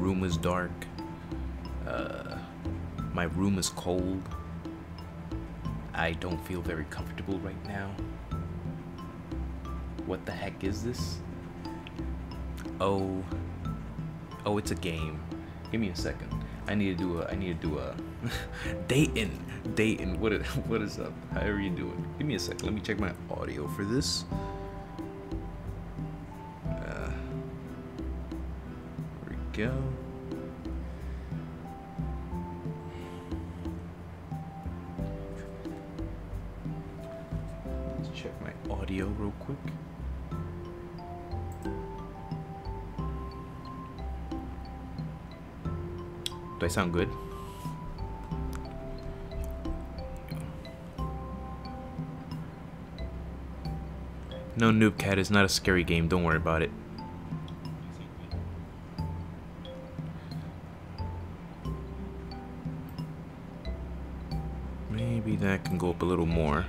room is dark. My room is cold. I don't feel very comfortable right now. What the heck is this? Oh, it's a game. Give me a second. I need to do a Dayton, what is up? How are you doing? Give me a second. Let me check my audio for this. There we go. Let's check my audio real quick. Do I sound good? No, Noob Cat is not a scary game. Don't worry about it. Maybe that can go up a little more.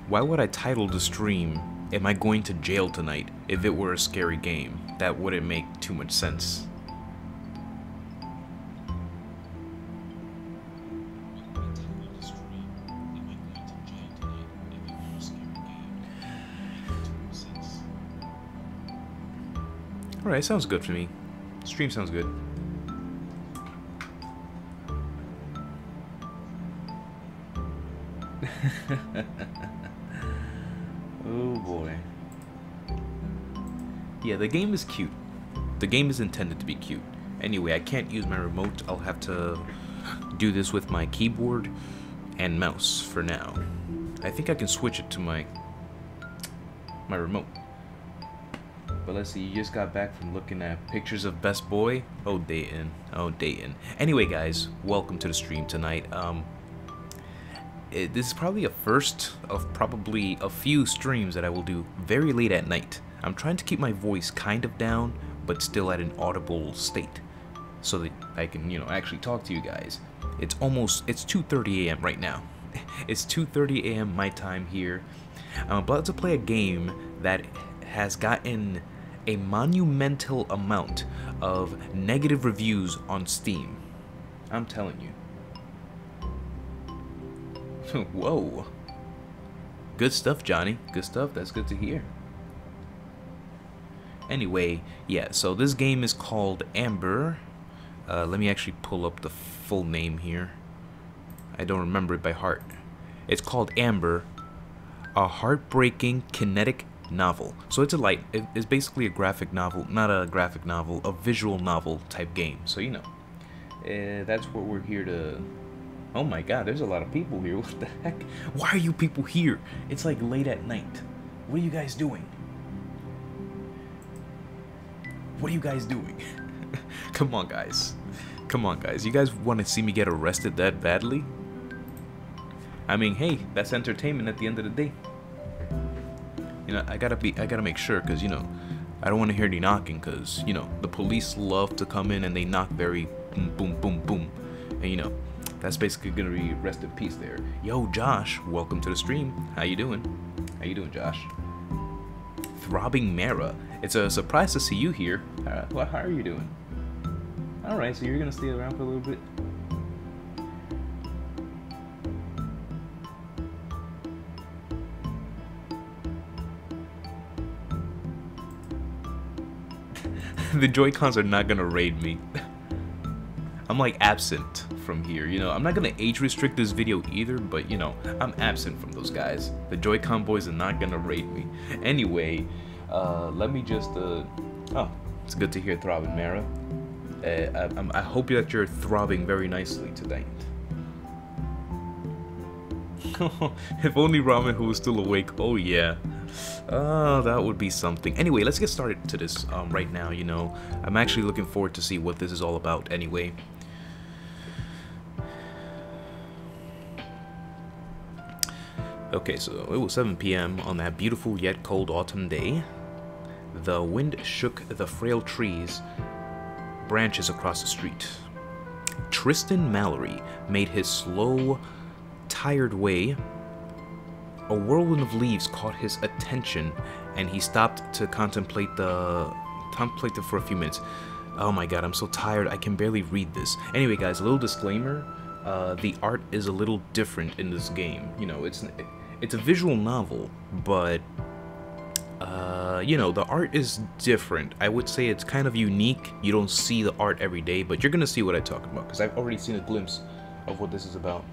Why would I title the stream, "Am I going to jail tonight?" if it were a scary game? That wouldn't make too much sense. Alright, sounds good for me. Stream sounds good. Oh boy. Yeah, the game is cute. The game is intended to be cute. Anyway, I can't use my remote. I'll have to do this with my keyboard and mouse for now. I think I can switch it to my remote. But let's see, you just got back from looking at pictures of Best Boy. Oh, Dayton. Oh, Dayton. Anyway, guys, welcome to the stream tonight. This is probably a first of probably a few streams that I will do very late at night. I'm trying to keep my voice kind of down, but still at an audible state, so that I can, you know, actually talk to you guys. It's 2:30 a.m. right now. It's 2:30 a.m. my time here. I'm about to play a game that has gotten a monumental amount of negative reviews on Steam. I'm telling you. Whoa. Good stuff, Johnny. Good stuff. That's good to hear. Anyway, yeah, so this game is called Ambre. Let me actually pull up the full name here. I don't remember it by heart. It's called Ambre, a heartbreaking kinetic novel. So it's it's basically a graphic novel, not a graphic novel, a visual novel type game. So, you know, that's what we're here to... Oh my god, there's a lot of people here. What the heck? Why are you people here? It's like late at night. What are you guys doing? What are you guys doing? Come on, guys. Come on, guys. You guys want to see me get arrested that badly? I mean, hey, that's entertainment at the end of the day. You know, I gotta make sure, because, you know, I don't want to hear any knocking, because, you know, the police love to come in and they knock very boom, boom, boom, boom. And, you know, that's basically gonna be rest in peace there. Yo, Josh, welcome to the stream. How you doing? How you doing, Josh? Throbbing Mara. It's a surprise to see you here. How are you doing? Alright, so you're gonna stay around for a little bit? The Joy-Cons are not gonna raid me. I'm like absent from here, you know. I'm not gonna age restrict this video either, but, you know, I'm absent from those guys. The Joy-Con boys are not gonna raid me. Anyway, let me just, oh, it's good to hear Throbbing Mara. I hope that you're throbbing very nicely tonight. If only Ramen who was still awake. Oh yeah. Oh, that would be something. Anyway, let's get started to this right now, you know. I'm actually looking forward to see what this is all about anyway. Okay, so it was 7 p.m. on that beautiful yet cold autumn day. The wind shook the frail trees, branches across the street. Tristan Mallory made his slow, tired way A whirlwind of leaves caught his attention, and he stopped to contemplate it for a few minutes. Oh my god, I'm so tired, I can barely read this. Anyway guys, a little disclaimer, the art is a little different in this game. You know, it's a visual novel, but you know, the art is different. I would say it's kind of unique. You don't see the art every day, but you're gonna see what I talk about, because I've already seen a glimpse of what this is about.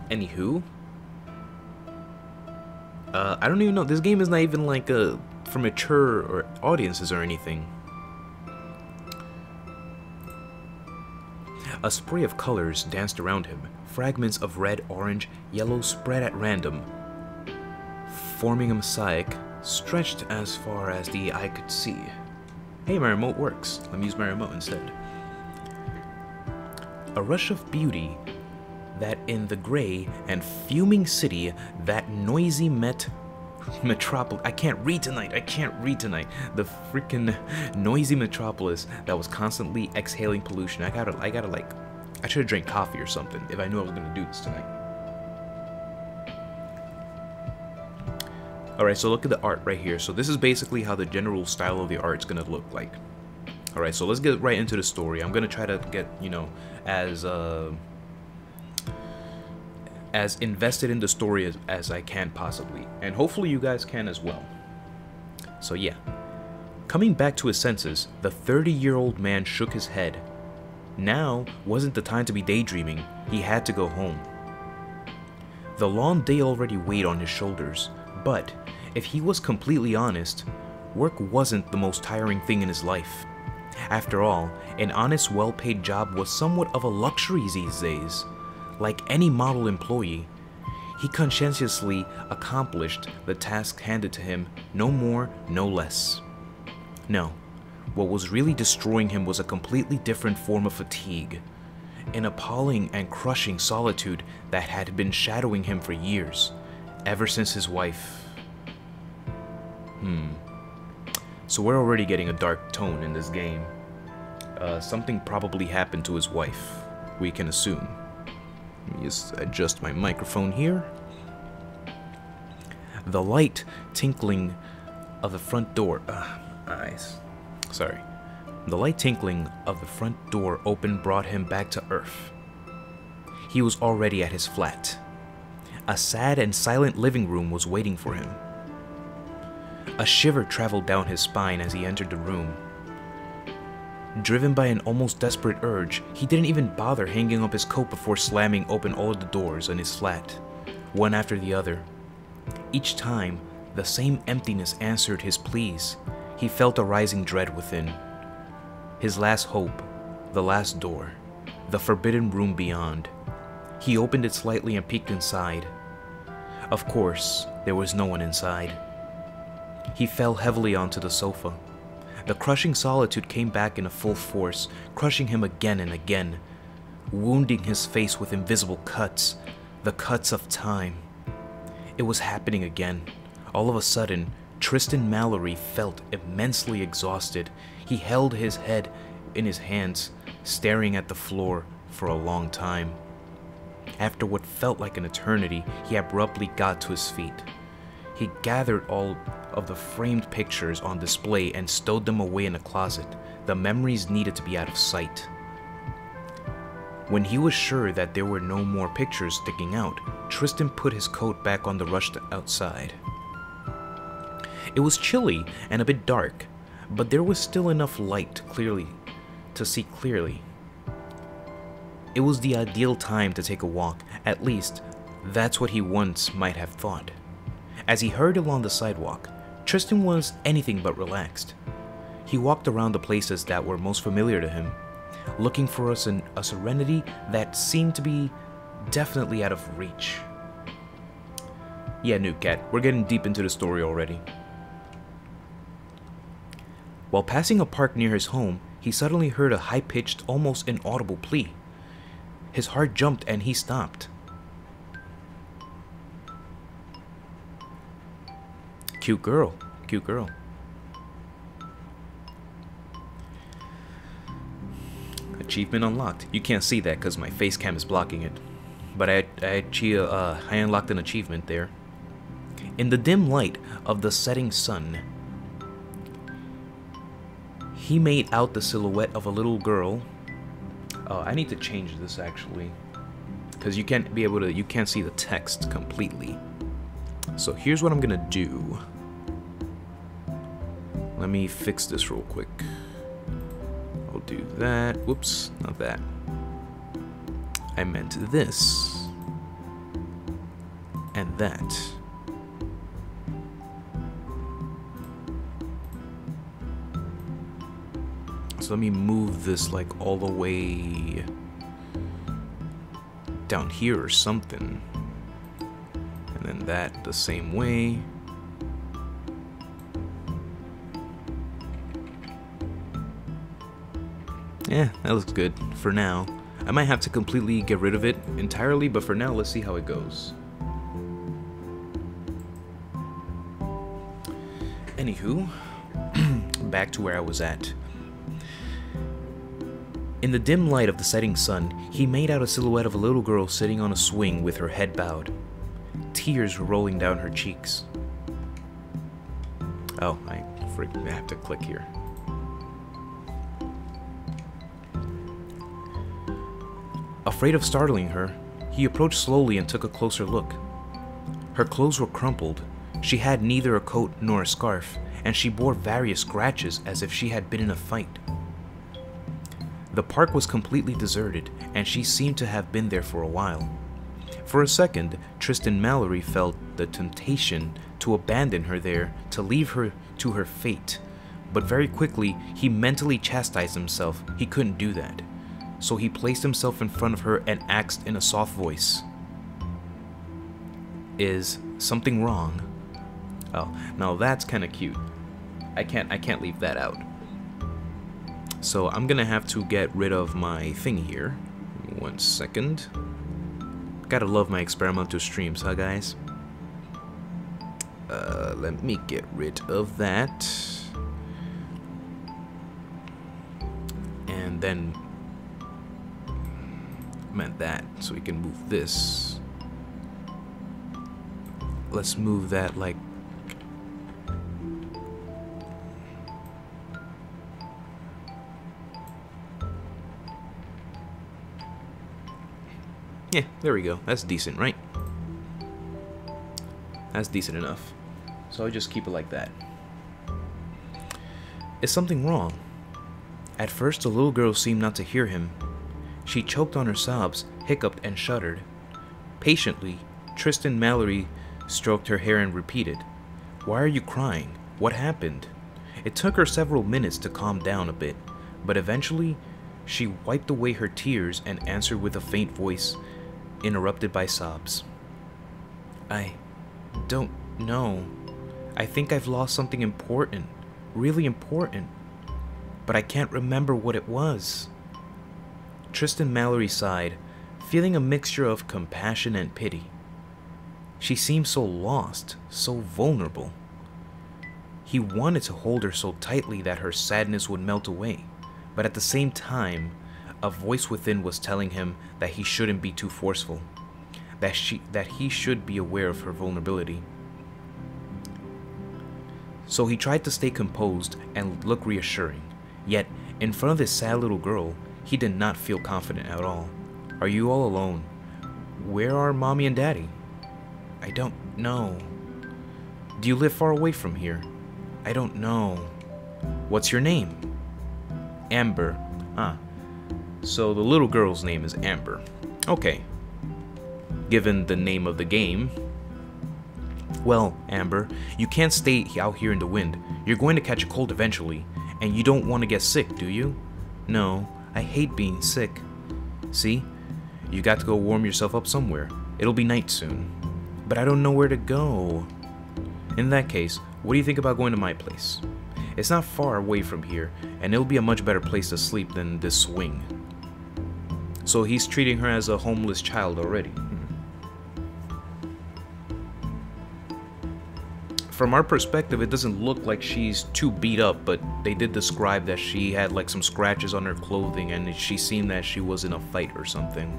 Anywho, I don't even know. This game is not even like for mature or audiences or anything. A spray of colors danced around him. Fragments of red, orange, yellow spread at random, forming a mosaic stretched as far as the eye could see. Hey, my remote works. Let me use my remote instead. A rush of beauty that in the gray and fuming city, that noisy metropolis. I can't read tonight. The freaking noisy metropolis that was constantly exhaling pollution. I should have drank coffee or something if I knew I was gonna do this tonight. Alright, so look at the art right here. So this is basically how the general style of the art is gonna look like. Alright, so let's get right into the story. I'm gonna try to get, you know, as invested in the story as I can possibly, and hopefully you guys can as well. So yeah, coming back to his senses, the 30-year-old man shook his head. Now wasn't the time to be daydreaming. He had to go home. The long day already weighed on his shoulders, but if he was completely honest, work wasn't the most tiring thing in his life. After all, an honest, well-paid job was somewhat of a luxury these days. Like any model employee, he conscientiously accomplished the task handed to him, no more, no less. No, what was really destroying him was a completely different form of fatigue, an appalling and crushing solitude that had been shadowing him for years, ever since his wife. So we're already getting a dark tone in this game. Something probably happened to his wife, we can assume. Let me just adjust my microphone here. The light tinkling of the front door. The light tinkling of the front door open brought him back to earth. He was already at his flat. A sad and silent living room was waiting for him. A shiver traveled down his spine as he entered the room. Driven by an almost desperate urge, he didn't even bother hanging up his coat before slamming open all of the doors in his flat, one after the other. Each time, the same emptiness answered his pleas. He felt a rising dread within. His last hope, the last door, the forbidden room beyond. He opened it slightly and peeked inside. Of course, there was no one inside. He fell heavily onto the sofa. The crushing solitude came back in a full force, crushing him again and again, wounding his face with invisible cuts, the cuts of time. It was happening again. All of a sudden, Tristan Mallory felt immensely exhausted. He held his head in his hands, staring at the floor for a long time. After what felt like an eternity, he abruptly got to his feet. He gathered all of the framed pictures on display and stowed them away in a closet. The memories needed to be out of sight. When he was sure that there were no more pictures sticking out, Tristan put his coat back on the rush outside. It was chilly and a bit dark, but there was still enough light to see clearly. It was the ideal time to take a walk, at least that's what he once might have thought. As he hurried along the sidewalk, Tristan was anything but relaxed. He walked around the places that were most familiar to him, looking for a serenity that seemed to be definitely out of reach. Yeah, Noob Cat, we're getting deep into the story already. While passing a park near his home, he suddenly heard a high-pitched, almost inaudible plea. His heart jumped and he stopped. Cute girl. Cute girl. Achievement unlocked. You can't see that because my face cam is blocking it. But I unlocked an achievement there. In the dim light of the setting sun, he made out the silhouette of a little girl. Oh, I need to change this actually, because you can't see the text completely. So here's what I'm gonna do. Let me fix this real quick. I'll do that. Whoops, not that. I meant this and that. So let me move this like all the way down here or something. And then that the same way. Yeah, that looks good for now. I might have to completely get rid of it entirely, but for now, let's see how it goes. Anywho, back to where I was at. In the dim light of the setting sun, he made out a silhouette of a little girl sitting on a swing with her head bowed. Tears were rolling down her cheeks. Oh, I have to click here. Afraid of startling her, he approached slowly and took a closer look. Her clothes were crumpled. She had neither a coat nor a scarf, and she bore various scratches as if she had been in a fight. The park was completely deserted, and she seemed to have been there for a while. For a second, Tristan Mallory felt the temptation to abandon her there, to leave her to her fate. But very quickly, he mentally chastised himself. He couldn't do that. So he placed himself in front of her and asked in a soft voice, "Is something wrong?" Oh, now that's kind of cute. I can't leave that out. So I'm gonna have to get rid of my thing here. 1 second. Gotta love my experimental streams, huh guys? Let me get rid of that. And then meant that, so we can move this. Let's move that like yeah, there we go. That's decent, right? That's decent enough. So I'll just keep it like that. Is something wrong? At first, the little girl seemed not to hear him. She choked on her sobs, hiccuped, and shuddered. Patiently, Tristan Mallory stroked her hair and repeated, "Why are you crying? What happened?" It took her several minutes to calm down a bit, but eventually, she wiped away her tears and answered with a faint voice, interrupted by sobs. "I don't know. I think I've lost something important, really important, but I can't remember what it was." Tristan Mallory sighed, feeling a mixture of compassion and pity. She seemed so lost, so vulnerable. He wanted to hold her so tightly that her sadness would melt away, but at the same time, a voice within was telling him that he shouldn't be too forceful, that he should be aware of her vulnerability. So he tried to stay composed and look reassuring, yet in front of this sad little girl, he did not feel confident at all. "Are you all alone? Where are Mommy and Daddy?" "I don't know." "Do you live far away from here?" "I don't know." "What's your name?" "Amber." Ah, so the little girl's name is Amber. Okay. Given the name of the game. "Well, Amber, you can't stay out here in the wind. You're going to catch a cold eventually, and you don't want to get sick, do you?" "No, I hate being sick." "See? You got to go warm yourself up somewhere. It'll be night soon." "But I don't know where to go." "In that case, what do you think about going to my place? It's not far away from here, and it'll be a much better place to sleep than this swing." So he's treating her as a homeless child already. from our perspective, it doesn't look like she's too beat up, but they did describe that she had like some scratches on her clothing and she seemed that she was in a fight or something.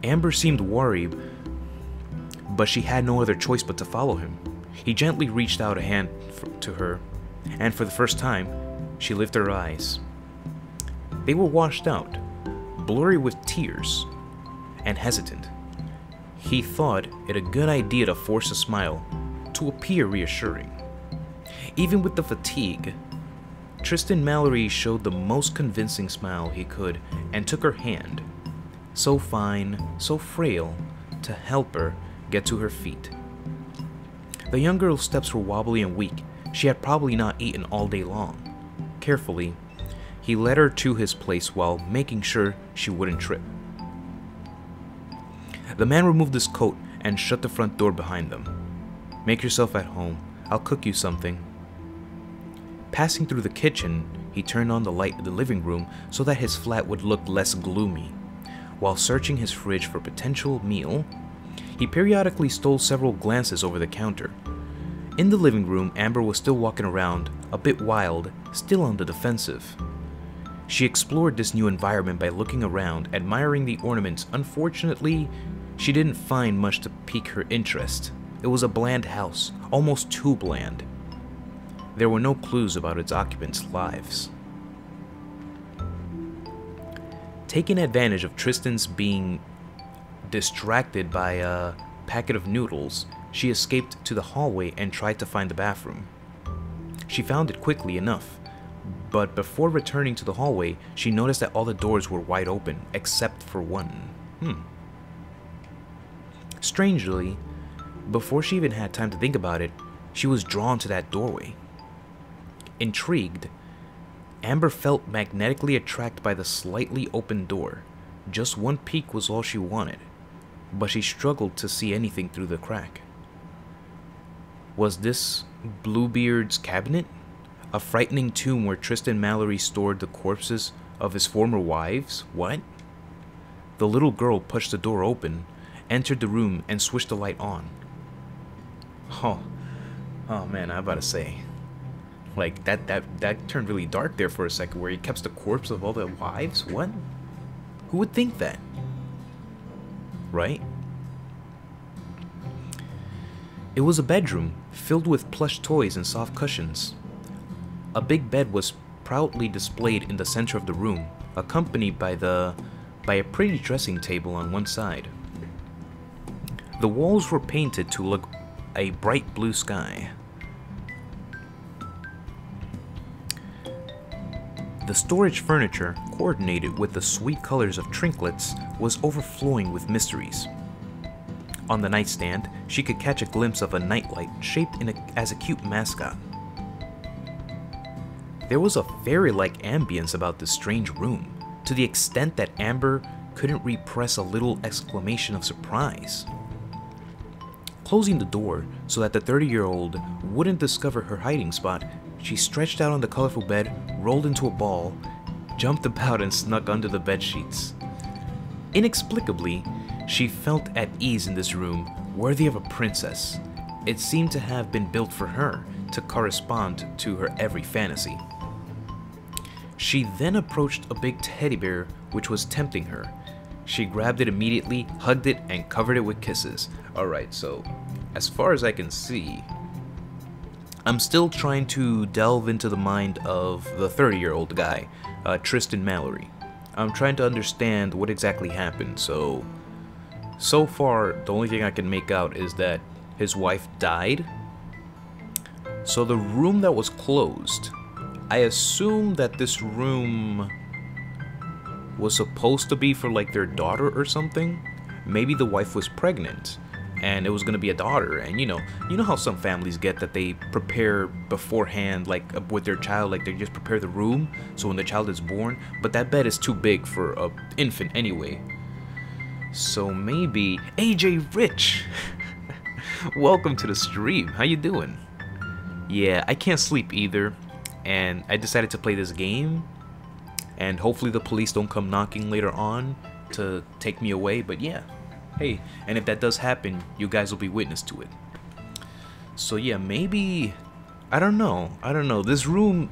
Amber seemed worried, but she had no other choice but to follow him. He gently reached out a hand to her, and for the first time, she lifted her eyes. They were washed out, blurry with tears, and hesitant. He thought it a good idea to force a smile to appear reassuring. Even with the fatigue, Tristan Mallory showed the most convincing smile he could and took her hand, so fine, so frail, to help her get to her feet. The young girl's steps were wobbly and weak. She had probably not eaten all day long. Carefully, he led her to his place while making sure she wouldn't trip. The man removed his coat and shut the front door behind them. "Make yourself at home. I'll cook you something." Passing through the kitchen, he turned on the light in the living room so that his flat would look less gloomy. While searching his fridge for a potential meal, he periodically stole several glances over the counter. In the living room, Amber was still walking around, a bit wild, still on the defensive. She explored this new environment by looking around, admiring the ornaments. Unfortunately, she didn't find much to pique her interest. It was a bland house, almost too bland. There were no clues about its occupants' lives. Taking advantage of Tristan's being distracted by a packet of noodles, she escaped to the hallway and tried to find the bathroom. She found it quickly enough, but before returning to the hallway, she noticed that all the doors were wide open, except for one. Strangely, before she even had time to think about it, she was drawn to that doorway. Intrigued, Amber felt magnetically attracted by the slightly open door. Just one peek was all she wanted, but she struggled to see anything through the crack. Was this Bluebeard's cabinet? A frightening tomb where Tristan Mallory stored the corpses of his former wives? What? The little girl pushed the door open, entered the room, and switched the light on. Oh man, I'm about to say. Like, that turned really dark there for a second, where he kept the corpse of all the wives? What? Who would think that? Right? It was a bedroom, filled with plush toys and soft cushions. A big bed was proudly displayed in the center of the room, accompanied by a pretty dressing table on one side. The walls were painted to look a bright blue sky. The storage furniture, coordinated with the sweet colors of trinkets, was overflowing with mysteries. On the nightstand, she could catch a glimpse of a nightlight shaped as a cute mascot. There was a fairy-like ambience about this strange room, to the extent that Amber couldn't repress a little exclamation of surprise. Closing the door so that the 30-year-old wouldn't discover her hiding spot, she stretched out on the colorful bed, rolled into a ball, jumped about, and snuck under the bed sheets. Inexplicably, she felt at ease in this room, worthy of a princess. It seemed to have been built for her, to correspond to her every fantasy. She then approached a big teddy bear which was tempting her. She grabbed it immediately, hugged it, and covered it with kisses. Alright, so as far as I can see, I'm still trying to delve into the mind of the 30-year-old guy, Tristan Mallory. I'm trying to understand what exactly happened. So far, the only thing I can make out is that his wife died. So the room that was closed, I assume that this room was supposed to be for like their daughter or something. Maybe the wife was pregnant and it was gonna be a daughter, and you know how some families get that they prepare beforehand, like with their child, like they just prepare the room so when the child is born, but that bed is too big for an infant anyway. So maybe AJ Rich. Welcome to the stream. How you doing? Yeah, I can't sleep either, and I decided to play this game, and hopefully the police don't come knocking later on to take me away. But yeah, hey, and if that does happen, you guys will be witness to it. So yeah, maybe, I don't know. This room,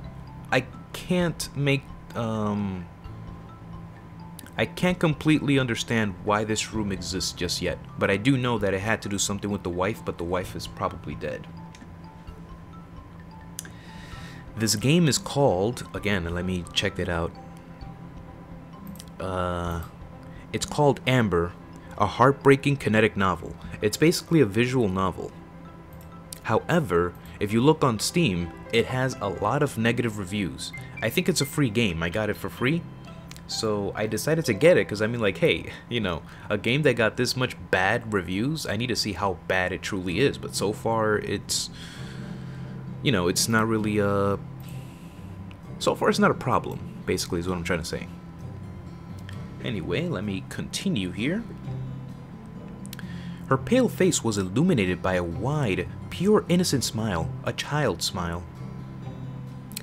I can't make, I can't completely understand why this room exists just yet, but I do know that it had to do something with the wife, but the wife is probably dead. This game is called, again, let me check that out. It's called Amber, a heartbreaking kinetic novel. It's basically a visual novel. However, if you look on Steam, it has a lot of negative reviews. I think it's a free game. I got it for free. So I decided to get it because I mean, like, hey, you know, a game that got this much bad reviews, I need to see how bad it truly is. But so far, it's, you know, it's not really a, so far it's not a problem, basically is what I'm trying to say. Anyway, let me continue here. Her pale face was illuminated by a wide, pure innocent smile, a child's smile.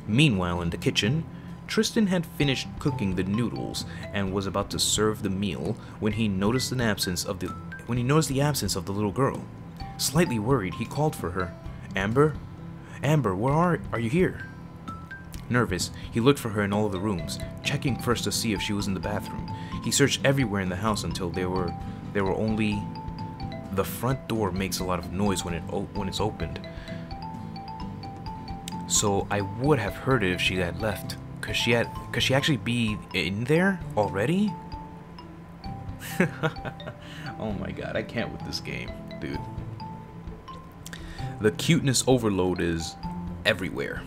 Meanwhile, in the kitchen, Tristan had finished cooking the noodles and was about to serve the meal when he noticed the absence of the little girl. Slightly worried, he called for her. Amber? Amber, where are you here? Nervous, he looked for her in all of the rooms, checking first to see if she was in the bathroom. He searched everywhere in the house until there were only the front door makes a lot of noise when it's opened. So I would have heard it if she had left. Could she actually be in there already? Oh my god, I can't with this game, dude. The cuteness overload is everywhere.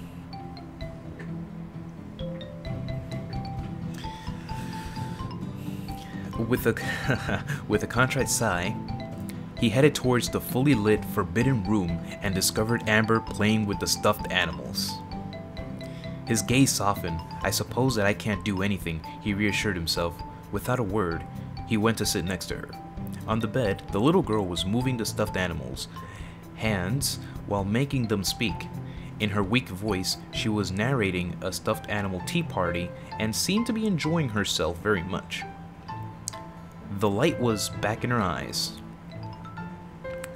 With a contrite sigh, he headed towards the fully lit, forbidden room and discovered Amber playing with the stuffed animals. His gaze softened. I suppose that I can't do anything, he reassured himself. Without a word, he went to sit next to her. On the bed, the little girl was moving the stuffed animals' hands while making them speak. In her weak voice, she was narrating a stuffed animal tea party and seemed to be enjoying herself very much. The light was back in her eyes.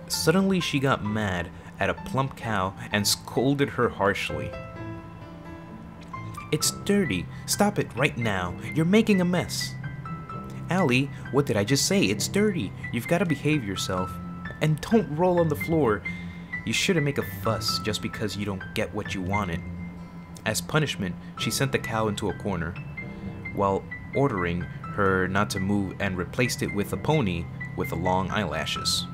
Suddenly, she got mad at a plump cow and scolded her harshly. It's dirty. Stop it right now. You're making a mess. Allie, what did I just say? It's dirty. You've got to behave yourself. And don't roll on the floor. You shouldn't make a fuss just because you don't get what you wanted. As punishment, she sent the cow into a corner, while ordering her not to move and replaced it with a pony with long eyelashes.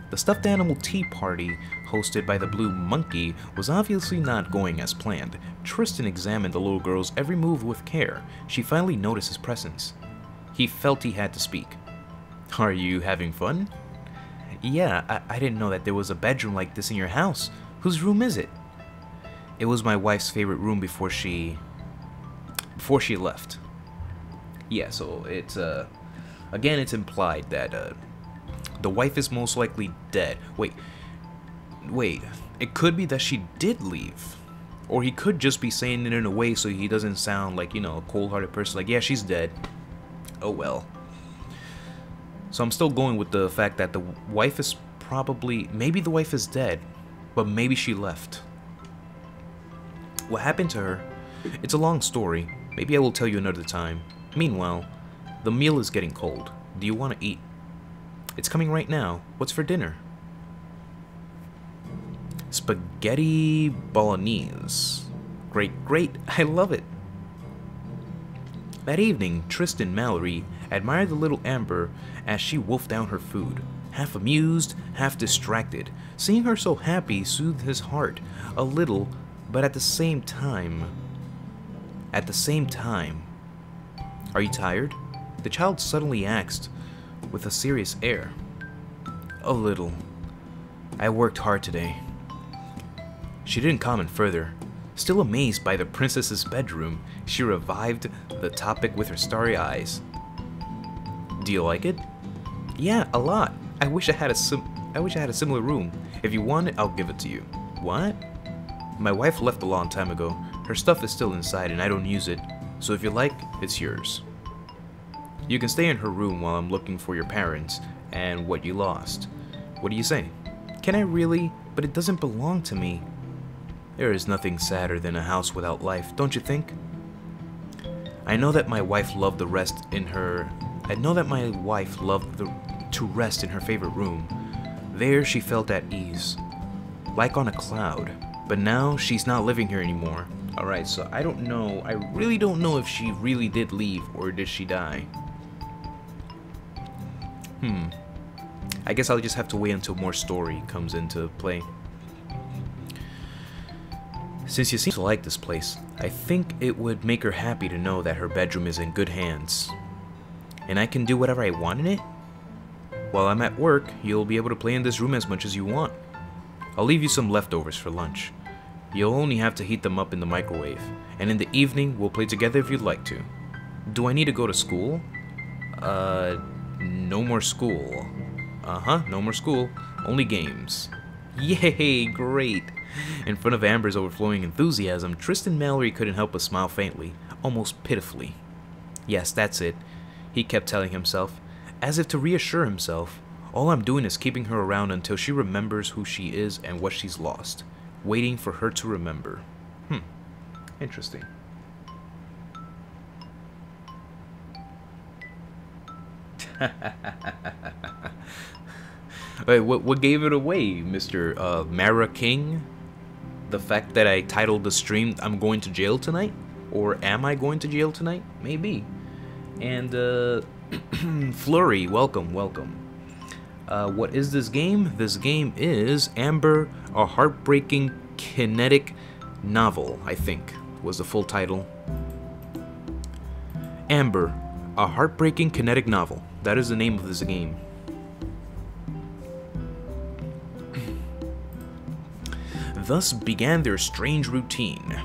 The stuffed animal tea party, hosted by the blue monkey, was obviously not going as planned. Tristan examined the little girl's every move with care. She finally noticed his presence. He felt he had to speak. Are you having fun? Yeah, I didn't know that there was a bedroom like this in your house. Whose room is it? It was my wife's favorite room before she left. Yeah, so it's, again, it's implied that, the wife is most likely dead. Wait, it could be that she did leave. Or he could just be saying it in a way so he doesn't sound like, you know, a cold-hearted person, like, yeah, she's dead. Oh well. So I'm still going with the fact that the wife is probably, maybe the wife is dead, but maybe she left. What happened to her? It's a long story. Maybe I will tell you another time. Meanwhile, the meal is getting cold. Do you want to eat? It's coming right now. What's for dinner? Spaghetti bolognese. Great, I love it. That evening, Tristan Mallory admired the little Amber as she wolfed down her food. Half amused, half distracted. Seeing her so happy soothed his heart a little, but at the same time... Are you tired? The child suddenly asked, with a serious air. A little. I worked hard today. She didn't comment further. Still amazed by the princess's bedroom, she revived the topic with her starry eyes. Do you like it? Yeah, a lot. I wish I had a similar room. If you want it, I'll give it to you. What? My wife left a long time ago. Her stuff is still inside and I don't use it. So if you like, it's yours. You can stay in her room while I'm looking for your parents and what you lost. What do you say? Can I really? but it doesn't belong to me. There is nothing sadder than a house without life, don't you think? I know that my wife loved to rest in her favorite room. There she felt at ease, like on a cloud. But now she's not living here anymore. Alright, so I don't know. I really don't know if she really did leave or did she die. I guess I'll just have to wait until more story comes into play. Since you seem to like this place, I think it would make her happy to know that her bedroom is in good hands. And I can do whatever I want in it? While I'm at work, you'll be able to play in this room as much as you want. I'll leave you some leftovers for lunch. You'll only have to heat them up in the microwave. And in the evening, we'll play together if you'd like to. Do I need to go to school? No more school. No more school. Only games. Yay, great! In front of Ambre's overflowing enthusiasm, Tristan Mallory couldn't help but smile faintly, almost pitifully. Yes, that's it, he kept telling himself, as if to reassure himself. All I'm doing is keeping her around until she remembers who she is and what she's lost. Waiting for her to remember. Interesting. Wait, what gave it away, Mr. Mara King? The fact that I titled the stream, I'm going to jail tonight? Or am I going to jail tonight? Maybe. And, Flurry, welcome. What is this game? This game is Ambre, a heartbreaking kinetic novel, I think, was the full title. Ambre, a heartbreaking kinetic novel. That is the name of this game. Thus began their strange routine.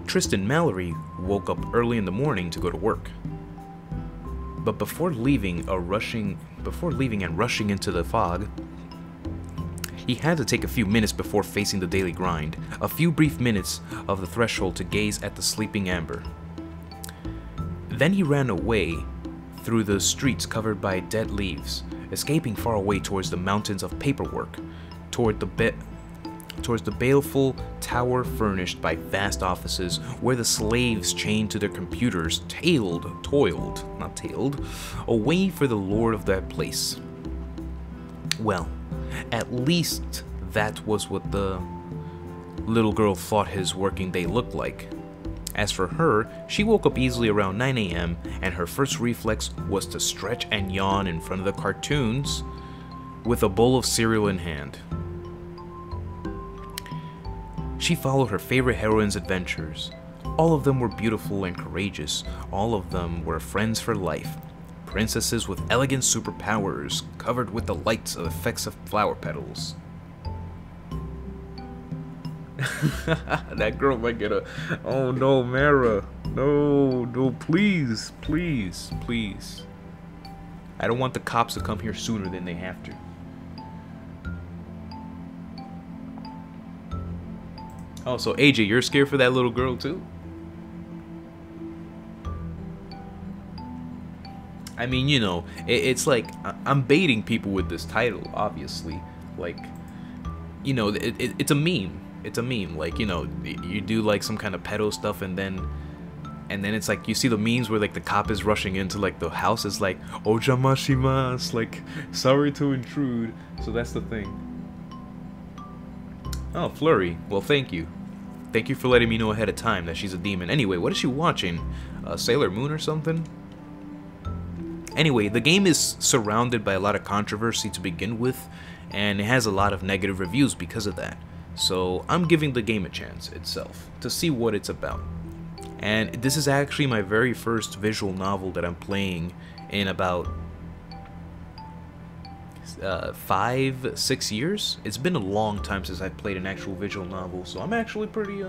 Tristan Mallory woke up early in the morning to go to work. But before leaving and rushing into the fog, he had to take a few minutes before facing the daily grind, a few brief minutes of the threshold to gaze at the sleeping Ambre. Then he ran away through the streets covered by dead leaves, escaping far away towards the mountains of paperwork, towards the baleful tower furnished by vast offices where the slaves chained to their computers toiled away for the lord of that place. Well, at least that was what the little girl thought his working day looked like. As for her, she woke up easily around 9 a.m. and her first reflex was to stretch and yawn in front of the cartoons with a bowl of cereal in hand. She followed her favorite heroine's adventures. All of them were beautiful and courageous. All of them were friends for life. Princesses with elegant superpowers, covered with the lights of effects of flower petals. That girl might get a... Oh no, Mara. No, please. I don't want the cops to come here sooner than they have to. Oh, so AJ, you're scared for that little girl too? I mean, you know, it's like, I'm baiting people with this title, obviously. Like, you know, it's a meme. It's a meme. Like, you know, you do like some kind of pedo stuff and then it's like, you see the memes where like the cop is rushing into like the house. It's like, ojamashimasu, like, sorry to intrude. So that's the thing. Oh, Flurry. Well, thank you. Thank you for letting me know ahead of time that she's a demon. Anyway, what is she watching? Sailor Moon or something? Anyway, the game is surrounded by a lot of controversy to begin with, and it has a lot of negative reviews because of that. So I'm giving the game a chance itself to see what it's about. And this is actually my very first visual novel that I'm playing in about 5-6 years. It's been a long time since I played an actual visual novel, so I'm actually pretty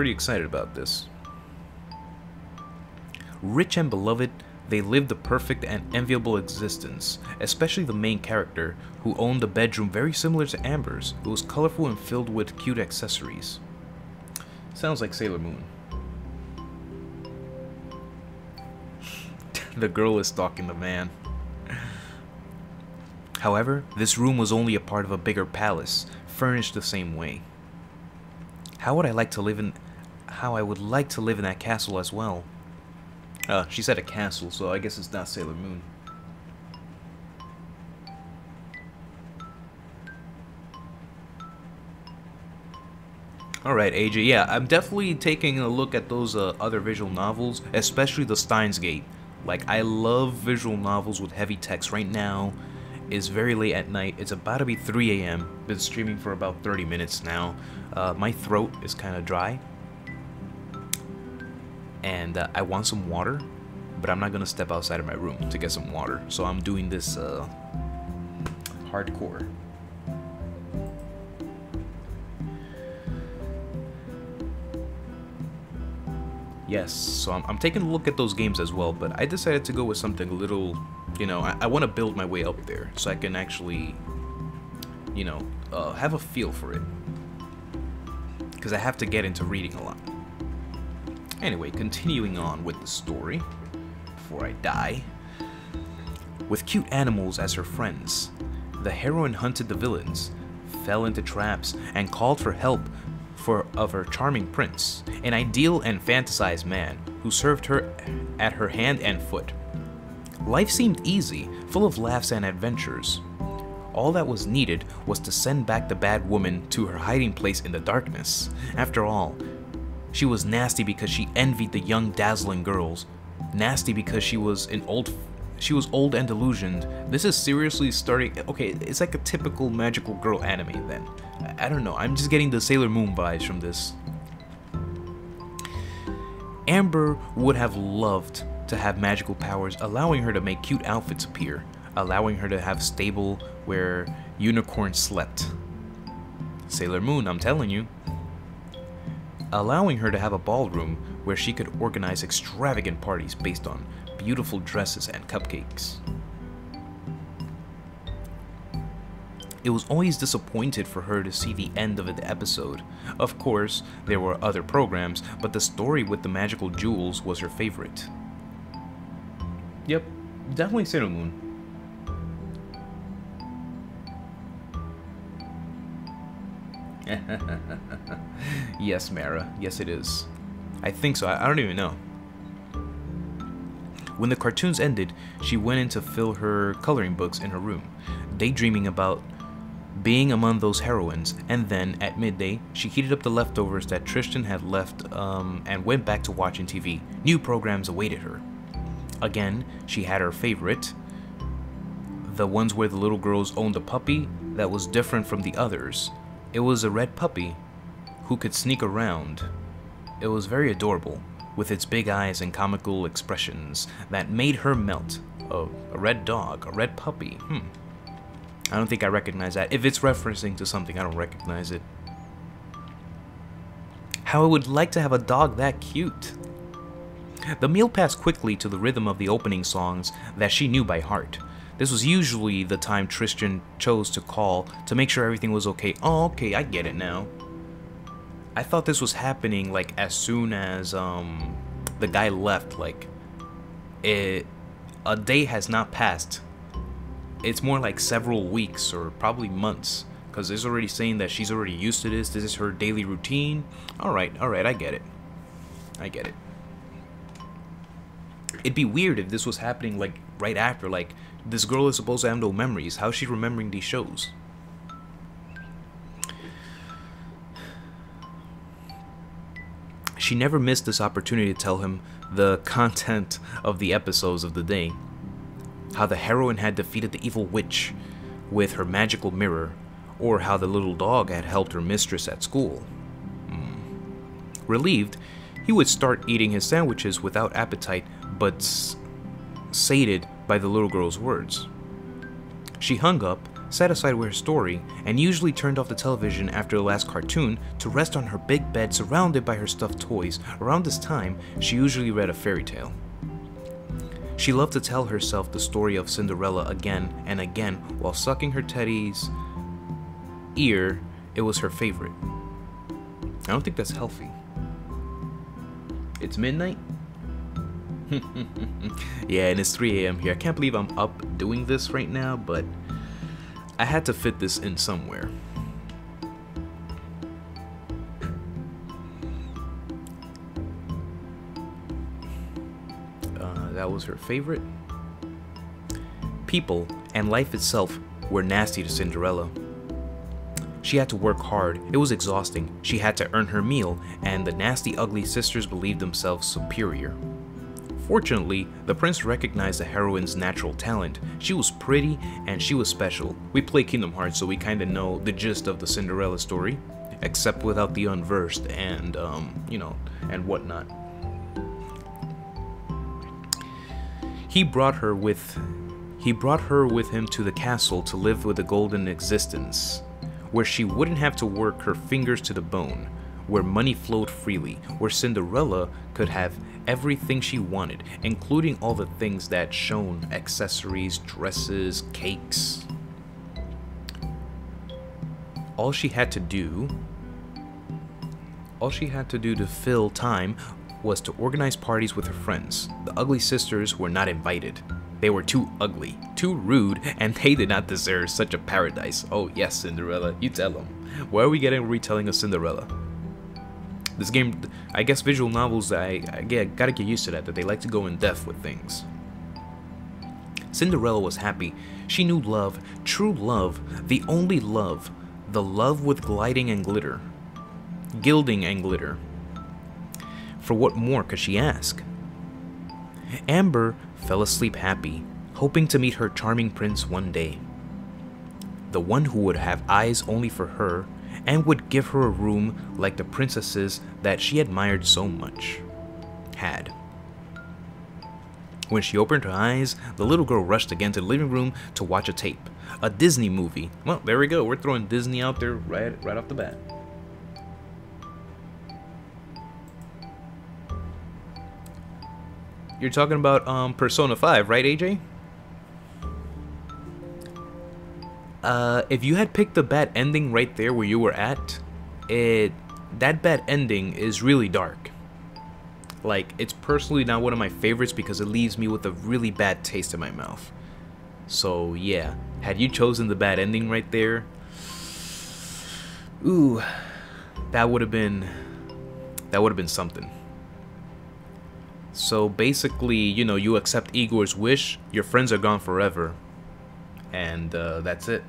excited about this. Rich and beloved, they lived a perfect and enviable existence, especially the main character, who owned a bedroom very similar to Ambre's. It was colorful and filled with cute accessories. Sounds like Sailor Moon. The girl is stalking the man. However, this room was only a part of a bigger palace, furnished the same way. How I would like to live in that castle as well. She said a castle, so I guess it's not Sailor Moon. Alright, AJ, yeah, I'm definitely taking a look at those other visual novels, especially the Steins Gate. Like, I love visual novels with heavy text. Right now, it's very late at night. It's about to be 3 a.m. Been streaming for about 30 minutes now. My throat is kind of dry. And I want some water, but I'm not going to step outside of my room to get some water. So I'm doing this hardcore. Yes, so I'm taking a look at those games as well, but I decided to go with something a little, you know, I want to build my way up there so I can actually, you know, have a feel for it. Because I have to get into reading a lot. Anyway, continuing on with the story, before I die. With cute animals as her friends, the heroine hunted the villains, fell into traps, and called for help of her charming prince, an ideal and fantasized man who served her at her hand and foot. Life seemed easy, full of laughs and adventures. All that was needed was to send back the bad woman to her hiding place in the darkness. After all, she was nasty because she envied the young dazzling girls. Nasty because she was old and delusioned. This is seriously starting. Okay, it's like a typical magical girl anime then. I don't know, I'm just getting the Sailor Moon vibes from this. Amber would have loved to have magical powers, allowing her to make cute outfits appear, allowing her to have stable where unicorns slept. Sailor Moon, I'm telling you. Allowing her to have a ballroom where she could organize extravagant parties based on beautiful dresses and cupcakes. It was always disappointed for her to see the end of the episode. Of course, there were other programs, but the story with the magical jewels was her favorite. Yep, definitely Sailor Moon. Yes, Mara. Yes, it is. I think so. I don't even know. When the cartoons ended, she went in to fill her coloring books in her room, daydreaming about being among those heroines, and then, at midday, she heated up the leftovers that Tristan had left and went back to watching TV. New programs awaited her. Again, she had her favorite, the ones where the little girls owned a puppy that was different from the others. It was a red puppy who could sneak around. It was very adorable, with its big eyes and comical expressions that made her melt. Oh, a red dog, a red puppy, I don't think I recognize that. If it's referencing to something, I don't recognize it. How I would like to have a dog that cute. The meal passed quickly to the rhythm of the opening songs that she knew by heart. This was usually the time Tristan chose to call to make sure everything was okay. Oh, okay, I get it now. I thought this was happening like as soon as the guy left. Like, a day has not passed. It's more like several weeks or probably months, because it's already saying that she's already used to this. This is her daily routine. Alright, I get it. I get it. It'd be weird if this was happening like right after. Like, this girl is supposed to have no memories. How's she remembering these shows? She never missed this opportunity to tell him the content of the episodes of the day. How the heroine had defeated the evil witch with her magical mirror, or how the little dog had helped her mistress at school. Relieved, he would start eating his sandwiches without appetite, but sated by the little girl's words. She hung up, sat aside with her story, and usually turned off the television after the last cartoon to rest on her big bed surrounded by her stuffed toys. Around this time, she usually read a fairy tale. She loved to tell herself the story of Cinderella again and again while sucking her teddy's ear. It was her favorite. I don't think that's healthy. It's midnight? Yeah, and it's 3 a.m. here. I can't believe I'm up doing this right now, but I had to fit this in somewhere. That was her favorite. People and life itself were nasty to Cinderella. She had to work hard, it was exhausting, she had to earn her meal, and the nasty ugly sisters believed themselves superior. Fortunately, the prince recognized the heroine's natural talent. She was pretty and she was special. We play Kingdom Hearts, so we kinda know the gist of the Cinderella story, except without the unversed and, you know, and whatnot. He brought her with him to the castle to live with a golden existence, where she wouldn't have to work her fingers to the bone, where money flowed freely, where Cinderella could have everything she wanted, including all the things that shone: accessories, dresses, cakes. All she had to do to fill time was to organize parties with her friends. The ugly sisters were not invited. They were too ugly, too rude, and they did not deserve such a paradise. Oh yes, Cinderella, you tell them. Why are we getting a retelling of Cinderella? This game, I guess visual novels, I gotta get used to that they like to go in depth with things. Cinderella was happy. She knew love, true love, the only love, the love with gilding and glitter. For what more could she ask? Amber fell asleep happy, hoping to meet her charming prince one day. The one who would have eyes only for her and would give her a room like the princesses that she admired so much had. When she opened her eyes, the little girl rushed again to the living room to watch a tape. A Disney movie. Well, there we go. We're throwing Disney out there right off the bat. You're talking about Persona 5, right, AJ? If you had picked the bad ending right there where you were at, that bad ending is really dark. Like, it's personally not one of my favorites because it leaves me with a really bad taste in my mouth. So yeah, had you chosen the bad ending right there, ooh, that would have been something. So basically, you know, you accept Igor's wish, your friends are gone forever, and that's it.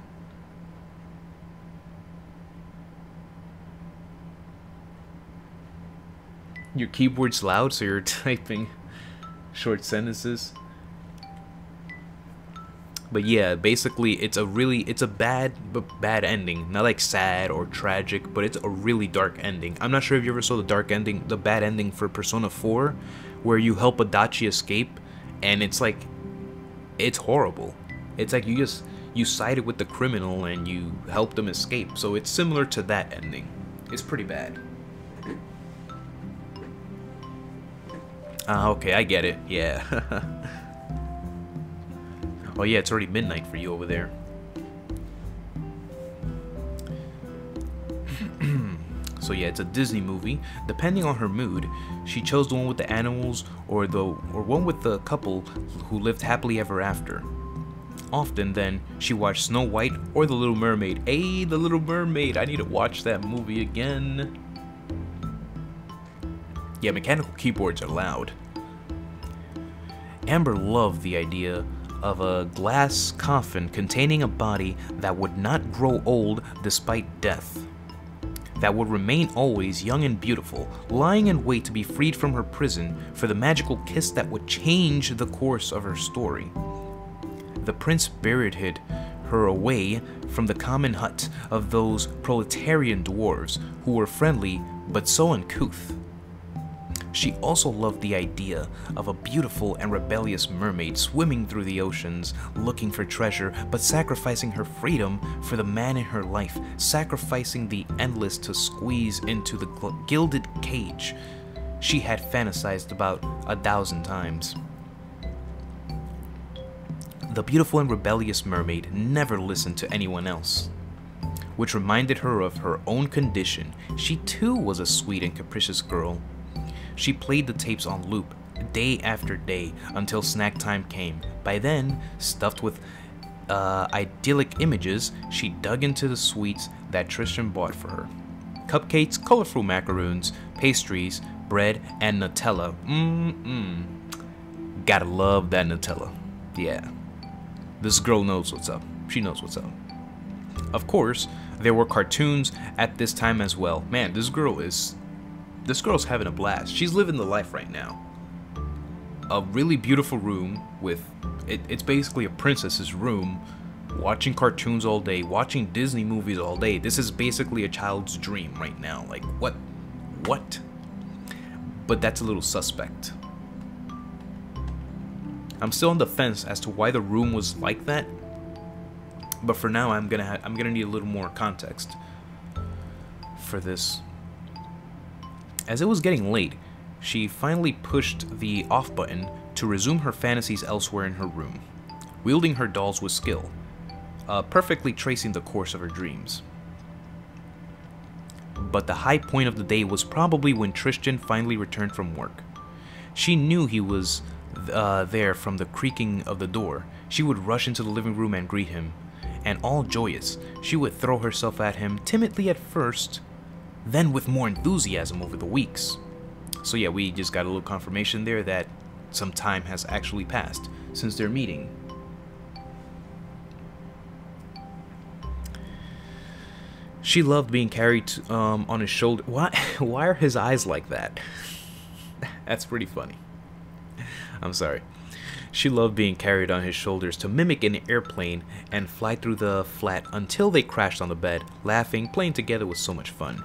Your keyboard's loud, so you're typing short sentences. But yeah, basically, it's a bad ending. Not like sad or tragic, but it's a really dark ending. I'm not sure if you ever saw the bad ending for Persona 4, where you help Adachi escape, and it's like, it's horrible. It's like you sided with the criminal and you helped them escape. So it's similar to that ending. It's pretty bad. Ah, okay, I get it. Yeah. Oh yeah, it's already midnight for you over there. So yeah, it's a Disney movie. Depending on her mood, she chose the one with the animals or one with the couple who lived happily ever after. Often then, she watched Snow White or The Little Mermaid. Hey, The Little Mermaid! I need to watch that movie again. Yeah, mechanical keyboards are loud. Amber loved the idea of a glass coffin containing a body that would not grow old despite death, that would remain always young and beautiful, lying in wait to be freed from her prison for the magical kiss that would change the course of her story. The prince buried her away from the common hut of those proletarian dwarves who were friendly but so uncouth. She also loved the idea of a beautiful and rebellious mermaid swimming through the oceans, looking for treasure, but sacrificing her freedom for the man in her life, sacrificing the endless to squeeze into the gilded cage she had fantasized about 1,000 times. The beautiful and rebellious mermaid never listened to anyone else, which reminded her of her own condition. She too was a sweet and capricious girl. She played the tapes on loop, day after day, until snack time came. By then, stuffed with idyllic images, she dug into the sweets that Tristan bought for her. Cupcakes, colorful macaroons, pastries, bread, and Nutella. Gotta love that Nutella. Yeah. This girl knows what's up. She knows what's up. Of course, there were cartoons at this time as well. Man, this girl's having a blast. She's living the life right now. A really beautiful room with it's basically a princess's room, watching cartoons all day, watching Disney movies all day. This is basically a child's dream right now. Like, what? But that's a little suspect. I'm still on the fence as to why the room was like that. But for now, I'm gonna need a little more context for this. As it was getting late, she finally pushed the off button to resume her fantasies elsewhere in her room, wielding her dolls with skill, perfectly tracing the course of her dreams. But the high point of the day was probably when Tristan finally returned from work. She knew he was there from the creaking of the door. She would rush into the living room and greet him, and all joyous, she would throw herself at him, timidly at first, then with more enthusiasm over the weeks. So yeah, we just got a little confirmation there that some time has actually passed since their meeting. She loved being carried on his shoulder. Why are his eyes like that? That's pretty funny. I'm sorry. She loved being carried on his shoulders to mimic an airplane and fly through the flat until they crashed on the bed. Laughing, playing together was so much fun.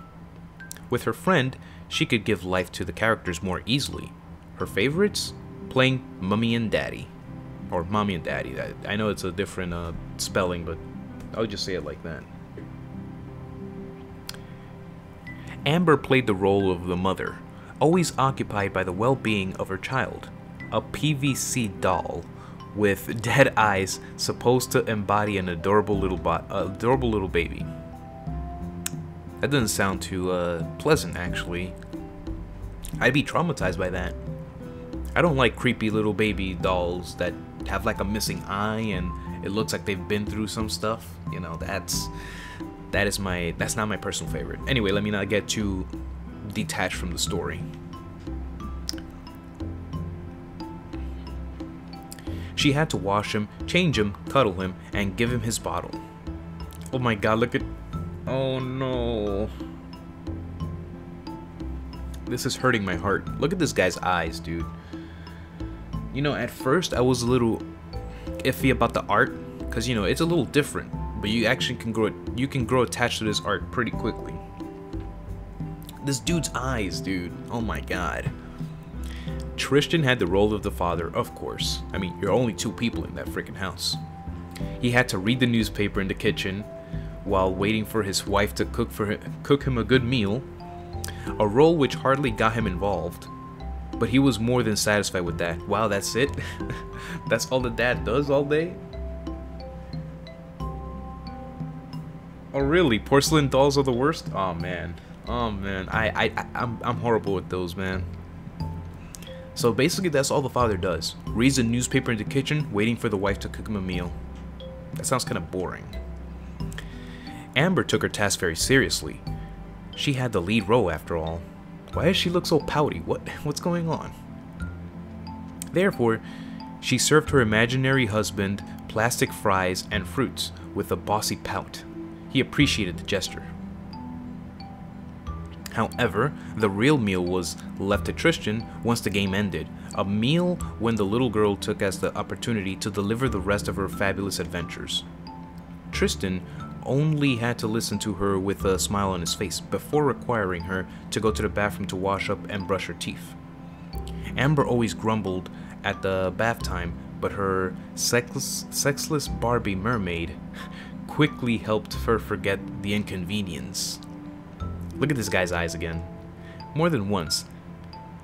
With her friend, she could give life to the characters more easily. Her favorites? Playing Mummy and Daddy. Or Mommy and Daddy. I know it's a different spelling, but I'll just say it like that. Amber played the role of the mother, always occupied by the well-being of her child. A PVC doll with dead eyes supposed to embody an adorable little baby. That doesn't sound too pleasant, actually. I'd be traumatized by that. I don't like creepy little baby dolls that have like a missing eye and it looks like they've been through some stuff. You know, that's not my personal favorite. Anyway, let me not get too detached from the story. She had to wash him, change him, cuddle him, and give him his bottle. Oh my god, look at... Oh no. This is hurting my heart. Look at this guy's eyes, dude. You know, at first I was a little iffy about the art, because, you know, it's a little different. But you actually can grow attached to this art pretty quickly. This dude's eyes, dude. Oh my god. Tristan had the role of the father, of course. I mean, you're only two people in that freaking house. He had to read the newspaper in the kitchen while waiting for his wife to cook him a good meal. A role which hardly got him involved. But he was more than satisfied with that. Wow, that's it? That's all the dad does all day? Oh really? Porcelain dolls are the worst? Oh man. Oh man. I'm horrible with those, man. So basically that's all the father does. Reads the newspaper in the kitchen, waiting for the wife to cook him a meal. That sounds kind of boring. Amber took her task very seriously. She had the lead role after all. Why does she look so pouty? What's going on? Therefore, she served her imaginary husband plastic fries and fruits with a bossy pout. He appreciated the gesture. However, the real meal was left to Tristan once the game ended. A meal when the little girl took as the opportunity to deliver the rest of her fabulous adventures. Tristan only had to listen to her with a smile on his face before requiring her to go to the bathroom to wash up and brush her teeth. Amber always grumbled at the bath time, but her sexless Barbie mermaid quickly helped her forget the inconvenience. Look at this guy's eyes again. More than once,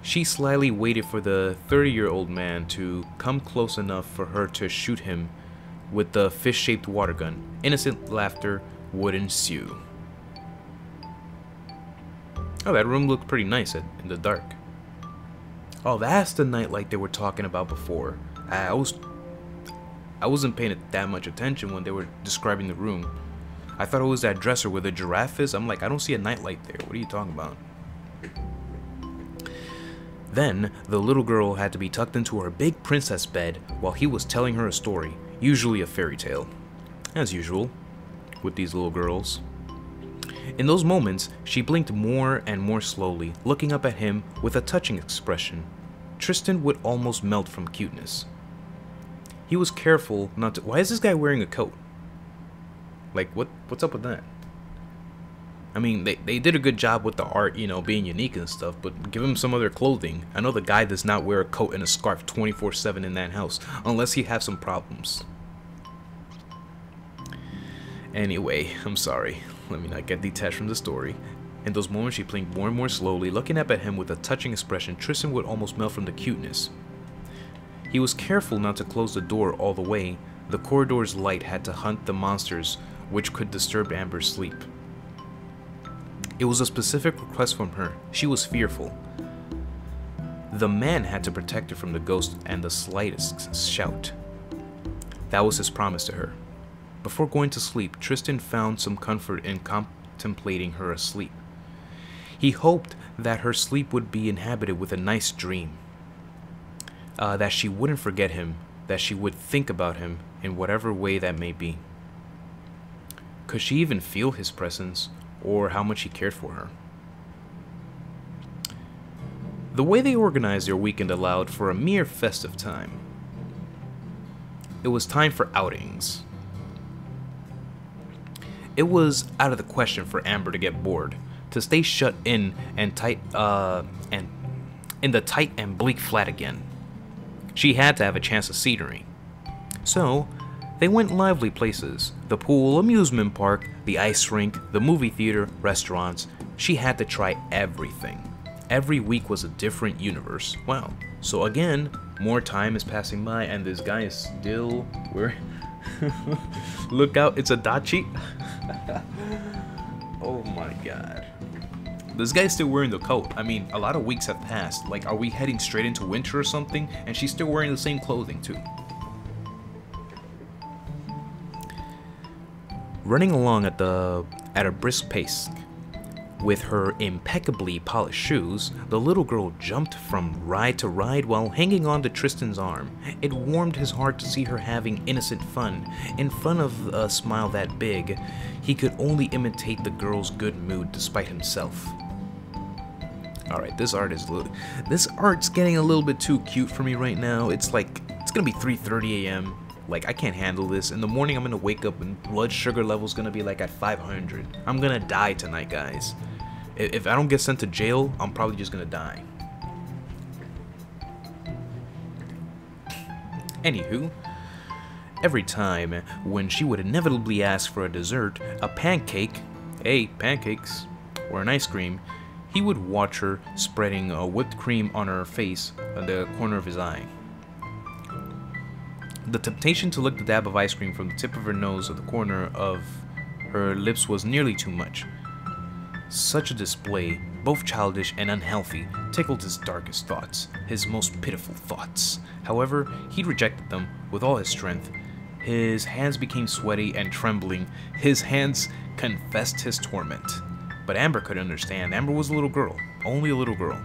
she slyly waited for the 30-year-old man to come close enough for her to shoot him with the fish-shaped water gun. Innocent laughter would ensue. Oh, that room looked pretty nice in the dark. Oh, that's the nightlight they were talking about before. I wasn't paying it that much attention when they were describing the room. I thought it was that dresser where the giraffe is. I'm like, I don't see a nightlight there. What are you talking about? Then, the little girl had to be tucked into her big princess bed while he was telling her a story, usually a fairy tale. As usual, with these little girls. In those moments, she blinked more and more slowly, looking up at him with a touching expression. Tristan would almost melt from cuteness. He was careful not to... Why is this guy wearing a coat? Like, what's up with that? I mean, they did a good job with the art, you know, being unique and stuff, but give him some other clothing. I know the guy does not wear a coat and a scarf 24/7 in that house, unless he has some problems. Anyway, I'm sorry. Let me not get detached from the story. In those moments, she blinked more and more slowly, looking up at him with a touching expression. Tristan would almost melt from the cuteness. He was careful not to close the door all the way. The corridor's light had to hunt the monsters which could disturb Amber's sleep. It was a specific request from her. She was fearful. The man had to protect her from the ghost and the slightest shout. That was his promise to her. Before going to sleep, Tristan found some comfort in contemplating her asleep. He hoped that her sleep would be inhabited with a nice dream. That she wouldn't forget him, that she would think about him in whatever way that may be. Could she even feel his presence, or how much he cared for her? The way they organized their weekend allowed for a mere festive time. It was time for outings. It was out of the question for Amber to get bored, to stay shut in and tight, and in the tight and bleak flat again. She had to have a chance of scenery. So, they went lively places. The pool, amusement park, the ice rink, the movie theater, restaurants. She had to try everything. Every week was a different universe. Wow. So again, more time is passing by and this guy is still... Where? Look out, it's a dachi. Oh my god. This guy's still wearing the coat. I mean, a lot of weeks have passed. Like, are we heading straight into winter or something? And she's still wearing the same clothing too. Running along at a brisk pace, with her impeccably polished shoes, the little girl jumped from ride to ride while hanging on to Tristan's arm. It warmed his heart to see her having innocent fun. In front of a smile that big, he could only imitate the girl's good mood despite himself. Alright, this art's getting a little bit too cute for me right now. It's like, it's gonna be 3:30 a.m. Like, I can't handle this. In the morning, I'm gonna wake up and blood sugar level's gonna be like at 500. I'm gonna die tonight, guys. If I don't get sent to jail, I'm probably just gonna die. Anywho, every time when she would inevitably ask for a dessert, a pancake, pancakes, or an ice cream, he would watch her spreading whipped cream on her face at the corner of his eye. The temptation to lick the dab of ice cream from the tip of her nose at the corner of her lips was nearly too much. Such a display, both childish and unhealthy, tickled his darkest thoughts, his most pitiful thoughts. However, he rejected them with all his strength. His hands became sweaty and trembling. His hands confessed his torment. But Amber could understand. Amber was a little girl. Only a little girl.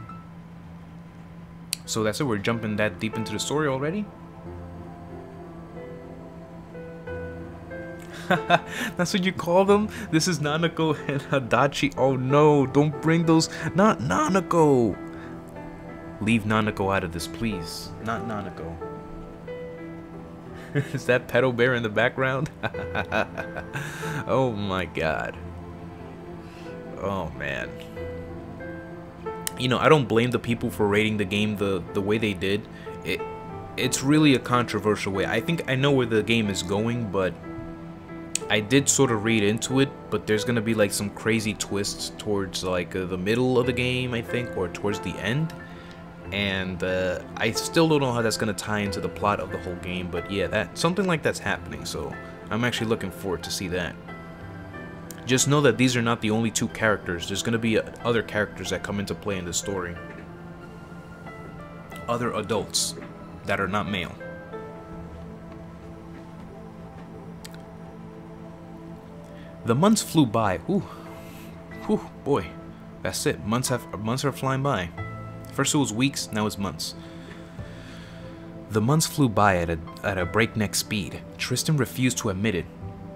So that's it. We're jumping that deep into the story already? That's what you call them? This is Nanako and Hadachi. Oh no, don't bring those. Not Nanako. Leave Nanako out of this, please. Not Nanako. Is that Petal Bear in the background? Oh my god. Oh man. You know, I don't blame the people for rating the game the way they did. It's really a controversial way. I think I know where the game is going, but I did sort of read into it, but there's gonna be like some crazy twists towards like the middle of the game, I think, or towards the end. And I still don't know how that's gonna tie into the plot of the whole game, but yeah, something like that's happening, so I'm actually looking forward to see that. Just know that these are not the only two characters. There's gonna be other characters that come into play in the story. Other adults that are not male. The months flew by. Ooh, whew, boy, that's it. Months are flying by. First it was weeks, now it's months. The months flew by at a breakneck speed. Tristan refused to admit it,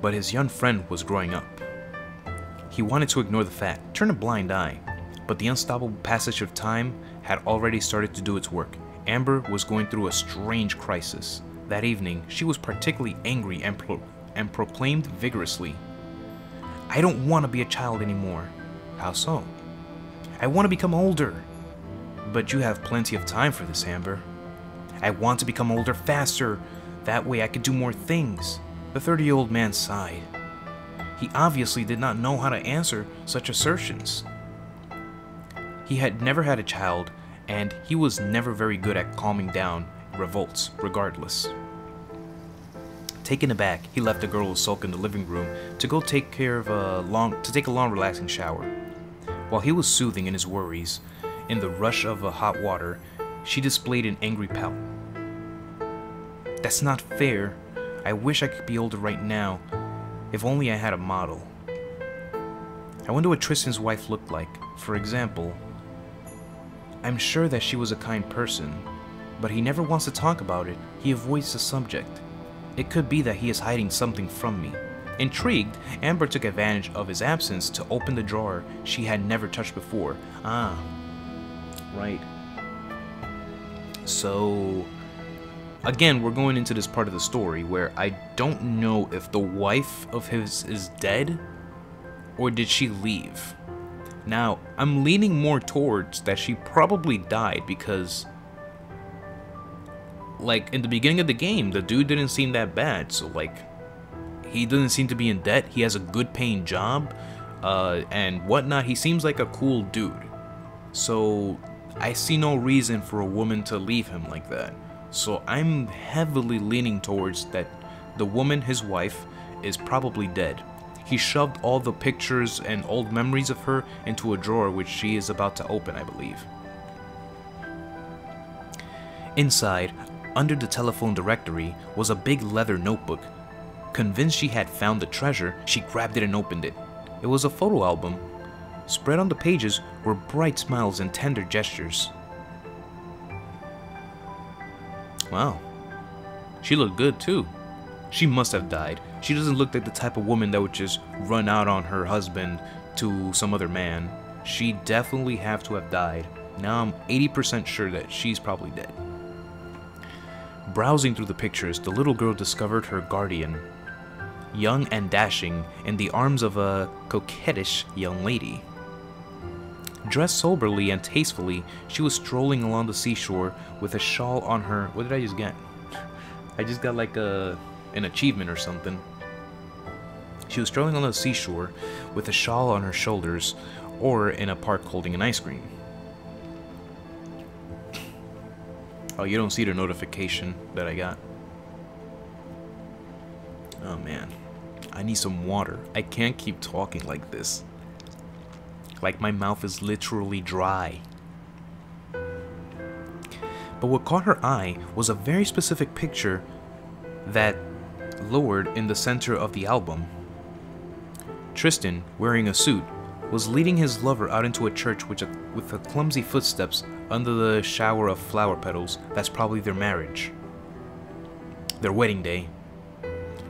but his young friend was growing up. He wanted to ignore the fact, turn a blind eye, but the unstoppable passage of time had already started to do its work. Amber was going through a strange crisis. That evening, she was particularly angry and proclaimed vigorously, "I don't want to be a child anymore." "How so?" "I want to become older." "But you have plenty of time for this, Amber." "I want to become older faster. That way I could do more things." The 30-year-old man sighed. He obviously did not know how to answer such assertions. He had never had a child, and he was never very good at calming down revolts, regardless. Taken aback, he left the girl to sulk in the living room to go take a long relaxing shower. While he was soothing in his worries, in the rush of hot water, she displayed an angry pout. "That's not fair. I wish I could be older right now. If only I had a model." I wonder what Tristan's wife looked like. For example, I'm sure that she was a kind person, but he never wants to talk about it. He avoids the subject. It could be that he is hiding something from me. Intrigued, Amber took advantage of his absence to open the drawer she had never touched before. Ah, right. So, again, we're going into this part of the story where I don't know if the wife of his is dead or did she leave. Now, I'm leaning more towards that she probably died because, like, in the beginning of the game, the dude didn't seem that bad. So, like, he doesn't seem to be in debt. He has a good paying job and whatnot. He seems like a cool dude. So, I see no reason for a woman to leave him like that. So, I'm heavily leaning towards that the woman, his wife, is probably dead. He shoved all the pictures and old memories of her into a drawer which she is about to open, I believe. Inside, under the telephone directory, was a big leather notebook. Convinced she had found the treasure, she grabbed it and opened it. It was a photo album. Spread on the pages were bright smiles and tender gestures. Wow. She looked good too. She must have died. She doesn't look like the type of woman that would just run out on her husband to some other man. She definitely have to have died. Now I'm 80% sure that she's probably dead. Browsing through the pictures, the little girl discovered her guardian, young and dashing, in the arms of a coquettish young lady. Dressed soberly and tastefully, she was strolling along the seashore with a shawl on her. What did I just get? I just got like an achievement or something. She was strolling on the seashore with a shawl on her shoulders, or in a park holding an ice cream. Oh, you don't see the notification that I got. Oh man, I need some water. I can't keep talking like this. Like my mouth is literally dry. But what caught her eye was a very specific picture that lowered in the center of the album. Tristan, wearing a suit, was leading his lover out into a church with a clumsy footsteps under the shower of flower petals. That's probably their marriage. Their wedding day.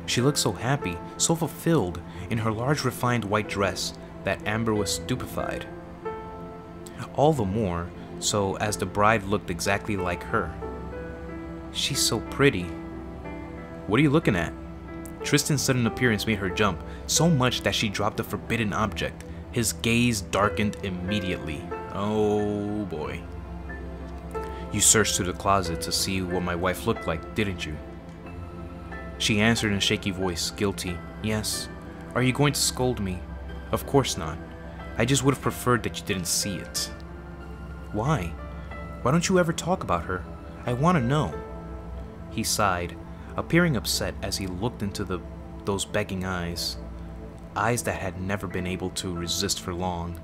She looked so happy, so fulfilled in her large refined white dress that Amber was stupefied. All the more so as the bride looked exactly like her. She's so pretty. What are you looking at? Tristan's sudden appearance made her jump, so much that she dropped the forbidden object. His gaze darkened immediately. Oh boy. You searched through the closet to see what my wife looked like, didn't you? She answered in a shaky voice, guilty. Yes. Are you going to scold me? Of course not. I just would have preferred that you didn't see it. Why? Why don't you ever talk about her? I want to know. He sighed, appearing upset as he looked into those begging eyes. Eyes that had never been able to resist for long.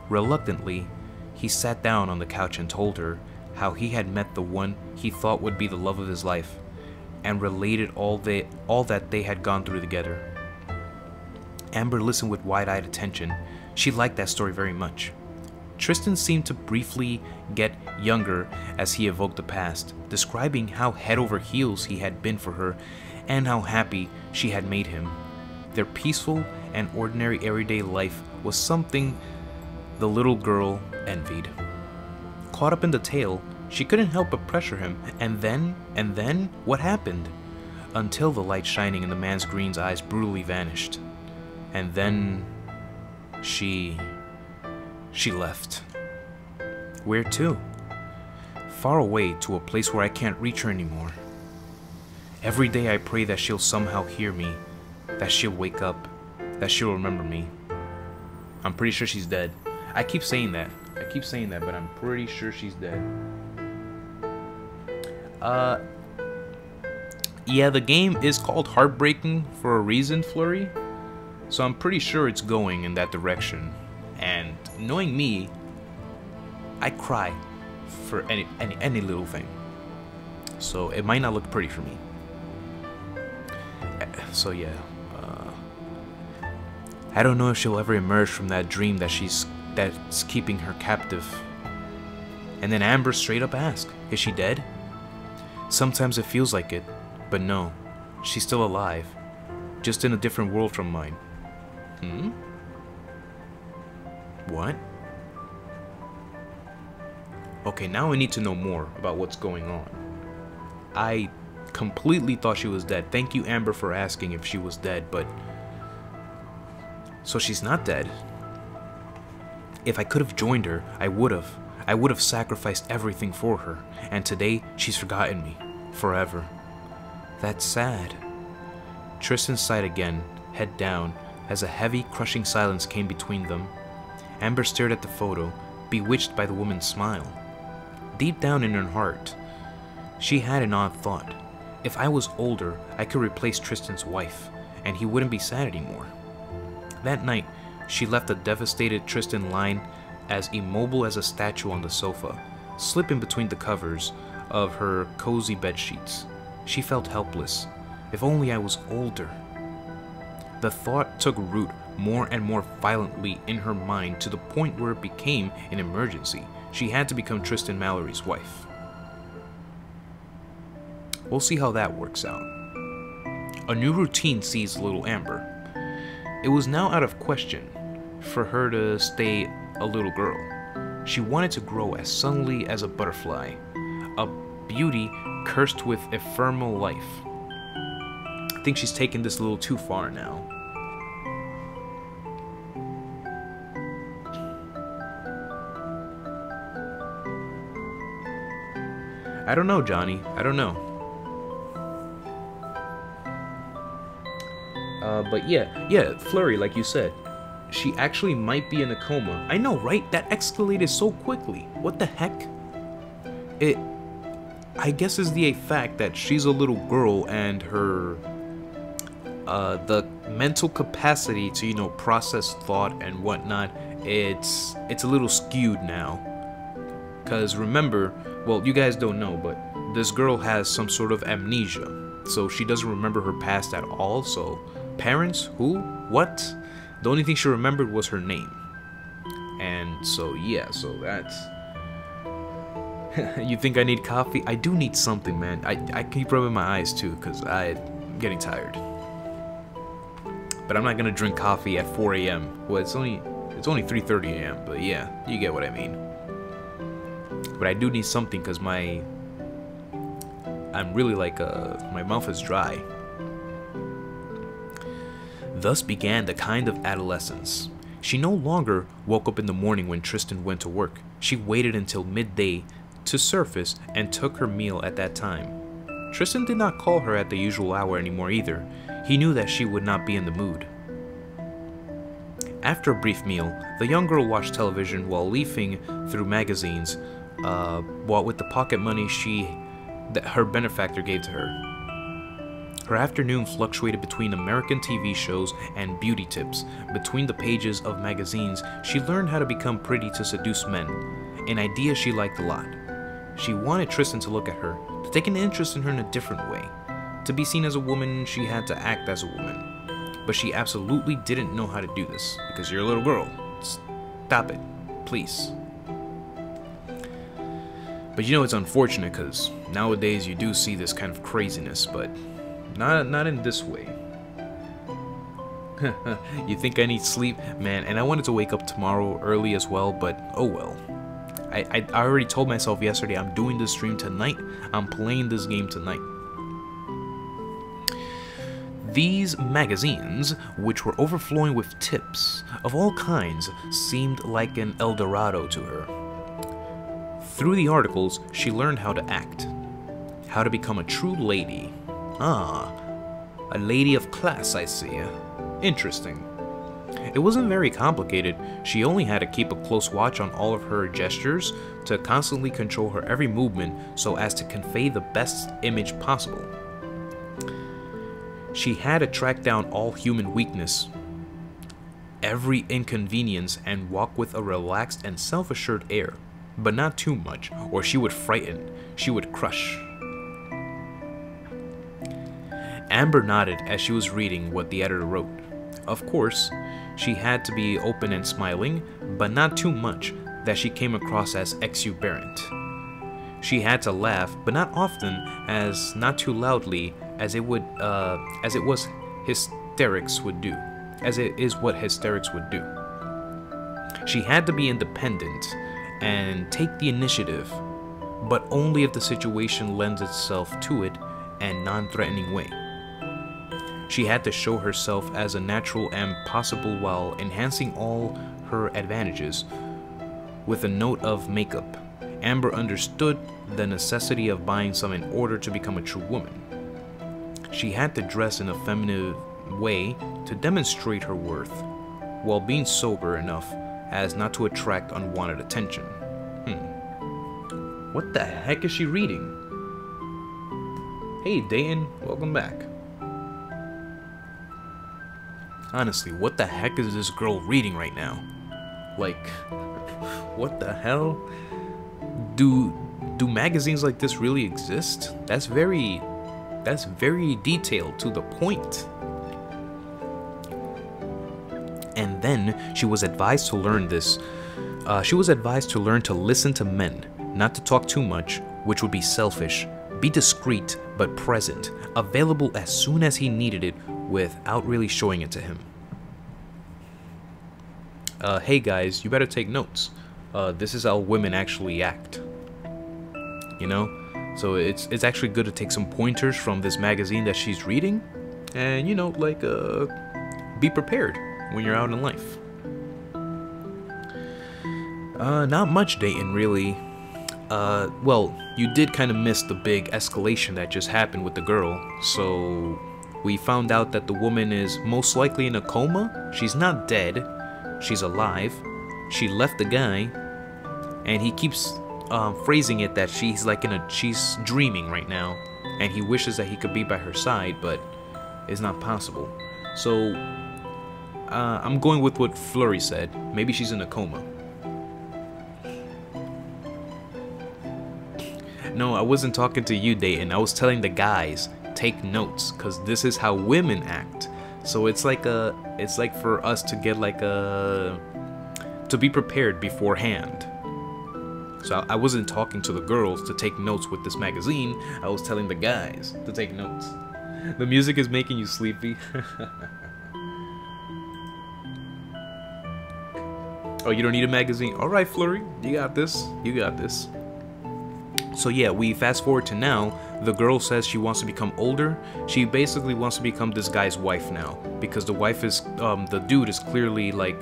Reluctantly, he sat down on the couch and told her how he had met the one he thought would be the love of his life, and related all that they had gone through together. Amber listened with wide-eyed attention. She liked that story very much. Tristan seemed to briefly get younger as he evoked the past, describing how head over heels he had been for her and how happy she had made him. Their peaceful and ordinary everyday life was something the little girl envied. Caught up in the tale, she couldn't help but pressure him, and then, what happened? Until the light shining in the man's green eyes brutally vanished. And then she left. Where to? Far away, to a place where I can't reach her anymore. Every day I pray that she'll somehow hear me, that she'll wake up, that she'll remember me. I'm pretty sure she's dead. I keep saying that, but I'm pretty sure she's dead. Yeah, the game is called Heartbreaking for a reason, Flurry. So I'm pretty sure it's going in that direction. And knowing me, I cry for any little thing. So it might not look pretty for me. So yeah, I don't know if she'll ever emerge from that dream that's keeping her captive. And then Amber straight up asked, is she dead? Sometimes it feels like it, but no, she's still alive, just in a different world from mine. What? Okay, now I need to know more about what's going on. I completely thought she was dead. Thank you, Amber, for asking if she was dead, but... So she's not dead. If I could have joined her, I would have. I would have sacrificed everything for her, and today she's forgotten me. Forever. That's sad. Tristan sighed again, head down, as a heavy, crushing silence came between them. Amber stared at the photo, bewitched by the woman's smile. Deep down in her heart, she had an odd thought. If I was older, I could replace Tristan's wife, and he wouldn't be sad anymore. That night, she left the devastated Tristan lying as immobile as a statue on the sofa, slipping between the covers of her cozy bedsheets. She felt helpless. If only I was older. The thought took root more and more violently in her mind to the point where it became an emergency. She had to become Tristan Mallory's wife. We'll see how that works out. A new routine seized little Amber. It was now out of question for her to stay a little girl. She wanted to grow as suddenly as a butterfly, a beauty cursed with ephemeral life. I think she's taken this a little too far now. I don't know, Johnny. I don't know. But yeah, Flurry, like you said, she actually might be in a coma. I know, right? That escalated so quickly. What the heck? I guess is the fact that she's a little girl and her, the mental capacity to, you know, process thought and whatnot, it's a little skewed now. Cause remember, well, you guys don't know, but this girl has some sort of amnesia. So she doesn't remember her past at all, so parents? Who? What? The only thing she remembered was her name. And so, yeah, so that's... You think I need coffee? I do need something, man. I keep rubbing my eyes, too, because I'm getting tired. But I'm not gonna drink coffee at 4 a.m. Well, it's only 3:30 a.m., but yeah, you get what I mean. But I do need something, because I'm really like, my mouth is dry. Thus began the kind of adolescence. She no longer woke up in the morning when Tristan went to work. She waited until midday to surface and took her meal at that time. Tristan did not call her at the usual hour anymore either. He knew that she would not be in the mood. After a brief meal, the young girl watched television while leafing through magazines, with the pocket money that her benefactor gave to her. Her afternoon fluctuated between American TV shows and beauty tips. Between the pages of magazines, she learned how to become pretty to seduce men, an idea she liked a lot. She wanted Tristan to look at her, to take an interest in her in a different way. To be seen as a woman, she had to act as a woman. but she absolutely didn't know how to do this, because you're a little girl. Stop it, please. But you know, it's unfortunate, because nowadays you do see this kind of craziness, but not in this way. You think I need sleep? Man, and I wanted to wake up tomorrow early as well, but oh well. I already told myself yesterday I'm doing this stream tonight. I'm playing this game tonight. These magazines, which were overflowing with tips of all kinds, seemed like an El Dorado to her. Through the articles, she learned how to act, how to become a true lady. Ah, a lady of class, I see. Interesting. It wasn't very complicated. She only had to keep a close watch on all of her gestures to constantly control her every movement so as to convey the best image possible. She had to track down all human weakness, every inconvenience, and walk with a relaxed and self-assured air, but not too much, or she would frighten, she would crush. Amber nodded as she was reading what the editor wrote. Of course, she had to be open and smiling, but not too much that she came across as exuberant. She had to laugh, but not often, as not too loudly, as it is what hysterics would do. She had to be independent and take the initiative, but only if the situation lends itself to it and non-threatening way. She had to show herself as a natural and possible while enhancing all her advantages with a note of makeup. Amber understood the necessity of buying some in order to become a true woman. She had to dress in a feminine way to demonstrate her worth, while being sober enough as not to attract unwanted attention. What the heck is she reading? Hey Dayton, welcome back. Honestly, what the heck is this girl reading right now? Like, what the hell? Do magazines like this really exist? That's very detailed, to the point. And then she was advised to learn this. She was advised to learn to listen to men, not to talk too much, which would be selfish. Be discreet but present, available as soon as he needed it without really showing it to him. Hey guys, you better take notes. This is how women actually act. You know? So it's actually good to take some pointers from this magazine that she's reading, and you know, like be prepared when you're out in life. Not much, Dayton, really. Well, you did kind of miss the big escalation that just happened with the girl. So we found out that the woman is most likely in a coma. She's not dead, she's alive. She left the guy, and he keeps phrasing it that she's like she's dreaming right now, and he wishes that he could be by her side, but it's not possible. So I'm going with what Flurry said. Maybe she's in a coma. No, I wasn't talking to you, Dayton. I was telling the guys, take notes, because this is how women act. So it's like for us to get like to be prepared beforehand. So I wasn't talking to the girls to take notes with this magazine. I was telling the guys to take notes. The music is making you sleepy. Oh, you don't need a magazine? Alright, Flurry, you got this. You got this. So yeah, we fast forward to now. The girl says she wants to become older. She basically wants to become this guy's wife now, because the wife is, the dude is clearly like,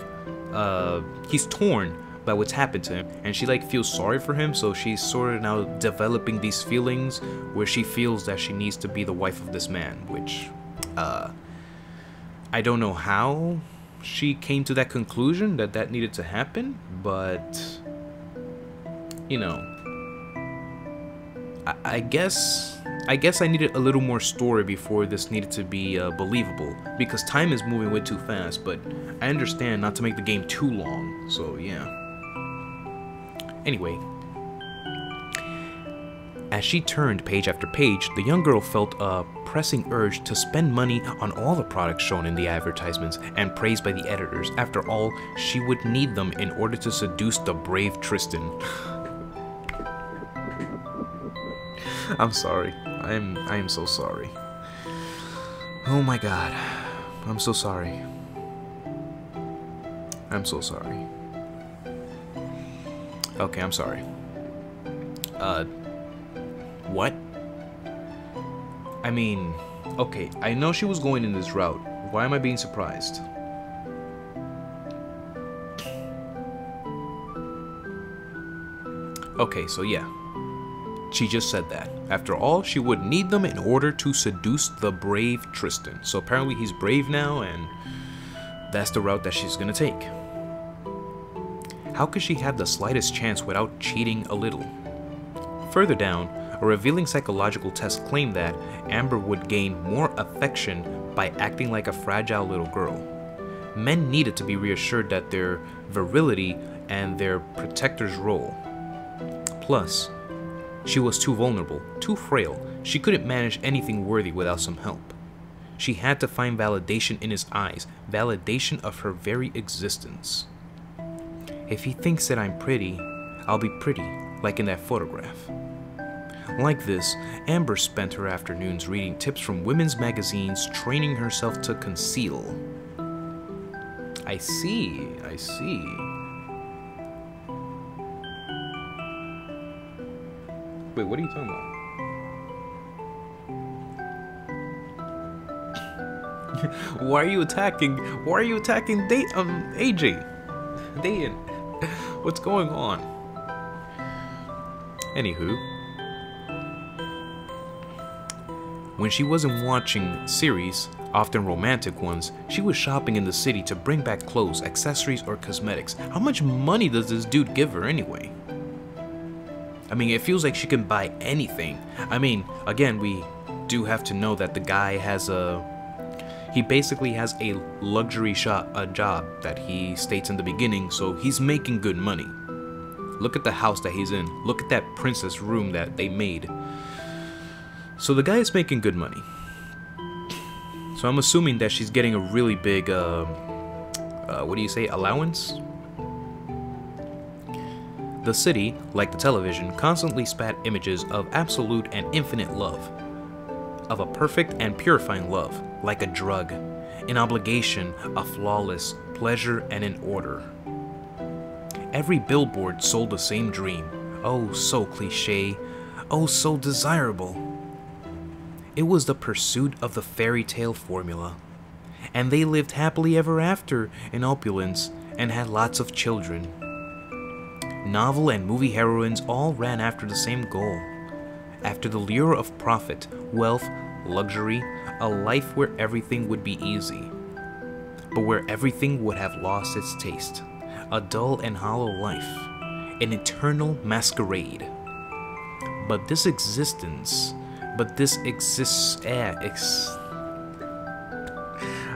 he's torn by what's happened to him, and she like feels sorry for him. So she's sort of now developing these feelings where she feels that she needs to be the wife of this man, which, I don't know how she came to that conclusion that that needed to happen, but, you know, I guess I needed a little more story before this needed to be believable, because time is moving way too fast, but I understand not to make the game too long, so yeah. Anyway, As she turned page after page, the young girl felt a pressing urge to spend money on all the products shown in the advertisements and praised by the editors. After all, she would need them in order to seduce the brave Tristan. I'm sorry. I am so sorry. Oh my god. I'm so sorry. I'm so sorry. Okay, I'm sorry. What? I mean, okay, I know she was going in this route. Why am I being surprised? Okay, so yeah. She just said that. After all, she would need them in order to seduce the brave Tristan. So apparently he's brave now, and that's the route that she's gonna take. How could she have the slightest chance without cheating a little? Further down, a revealing psychological test claimed that Amber would gain more affection by acting like a fragile little girl. Men needed to be reassured that their virility and their protector's role. Plus, she was too vulnerable, too frail. She couldn't manage anything worthy without some help. She had to find validation in his eyes, validation of her very existence. If he thinks that I'm pretty, I'll be pretty, like in that photograph. Like this, Amber spent her afternoons reading tips from women's magazines, training herself to conceal. I see. Wait, what are you talking about? Why are you attacking AJ? Dayan, what's going on? Anywho, when she wasn't watching series, often romantic ones, she was shopping in the city to bring back clothes, accessories, or cosmetics. How much money does this dude give her anyway? I mean, it feels like she can buy anything. I mean, again, we do have to know that the guy has he basically has a luxury job that he states in the beginning, so he's making good money. Look at the house that he's in. Look at that princess room that they made. So the guy is making good money. So I'm assuming that she's getting a really big, what do you say, allowance? The city, like the television, constantly spat images of absolute and infinite love. Of a perfect and purifying love, like a drug, an obligation, a flawless pleasure, and an order. Every billboard sold the same dream. Oh, so cliche. Oh, so desirable. It was the pursuit of the fairy tale formula. And they lived happily ever after in opulence and had lots of children. Novel and movie heroines all ran after the same goal. After the lure of profit, wealth, luxury, a life where everything would be easy, but where everything would have lost its taste. A dull and hollow life, an eternal masquerade. But this exists,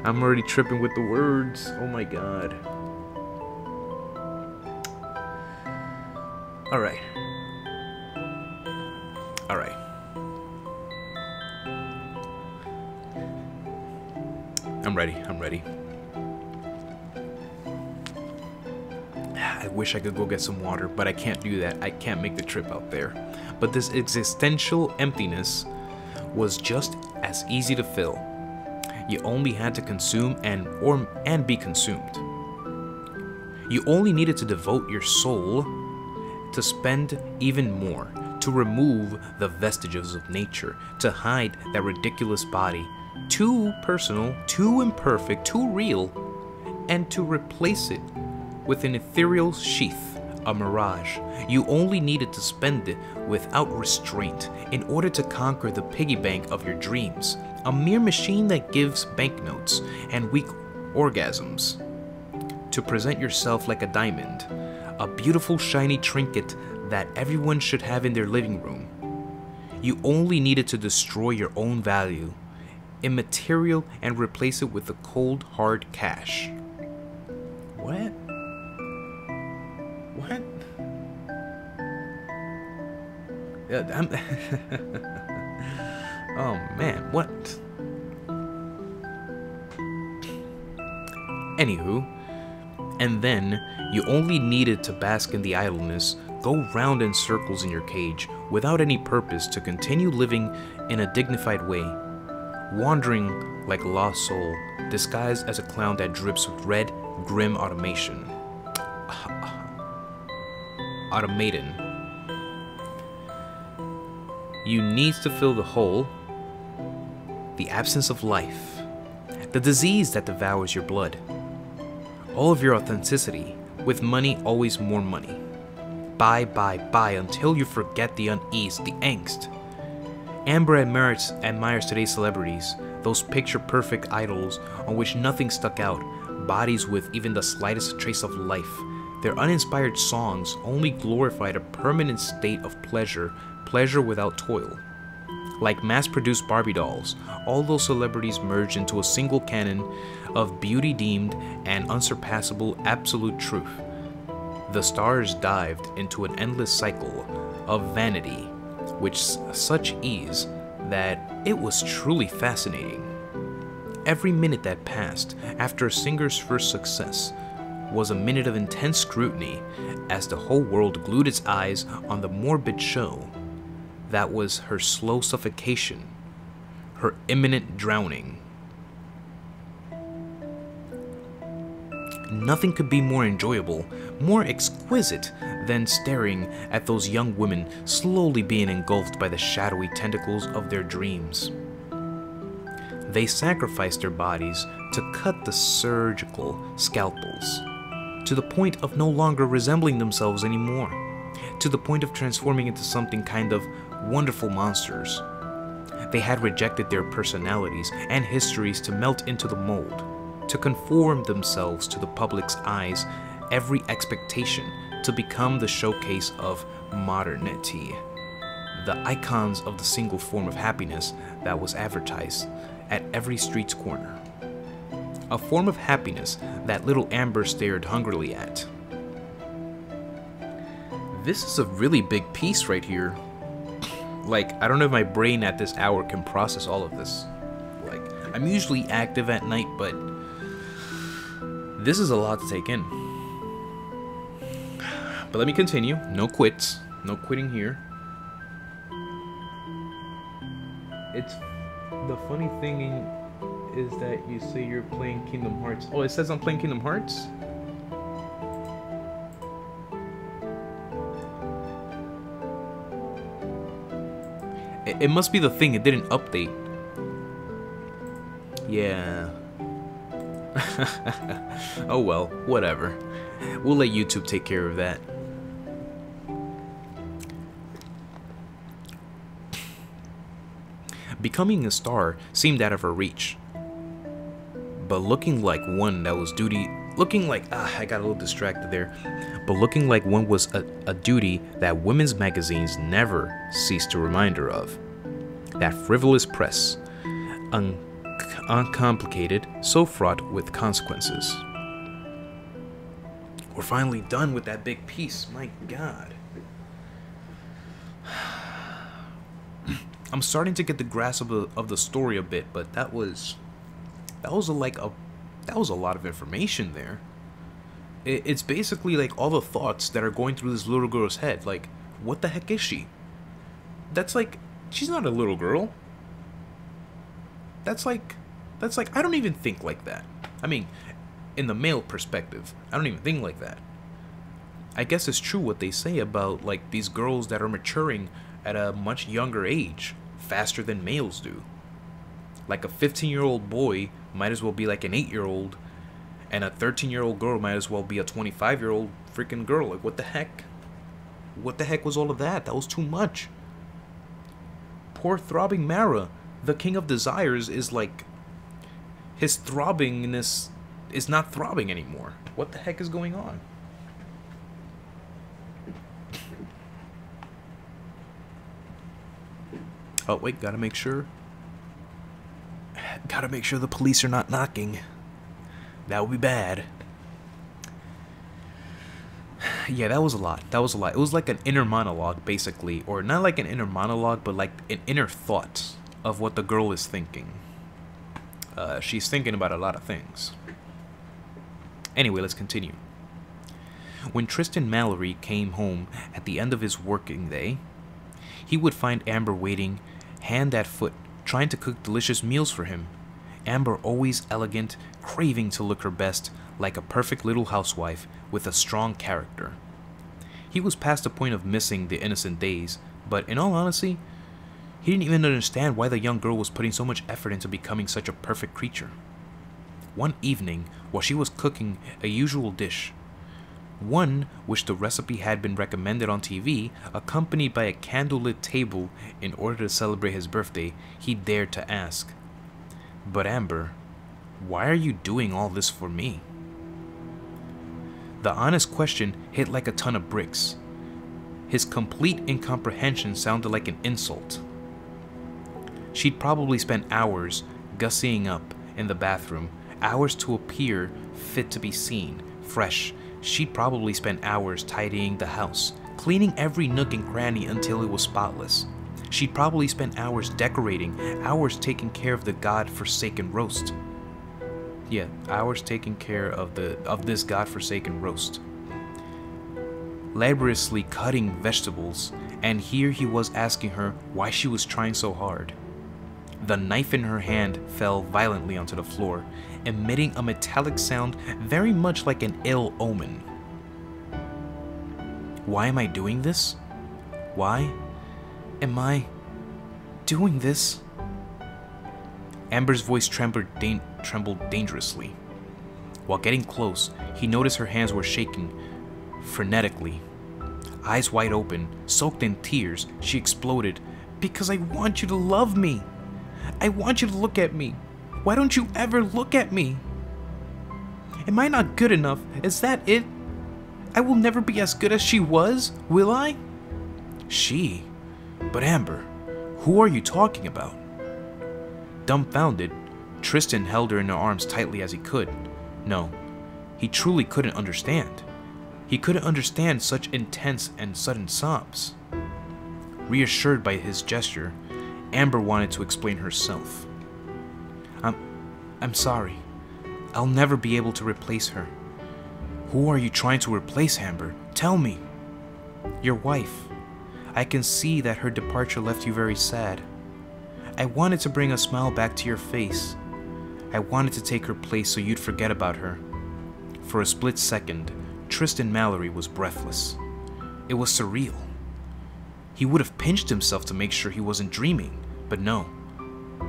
I'm already tripping with the words, oh my god. Alright. I'm ready. I wish I could go get some water, but I can't do that. I can't make the trip out there. But this existential emptiness was just as easy to fill. You only had to consume and be consumed. You only needed to devote your soul to spend even more, to remove the vestiges of nature, to hide that ridiculous body, too personal, too imperfect, too real, and to replace it with an ethereal sheath, a mirage. You only needed to spend it without restraint in order to conquer the piggy bank of your dreams, a mere machine that gives banknotes and weak orgasms. To present yourself like a diamond, a beautiful shiny trinket that everyone should have in their living room. You only needed to destroy your own value, immaterial, and replace it with the cold, hard cash. What? Oh man, what? Anywho, and then you only needed to bask in the idleness, go round in circles in your cage without any purpose to continue living in a dignified way, wandering like a lost soul, disguised as a clown that drips with red, grim automation. Automaton. You need to fill the hole, the absence of life, the disease that devours your blood, all of your authenticity, with money, always more money. Buy, buy, buy until you forget the unease, the angst. Ambre admires today's celebrities, those picture-perfect idols on which nothing stuck out, bodies with even the slightest trace of life. Their uninspired songs only glorified a permanent state of pleasure, pleasure without toil. Like mass-produced Barbie dolls, all those celebrities merged into a single canon of beauty deemed an unsurpassable absolute truth. The stars dived into an endless cycle of vanity with such ease that it was truly fascinating. Every minute that passed after a singer's first success was a minute of intense scrutiny as the whole world glued its eyes on the morbid show that was her slow suffocation, her imminent drowning. Nothing could be more enjoyable, more exquisite than staring at those young women slowly being engulfed by the shadowy tentacles of their dreams. They sacrificed their bodies to cut the surgical scalpels, to the point of no longer resembling themselves anymore, to the point of transforming into something kind of wonderful monsters. They had rejected their personalities and histories to melt into the mold, to conform themselves to the public's eyes, every expectation to become the showcase of modernity, the icons of the single form of happiness that was advertised at every street's corner. A form of happiness that little Amber stared hungrily at. This is a really big piece right here. Like, I don't know if my brain at this hour can process all of this. Like, I'm usually active at night, but this is a lot to take in. But let me continue. No quits. No quitting here. It's the funny thing is that you say you're playing Kingdom Hearts. Oh, it says I'm playing Kingdom Hearts? It must be the thing, it didn't update. Yeah. Oh well, whatever. We'll let YouTube take care of that. Becoming a star seemed out of her reach. But looking like one that was duty... I got a little distracted there. But looking like one was a duty that women's magazines never ceased to remind her of. That frivolous press, uncomplicated, so fraught with consequences. We're finally done with that big piece, my god. I'm starting to get the grasp of the story a bit, but that was a lot of information there. It's basically like all the thoughts that are going through this little girl's head. Like, what the heck is she? That's like, she's not a little girl. That's like, I don't even think like that. I mean, in the male perspective, I don't even think like that. I guess it's true what they say about, like, these girls that are maturing at a much younger age, faster than males do. Like, a 15-year-old boy might as well be like an 8-year-old, and a 13-year-old girl might as well be a 25-year-old freaking girl. Like, what the heck? What the heck was all of that? That was too much. Poor throbbing Mara, the king of desires, is like, his throbbingness is not throbbing anymore. What the heck is going on? Oh, wait, gotta make sure. Gotta make sure the police are not knocking. That would be bad. Yeah, that was a lot. That was a lot. It was like an inner monologue, basically. Or not like an inner monologue, but like an inner thought of what the girl is thinking. She's thinking about a lot of things. Anyway, let's continue. When Tristan Mallory came home at the end of his working day, he would find Amber waiting, hand at foot, trying to cook delicious meals for him. Amber always elegant, craving to look her best, like a perfect little housewife with a strong character. He was past the point of missing the innocent days, but in all honesty, he didn't even understand why the young girl was putting so much effort into becoming such a perfect creature. One evening, while she was cooking a usual dish, one which the recipe had been recommended on TV, accompanied by a candlelit table in order to celebrate his birthday, he dared to ask, "But Amber, why are you doing all this for me?" The honest question hit like a ton of bricks. His complete incomprehension sounded like an insult. She'd probably spent hours gussying up in the bathroom, hours to appear fit to be seen, fresh. She'd probably spent hours tidying the house, cleaning every nook and cranny until it was spotless. She'd probably spent hours decorating, hours taking care of the god-forsaken roast. Yeah, hours taking care of this god-forsaken roast. Laboriously cutting vegetables, and here he was asking her why she was trying so hard. The knife in her hand fell violently onto the floor, emitting a metallic sound very much like an ill omen. Why am I doing this? Why am I doing this? Amber's voice trembled dangerously. While getting close, he noticed her hands were shaking frenetically. Eyes wide open, soaked in tears, she exploded, "Because I want you to love me! I want you to look at me! Why don't you ever look at me? Am I not good enough? Is that it? I will never be as good as she was, will I?" She? But Amber, who are you talking about? Dumbfounded, Tristan held her in her arms tightly as he could. No, he truly couldn't understand. He couldn't understand such intense and sudden sobs. Reassured by his gesture, Amber wanted to explain herself. I'm sorry. I'll never be able to replace her." "Who are you trying to replace, Amber? Tell me." "Your wife. I can see that her departure left you very sad. I wanted to bring a smile back to your face. I wanted to take her place so you'd forget about her." For a split second, Tristan Mallory was breathless. It was surreal. He would have pinched himself to make sure he wasn't dreaming, but no.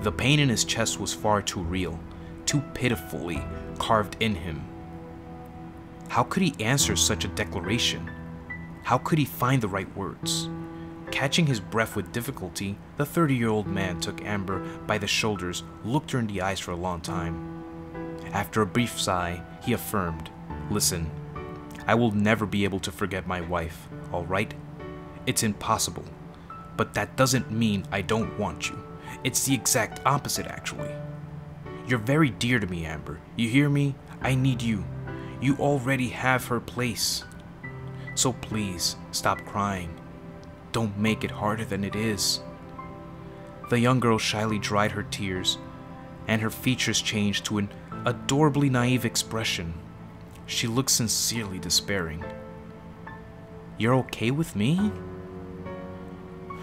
The pain in his chest was far too real, too pitifully carved in him. How could he answer such a declaration? How could he find the right words? Catching his breath with difficulty, the 30-year-old man took Amber by the shoulders, looked her in the eyes for a long time. After a brief sigh, he affirmed, "Listen, I will never be able to forget my wife, all right? It's impossible. But that doesn't mean I don't want you. It's the exact opposite, actually. You're very dear to me, Amber. You hear me? I need you. You already have her place. So please, stop crying. Don't make it harder than it is." The young girl shyly dried her tears, and her features changed to an adorably naive expression. She looked sincerely despairing. "You're okay with me?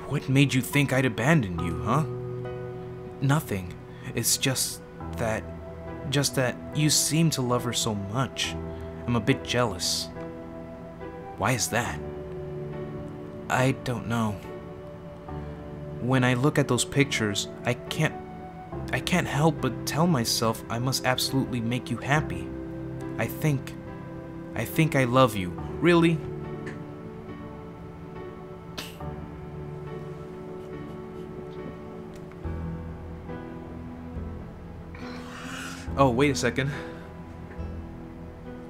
What made you think I'd abandon you, huh?" "Nothing. It's just that you seem to love her so much. I'm a bit jealous." "Why is that?" "I don't know. When I look at those pictures, I can't help but tell myself I must absolutely make you happy. I think I love you. Really?" Oh, wait a second.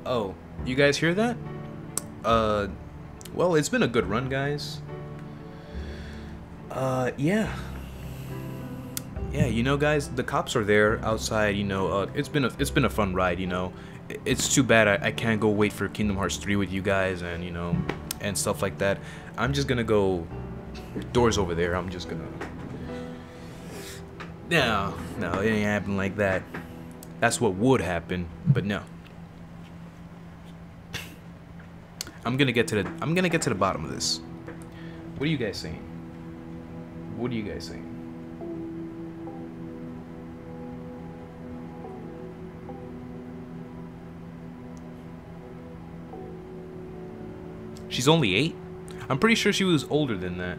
Oh, you guys hear that? Well, it's been a good run, guys. Yeah. Yeah, you know, guys, the cops are there outside, you know. It's been a fun ride, you know. it's too bad I can't go wait for Kingdom Hearts 3 with you guys and, you know, and stuff like that. I'm just gonna go... Doors over there. I'm just gonna... No, it ain't happen like that. That's what would happen, but no. I'm gonna get to the bottom of this. What are you guys saying? What are you guys saying? She's only 8? I'm pretty sure she was older than that.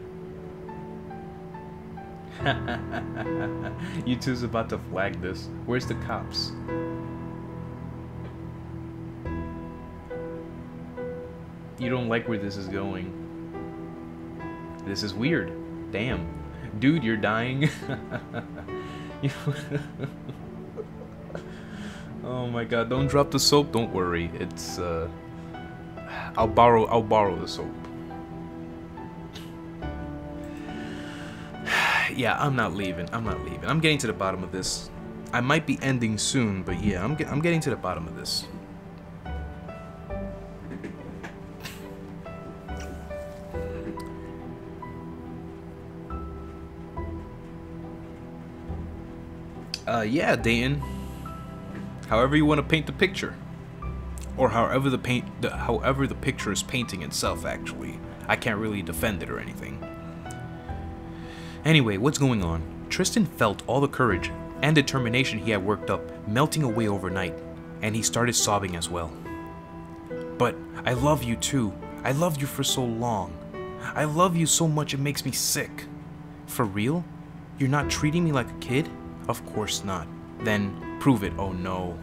You two's about to flag this. Where's the cops? You don't like where this is going. This is weird. Damn. Dude, you're dying. Oh my god, don't drop the soap, don't worry. It's I'll borrow the soap. Yeah, I'm not leaving. I'm getting to the bottom of this. I might be ending soon, but yeah, I'm getting to the bottom of this. Yeah, Dayton. However you want to paint the picture, or however the picture is painting itself. Actually, I can't really defend it or anything. Anyway, what's going on? Tristan felt all the courage and determination he had worked up melting away overnight, and he started sobbing as well. But I love you too. I loved you for so long. I love you so much it makes me sick. For real? You're not treating me like a kid? Of course not. Then prove it. Oh no.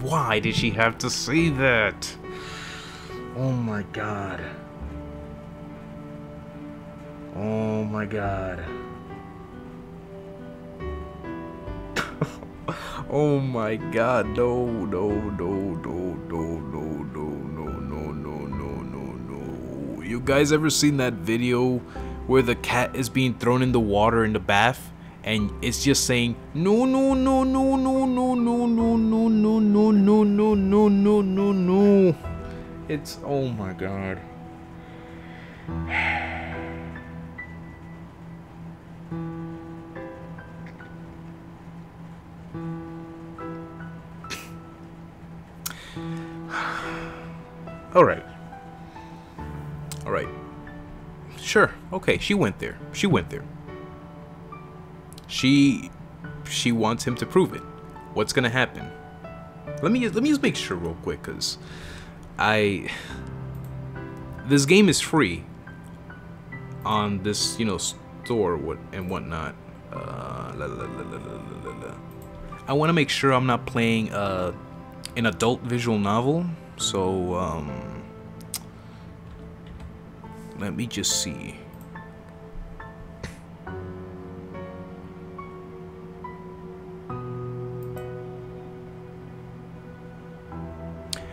Why did she have to say that? Oh my god. Oh my god. Oh my god. No. You guys ever seen that video where the cat is being thrown in the water in the bath and it's just saying no. It's, oh my god. All right. Sure. Okay, she went there. She wants him to prove it. What's gonna happen? Let me just make sure real quick, cause this game is free on this, you know, store and whatnot. I want to make sure I'm not playing an adult visual novel, so let me just see.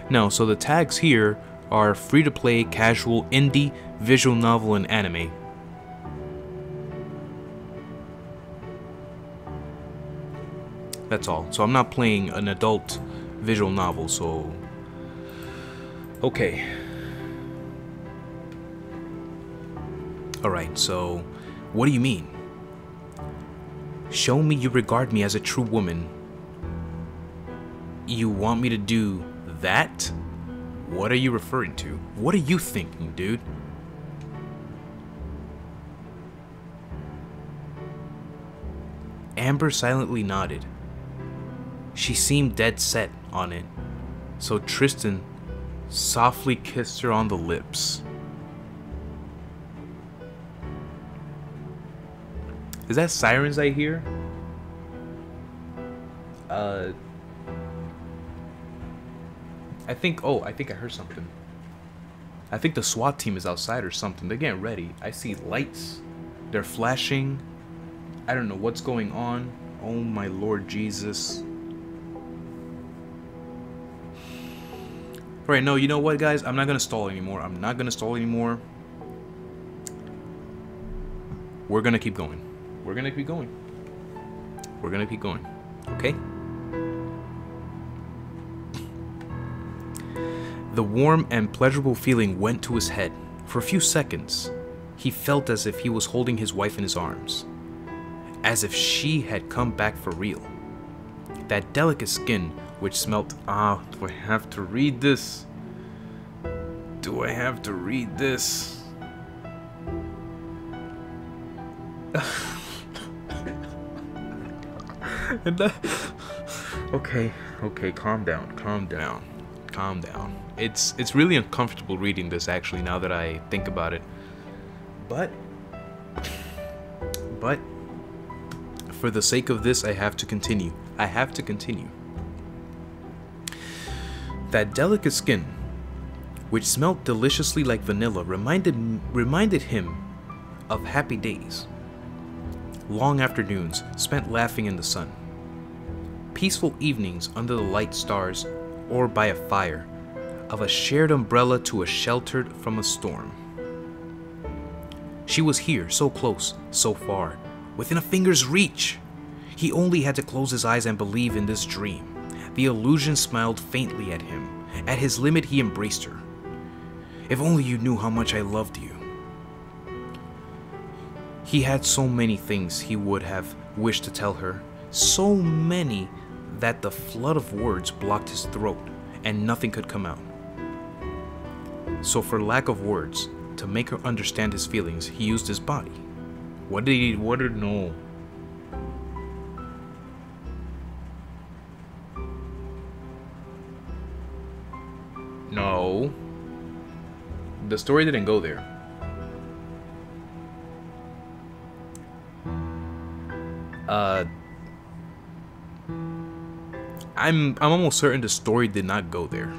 No, so the tags here are free-to-play, casual, indie, visual novel, and anime. That's all. So I'm not playing an adult visual novel, so... Okay. Alright, so what do you mean? Show me you regard me as a true woman. You want me to do that? What are you referring to? What are you thinking, dude? Amber silently nodded. She seemed dead set on it, so Tristan softly kissed her on the lips. Is that sirens I hear? I think I heard something. I think the SWAT team is outside or something. They're getting ready. I see lights. They're flashing. I don't know what's going on. Oh my Lord Jesus. Alright, no, you know what, guys? I'm not gonna stall anymore. We're gonna keep going. Okay? The warm and pleasurable feeling went to his head. For a few seconds, he felt as if he was holding his wife in his arms, as if she had come back for real. That delicate skin which smelt... do I have to read this? Do I have to read this? Okay, calm down. It's really uncomfortable reading this, actually, now that I think about it. But for the sake of this, I have to continue. That delicate skin, which smelled deliciously like vanilla, reminded him of happy days. Long afternoons spent laughing in the sun. Peaceful evenings under the light stars or by a fire, of a shared umbrella to a sheltered from a storm. She was here, so close, so far, within a finger's reach. He only had to close his eyes and believe in this dream. The illusion smiled faintly at him. At his limit, he embraced her. If only you knew how much I loved you. He had so many things he would have wished to tell her, so many that the flood of words blocked his throat and nothing could come out. So for lack of words, to make her understand his feelings, he used his body. No. No. The story didn't go there. I'm almost certain the story did not go there.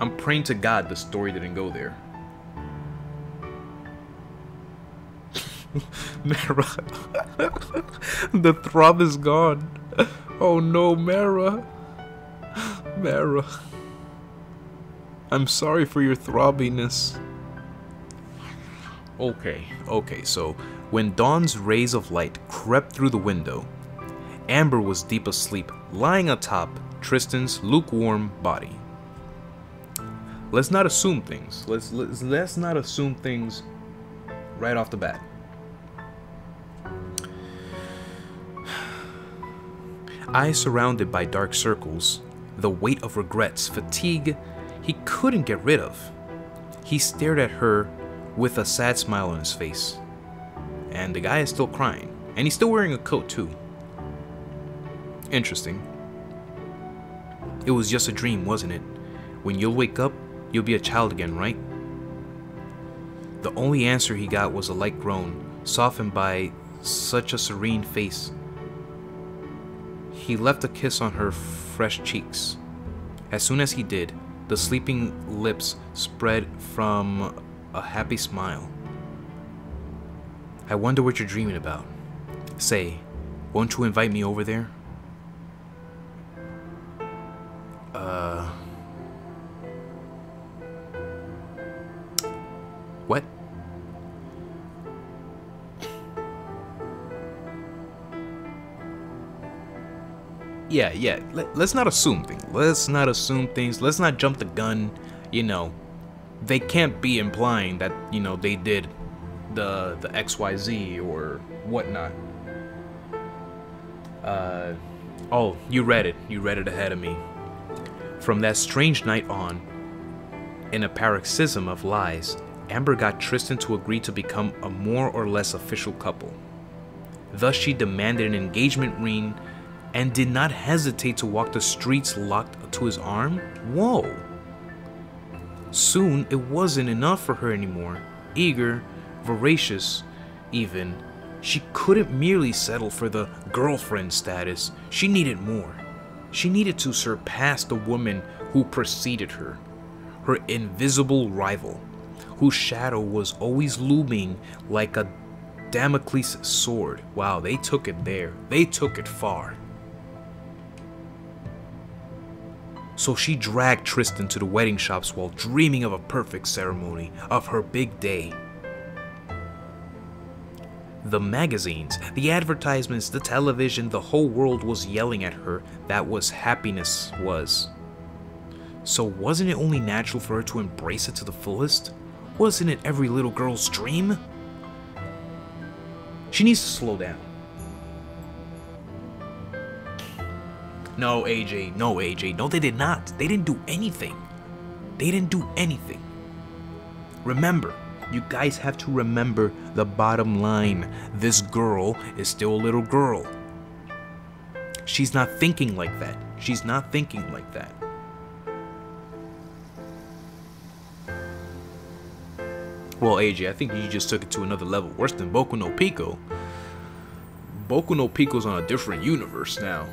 I'm praying to God the story didn't go there. Mara. The throb is gone. Oh no, Mara. Mara. I'm sorry for your throbbiness. Okay, so when dawn's rays of light crept through the window, Amber was deep asleep, lying atop Tristan's lukewarm body. Let's not assume things. Let's not assume things right off the bat. Eyes surrounded by dark circles, the weight of regrets, fatigue he couldn't get rid of. He stared at her with a sad smile on his face. And the guy is still crying. And he's still wearing a coat too. Interesting. It was just a dream, wasn't it? When you'll wake up, you'll be a child again, right? The only answer he got was a light groan, softened by such a serene face. He left a kiss on her fresh cheeks. As soon as he did, the sleeping lips spread from a happy smile. I wonder what you're dreaming about. Say, won't you invite me over there? What? Yeah. Let's not assume things. Let's not jump the gun. You know, they can't be implying that, you know, they did the XYZ or whatnot. Oh, you read it ahead of me. From that strange night on, in a paroxysm of lies, Amber got Tristan to agree to become a more or less official couple. Thus she demanded an engagement ring and did not hesitate to walk the streets locked to his arm. Whoa. Soon it wasn't enough for her anymore. Eager, voracious even, she couldn't merely settle for the girlfriend status. She needed more. She needed to surpass the woman who preceded her, her invisible rival, whose shadow was always looming like a Damocles sword. Wow, they took it there. They took it far. So she dragged Tristan to the wedding shops while dreaming of a perfect ceremony, of her big day. The magazines, the advertisements, the television, the whole world was yelling at her that was happiness was. So wasn't it only natural for her to embrace it to the fullest? Wasn't it every little girl's dream? She needs to slow down. No, AJ, no, AJ, no, they did not. They didn't do anything. They didn't do anything. Remember, you guys have to remember the bottom line. This girl is still a little girl. She's not thinking like that. She's not thinking like that. Well, AJ, I think you just took it to another level. Worse than Boku no Pico. Boku no Pico's on a different universe now.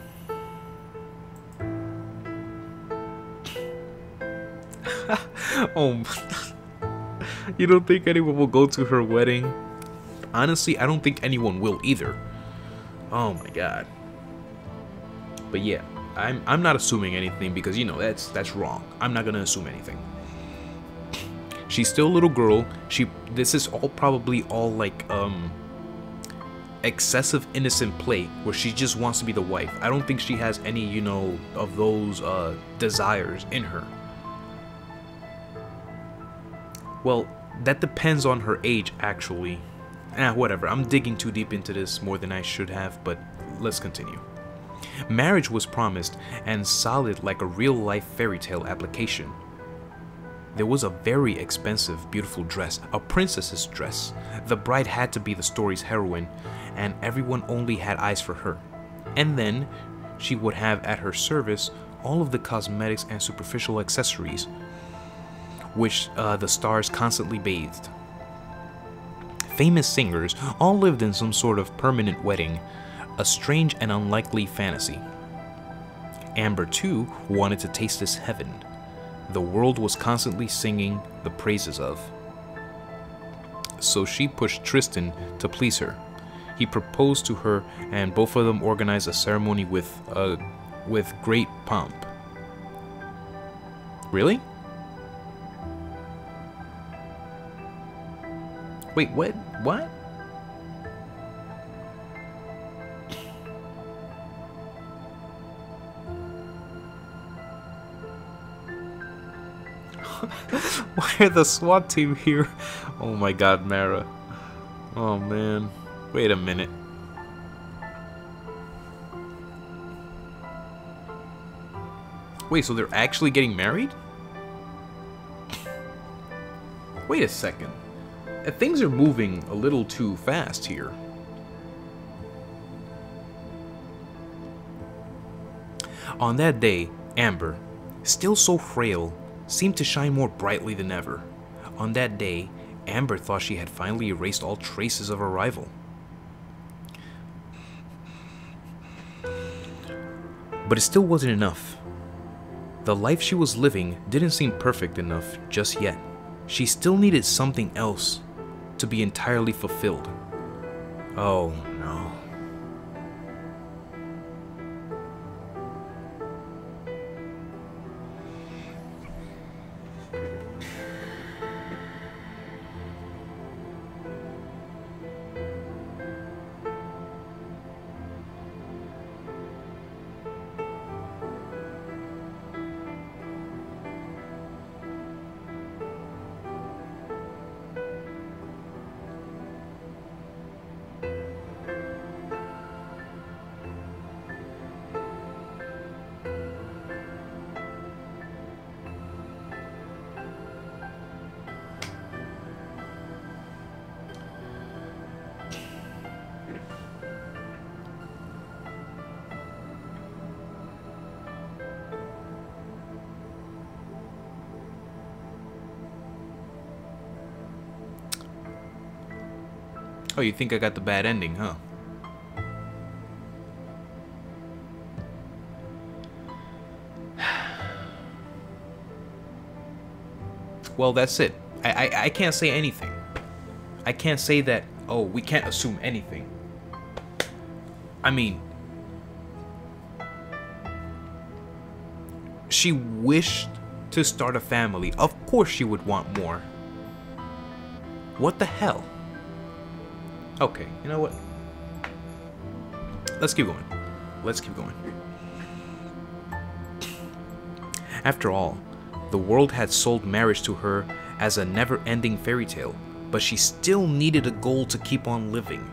Oh, you don't think anyone will go to her wedding? Honestly, I don't think anyone will either. Oh my god. But yeah, I'm not assuming anything because, you know, that's wrong. I'm not gonna assume anything. She's still a little girl. This is all probably all like excessive innocent play where she just wants to be the wife. I don't think she has any, you know, of those desires in her. Well, that depends on her age, actually. Whatever. I'm digging too deep into this more than I should have, but let's continue. Marriage was promised and solid like a real-life fairy tale application. There was a very expensive, beautiful dress, a princess's dress. The bride had to be the story's heroine, and everyone only had eyes for her. And then, she would have at her service all of the cosmetics and superficial accessories, which the stars constantly bathed. Famous singers all lived in some sort of permanent wedding, a strange and unlikely fantasy. Amber too wanted to taste this heaven. The world was constantly singing the praises of. So she pushed Tristan to please her. He proposed to her and both of them organized a ceremony with great pomp. Really? Wait, what? What? Why are the SWAT team here? Oh my god, Mara. Oh man. Wait a minute. Wait, so they're actually getting married? Wait a second. Things are moving a little too fast here. On that day, Amber, still so frail, seemed to shine more brightly than ever. On that day, Amber thought she had finally erased all traces of her rival. But it still wasn't enough. The life she was living didn't seem perfect enough just yet. She still needed something else to be entirely fulfilled. Oh no. Oh, you think I got the bad ending, huh? Well, that's it. I can't say anything. I can't say that, oh, we can't assume anything. I mean, she wished to start a family. Of course she would want more. What the hell? Okay, you know what? Let's keep going. Let's keep going. After all, the world had sold marriage to her as a never-ending fairy tale, but she still needed a goal to keep on living.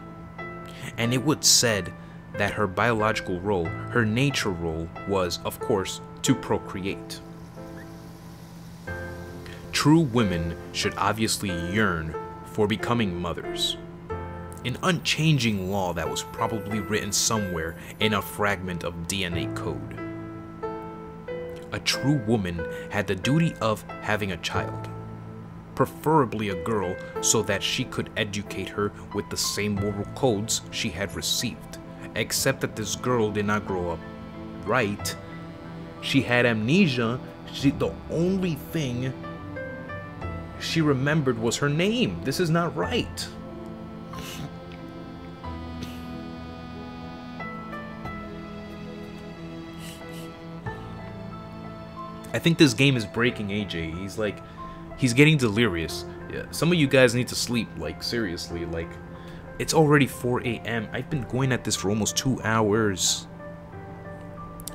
And it was said that her biological role, her nature role, was, of course, to procreate. True women should obviously yearn for becoming mothers. An unchanging law that was probably written somewhere in a fragment of DNA code. A true woman had the duty of having a child, preferably a girl, so that she could educate her with the same moral codes she had received, except that this girl did not grow up right. She had amnesia. The only thing she remembered was her name. This is not right. I think this game is breaking AJ. He's getting delirious. Yeah, some of you guys need to sleep, like, seriously. Like, it's already 4 a.m. I've been going at this for almost 2 hours.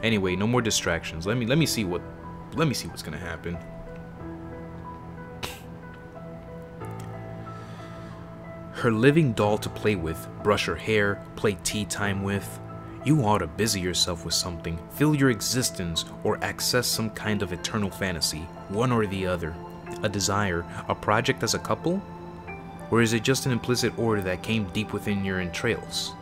Anyway, no more distractions. Let me see what's gonna happen. Her living doll to play with, brush her hair, play tea time with. You ought to busy yourself with something, fill your existence, or access some kind of eternal fantasy, one or the other. A desire, a project as a couple? Or is it just an implicit order that came deep within your entrails?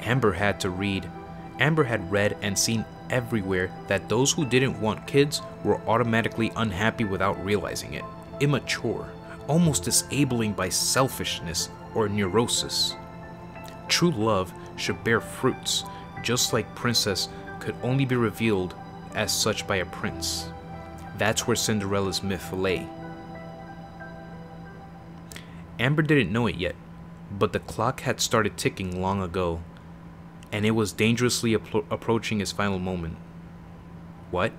Amber had read and seen everywhere that those who didn't want kids were automatically unhappy without realizing it, immature, almost disabling by selfishness or neurosis. True love should bear fruits, just like princess could only be revealed as such by a prince. That's where Cinderella's myth lay. Amber didn't know it yet, but the clock had started ticking long ago, and it was dangerously approaching its final moment. What?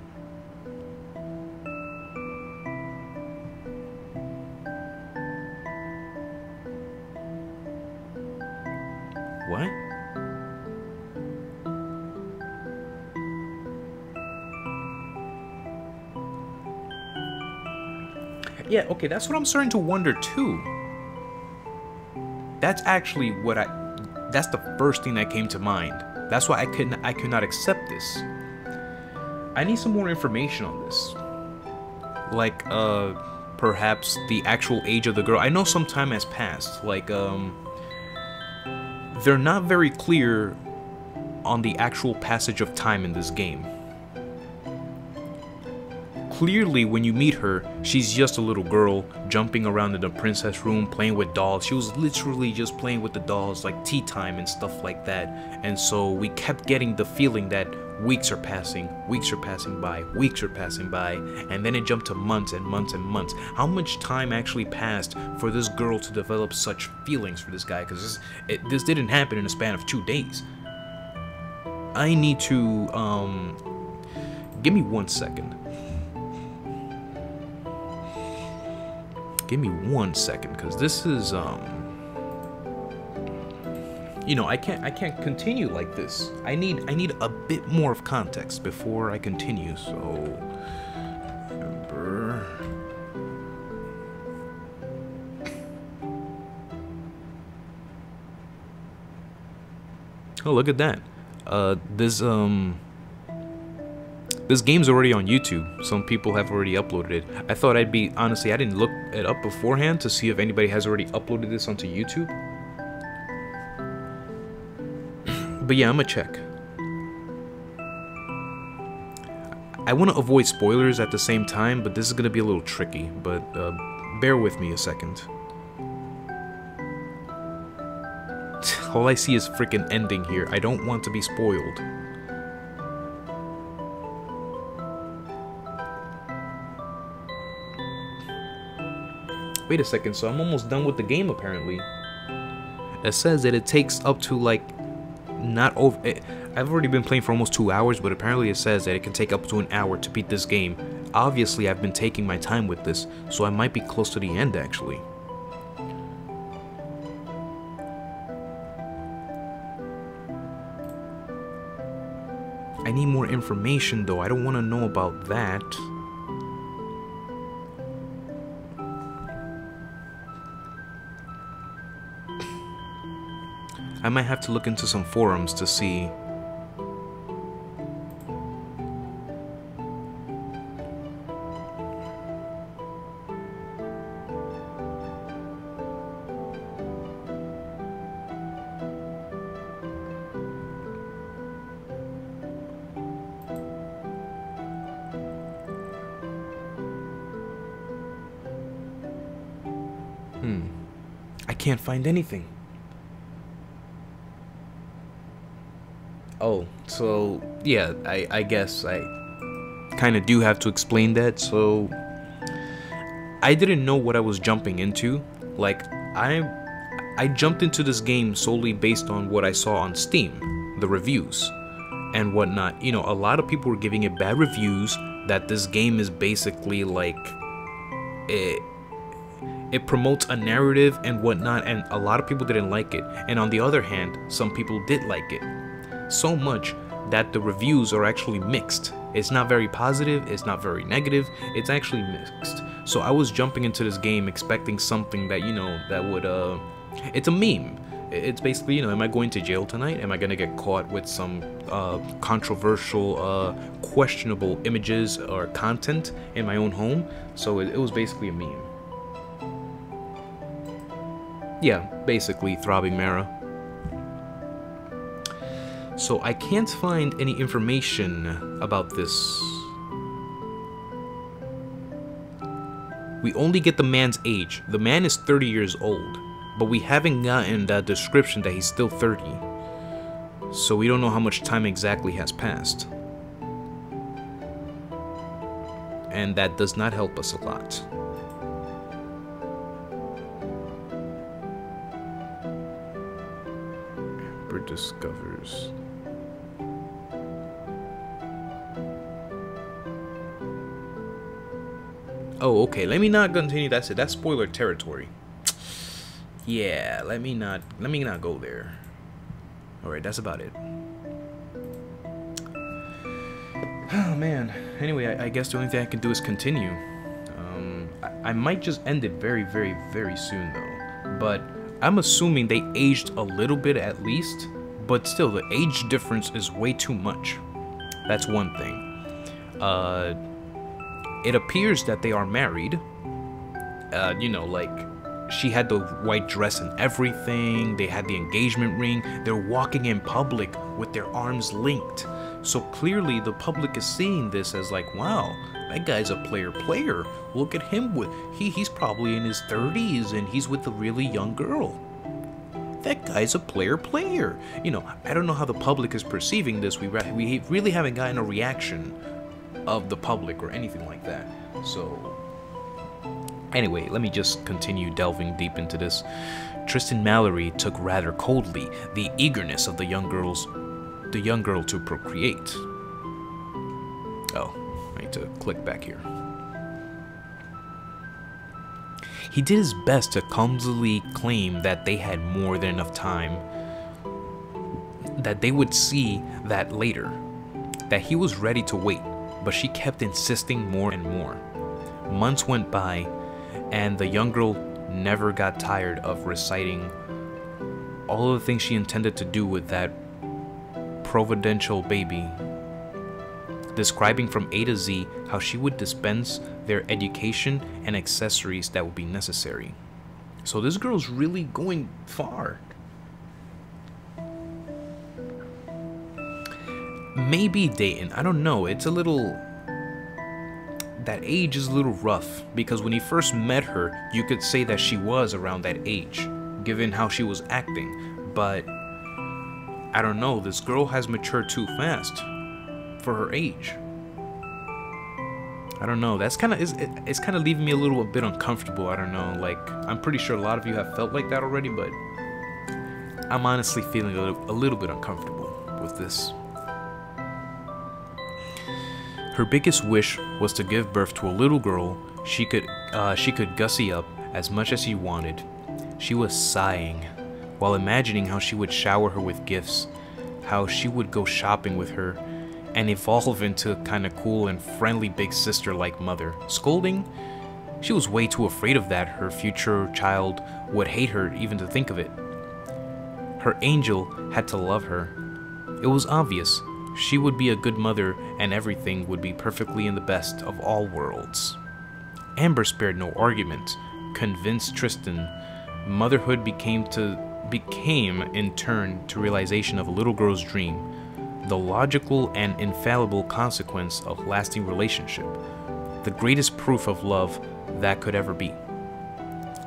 What? Yeah, okay, that's what I'm starting to wonder too. That's actually that's the first thing that came to mind. That's why I could not accept this. I need some more information on this. Like, perhaps the actual age of the girl. I know some time has passed. Like, they're not very clear on the actual passage of time in this game. Clearly, when you meet her, she's just a little girl jumping around in the princess room, playing with dolls. She was literally just playing with the dolls, like tea time and stuff like that. And so we kept getting the feeling that weeks are passing by, and then it jumped to months and months and months. How much time actually passed for this girl to develop such feelings for this guy? Because this didn't happen in a span of 2 days. I need to, give me 1 second. Give me 1 second, because this is, you know, I can't continue like this. I need a bit more of context before I continue. So, Amber. Oh, look at that. This game's already on YouTube. Some people have already uploaded it. I thought honestly, I didn't look it up beforehand to see if anybody has already uploaded this onto YouTube. But yeah, I'm gonna check. I want to avoid spoilers at the same time, but this is gonna be a little tricky. But bear with me a second. All I see is freaking ending here. I don't want to be spoiled. Wait a second, so I'm almost done with the game apparently. It says that it takes up to like I've already been playing for almost 2 hours, but apparently it says that it can take up to an hour to beat this game. Obviously, I've been taking my time with this, so I might be close to the end actually. need more information though. I don't want to know about that. I might have to look into some forums to see. I can't find anything. Oh, so yeah, I guess I kind of do have to explain that. So I didn't know what I was jumping into. Like I jumped into this game solely based on what I saw on Steam, the reviews and whatnot. You know, a lot of people were giving it bad reviews, that this game is basically like it promotes a narrative and whatnot, and a lot of people didn't like it. And on the other hand, some people did like it. So much that the reviews are actually mixed. It's not very positive, it's not very negative, it's actually mixed. So I was jumping into this game expecting something that, you know, that would, it's a meme. It's basically, you know, am I going to jail tonight? Am I gonna get caught with some controversial, questionable images or content in my own home? So it was basically a meme. Yeah, basically Throbbing Mara. So I can't find any information about this. We only get the man's age. The man is 30 years old, but we haven't gotten that description that he's still 30. So we don't know how much time exactly has passed. And that does not help us a lot. Ambre discovers. Oh, okay. Let me not continue. That's it. That's spoiler territory. Yeah, let me not go there. All right, that's about it. Oh man. Anyway, I guess the only thing I can do is continue. I might just end it very, very, very soon though. But I'm assuming they aged a little bit at least. But still, the age difference is way too much. That's one thing. It appears that they are married. You know, like, she had the white dress and everything. They had the engagement ring. They're walking in public with their arms linked. So clearly the public is seeing this as like, wow, that guy's a player. Look at him with, he's probably in his 30s and he's with a really young girl. That guy's a player. You know, I don't know how the public is perceiving this. We really haven't gotten a reaction of the public or anything like that. So anyway, let me just continue delving deep into this. Tristan Mallory took rather coldly the eagerness of the young girl to procreate. Oh, I need to click back here. He did his best to clumsily claim that they had more than enough time, that they would see that later, that he was ready to wait. But she kept insisting more and more. Months went by, and the young girl never got tired of reciting all of the things she intended to do with that providential baby, describing from A to Z how she would dispense their education and accessories that would be necessary. So this girl's really going far. Maybe Dayton, I don't know, it's a little, that age is a little rough, because when you first met her, you could say that she was around that age, given how she was acting, but I don't know, this girl has matured too fast for her age. I don't know, that's kind of, it's kind of leaving me a little bit uncomfortable. I don't know, like, I'm pretty sure a lot of you have felt like that already, but I'm honestly feeling a little bit uncomfortable with this. Her biggest wish was to give birth to a little girl she could gussy up as much as she wanted. She was sighing, while imagining how she would shower her with gifts, how she would go shopping with her, and evolve into kind of cool and friendly big sister like mother. Scolding? She was way too afraid of that. Her future child would hate her even to think of it. Her angel had to love her. It was obvious. She would be a good mother and everything would be perfectly in the best of all worlds. Amber spared no argument, convinced Tristan. Motherhood became in turn to realization of a little girl's dream, the logical and infallible consequence of lasting relationship, the greatest proof of love that could ever be.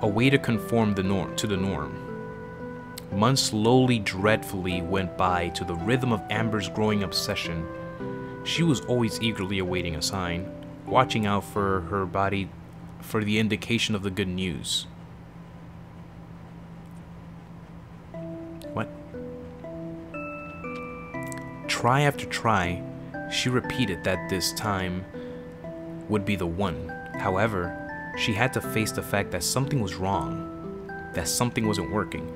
A way to conform to the norm. Months slowly, dreadfully went by to the rhythm of Amber's growing obsession. She was always eagerly awaiting a sign, watching out for her body for the indication of the good news. What? Try after try, she repeated that this time would be the one. However, she had to face the fact that something was wrong, that something wasn't working.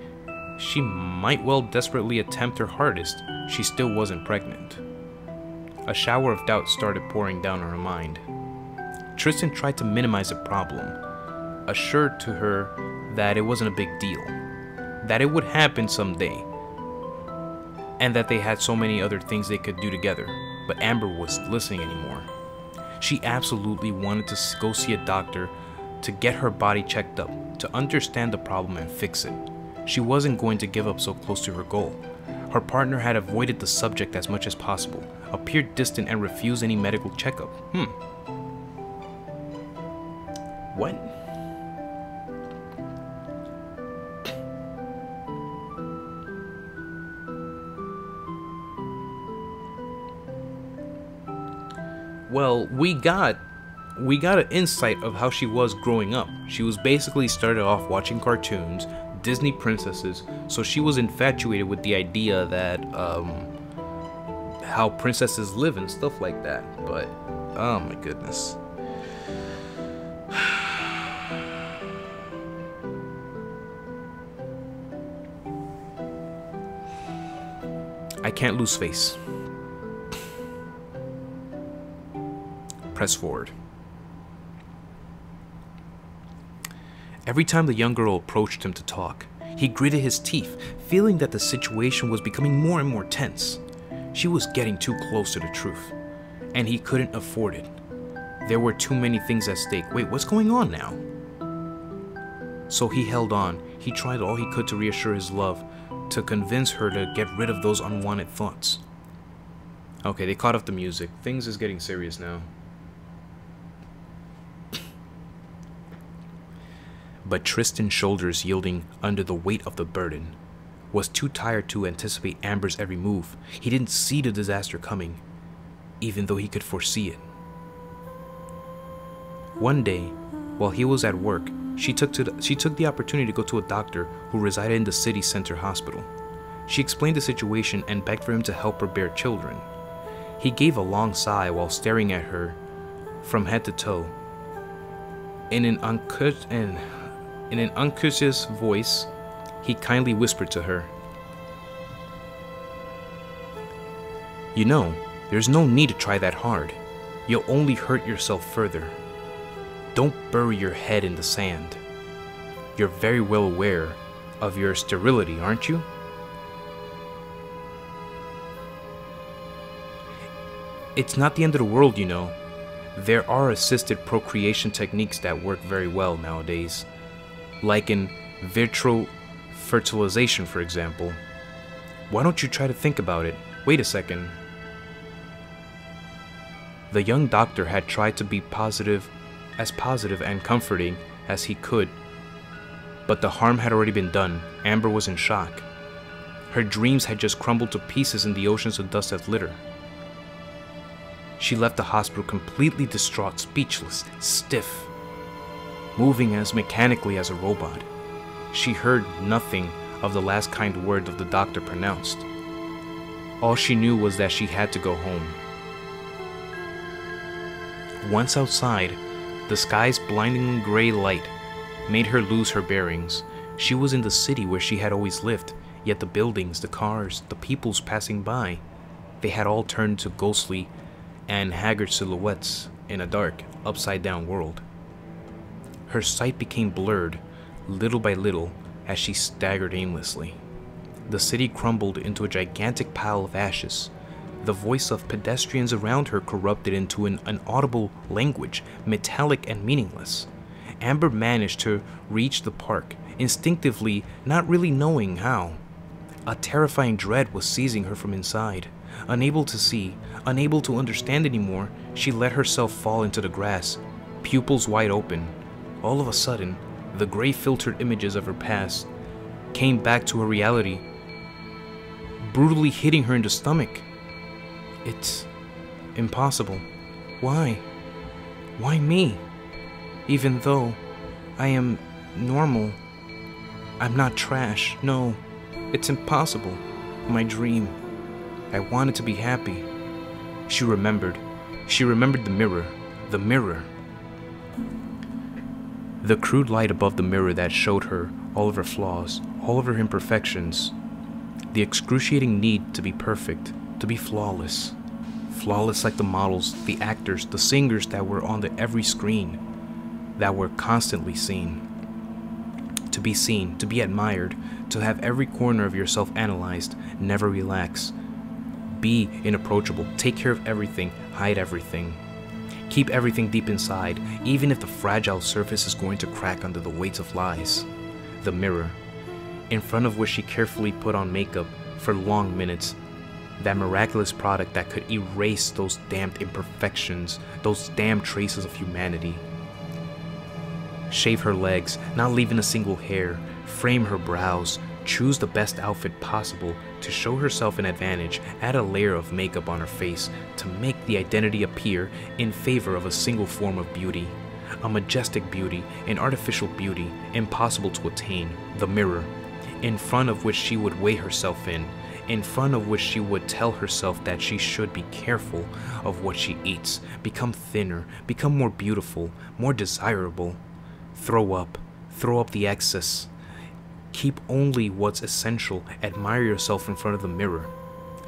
She might well desperately attempt her hardest, she still wasn't pregnant. A shower of doubt started pouring down on her mind. Tristan tried to minimize the problem, assured to her that it wasn't a big deal, that it would happen someday, and that they had so many other things they could do together, but Amber wasn't listening anymore. She absolutely wanted to go see a doctor to get her body checked up, to understand the problem and fix it. She wasn't going to give up so close to her goal. Her partner had avoided the subject as much as possible, appeared distant and refused any medical checkup. What? Well, we got an insight of how she was growing up. She was basically started off watching cartoons, Disney princesses, so she was infatuated with the idea that how princesses live and stuff like that. But oh my goodness. I can't lose face. Press forward. Every time the young girl approached him to talk, he gritted his teeth, feeling that the situation was becoming more and more tense. She was getting too close to the truth, and he couldn't afford it. There were too many things at stake. Wait, what's going on now? So he held on. He tried all he could to reassure his love, to convince her to get rid of those unwanted thoughts. Okay, they caught off the music. Things is getting serious now. But Tristan's shoulders, yielding under the weight of the burden, was too tired to anticipate Amber's every move. He didn't see the disaster coming, even though he could foresee it. One day, while he was at work, she took the opportunity to go to a doctor who resided in the city center hospital. She explained the situation and begged for him to help her bear children. He gave a long sigh while staring at her from head to toe. In an unctuous voice, he kindly whispered to her, "You know, there's no need to try that hard. You'll only hurt yourself further. Don't bury your head in the sand. You're very well aware of your sterility, aren't you?" It's not the end of the world, you know. There are assisted procreation techniques that work very well nowadays, like in vitro fertilization, for example. Why don't you try to think about it? Wait a second. The young doctor had tried to be positive and comforting as he could, but the harm had already been done. Amber was in shock. Her dreams had just crumbled to pieces in the oceans of dust that lit her. She left the hospital completely distraught, speechless, stiff, moving as mechanically as a robot. She heard nothing of the last kind word of the doctor pronounced. All she knew was that she had to go home. Once outside, the sky's blinding gray light made her lose her bearings. She was in the city where she had always lived, yet the buildings, the cars, the peoples passing by They had all turned to ghostly and haggard silhouettes in a dark, upside-down world. Her sight became blurred, little by little, as she staggered aimlessly. The city crumbled into a gigantic pile of ashes. The voice of pedestrians around her corrupted into an inaudible language, metallic and meaningless. Amber managed to reach the park, instinctively not really knowing how. A terrifying dread was seizing her from inside. Unable to see, unable to understand anymore, she let herself fall into the grass, pupils wide open. All of a sudden, the gray-filtered images of her past came back to her reality, brutally hitting her in the stomach. It's impossible. Why? Why me? Even though I am normal, I'm not trash. No, it's impossible. My dream. I wanted to be happy. She remembered. She remembered the mirror. The mirror. The crude light above the mirror that showed her all of her flaws, all of her imperfections. The excruciating need to be perfect, to be flawless. Flawless like the models, the actors, the singers that were on every screen, that were constantly seen. To be seen, to be admired, to have every corner of yourself analyzed, never relax. Be inapproachable, take care of everything, hide everything. Keep everything deep inside, even if the fragile surface is going to crack under the weights of lies. The mirror, in front of which she carefully put on makeup for long minutes. That miraculous product that could erase those damned imperfections, those damned traces of humanity. Shave her legs, not leaving a single hair, frame her brows, choose the best outfit possible to show herself an advantage, add a layer of makeup on her face to make the identity appear in favor of a single form of beauty. A majestic beauty, an artificial beauty, impossible to attain, the mirror, in front of which she would weigh herself in front of which she would tell herself that she should be careful of what she eats, become thinner, become more beautiful, more desirable. Throw up the excess. Keep only what's essential, admire yourself in front of the mirror.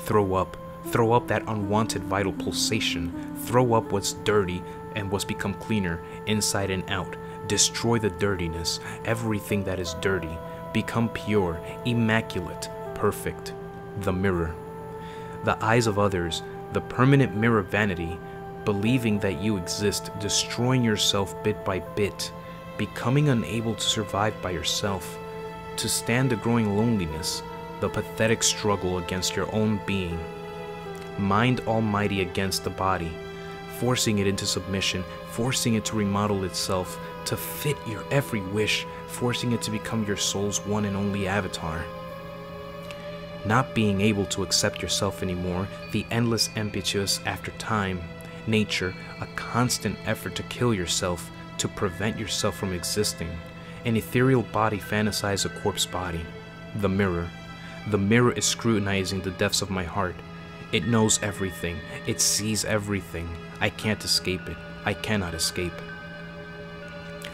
Throw up that unwanted vital pulsation. Throw up what's dirty and what's become cleaner, inside and out. Destroy the dirtiness, everything that is dirty. Become pure, immaculate, perfect. The mirror. The eyes of others, the permanent mirror vanity, believing that you exist, destroying yourself bit by bit, becoming unable to survive by yourself, to stand the growing loneliness, the pathetic struggle against your own being. Mind almighty against the body, forcing it into submission, forcing it to remodel itself, to fit your every wish, forcing it to become your soul's one and only avatar. Not being able to accept yourself anymore, the endless impetus after time, nature, a constant effort to kill yourself, to prevent yourself from existing. An ethereal body fantasizes a corpse body. The mirror. The mirror is scrutinizing the depths of my heart. It knows everything. It sees everything. I can't escape it. I cannot escape.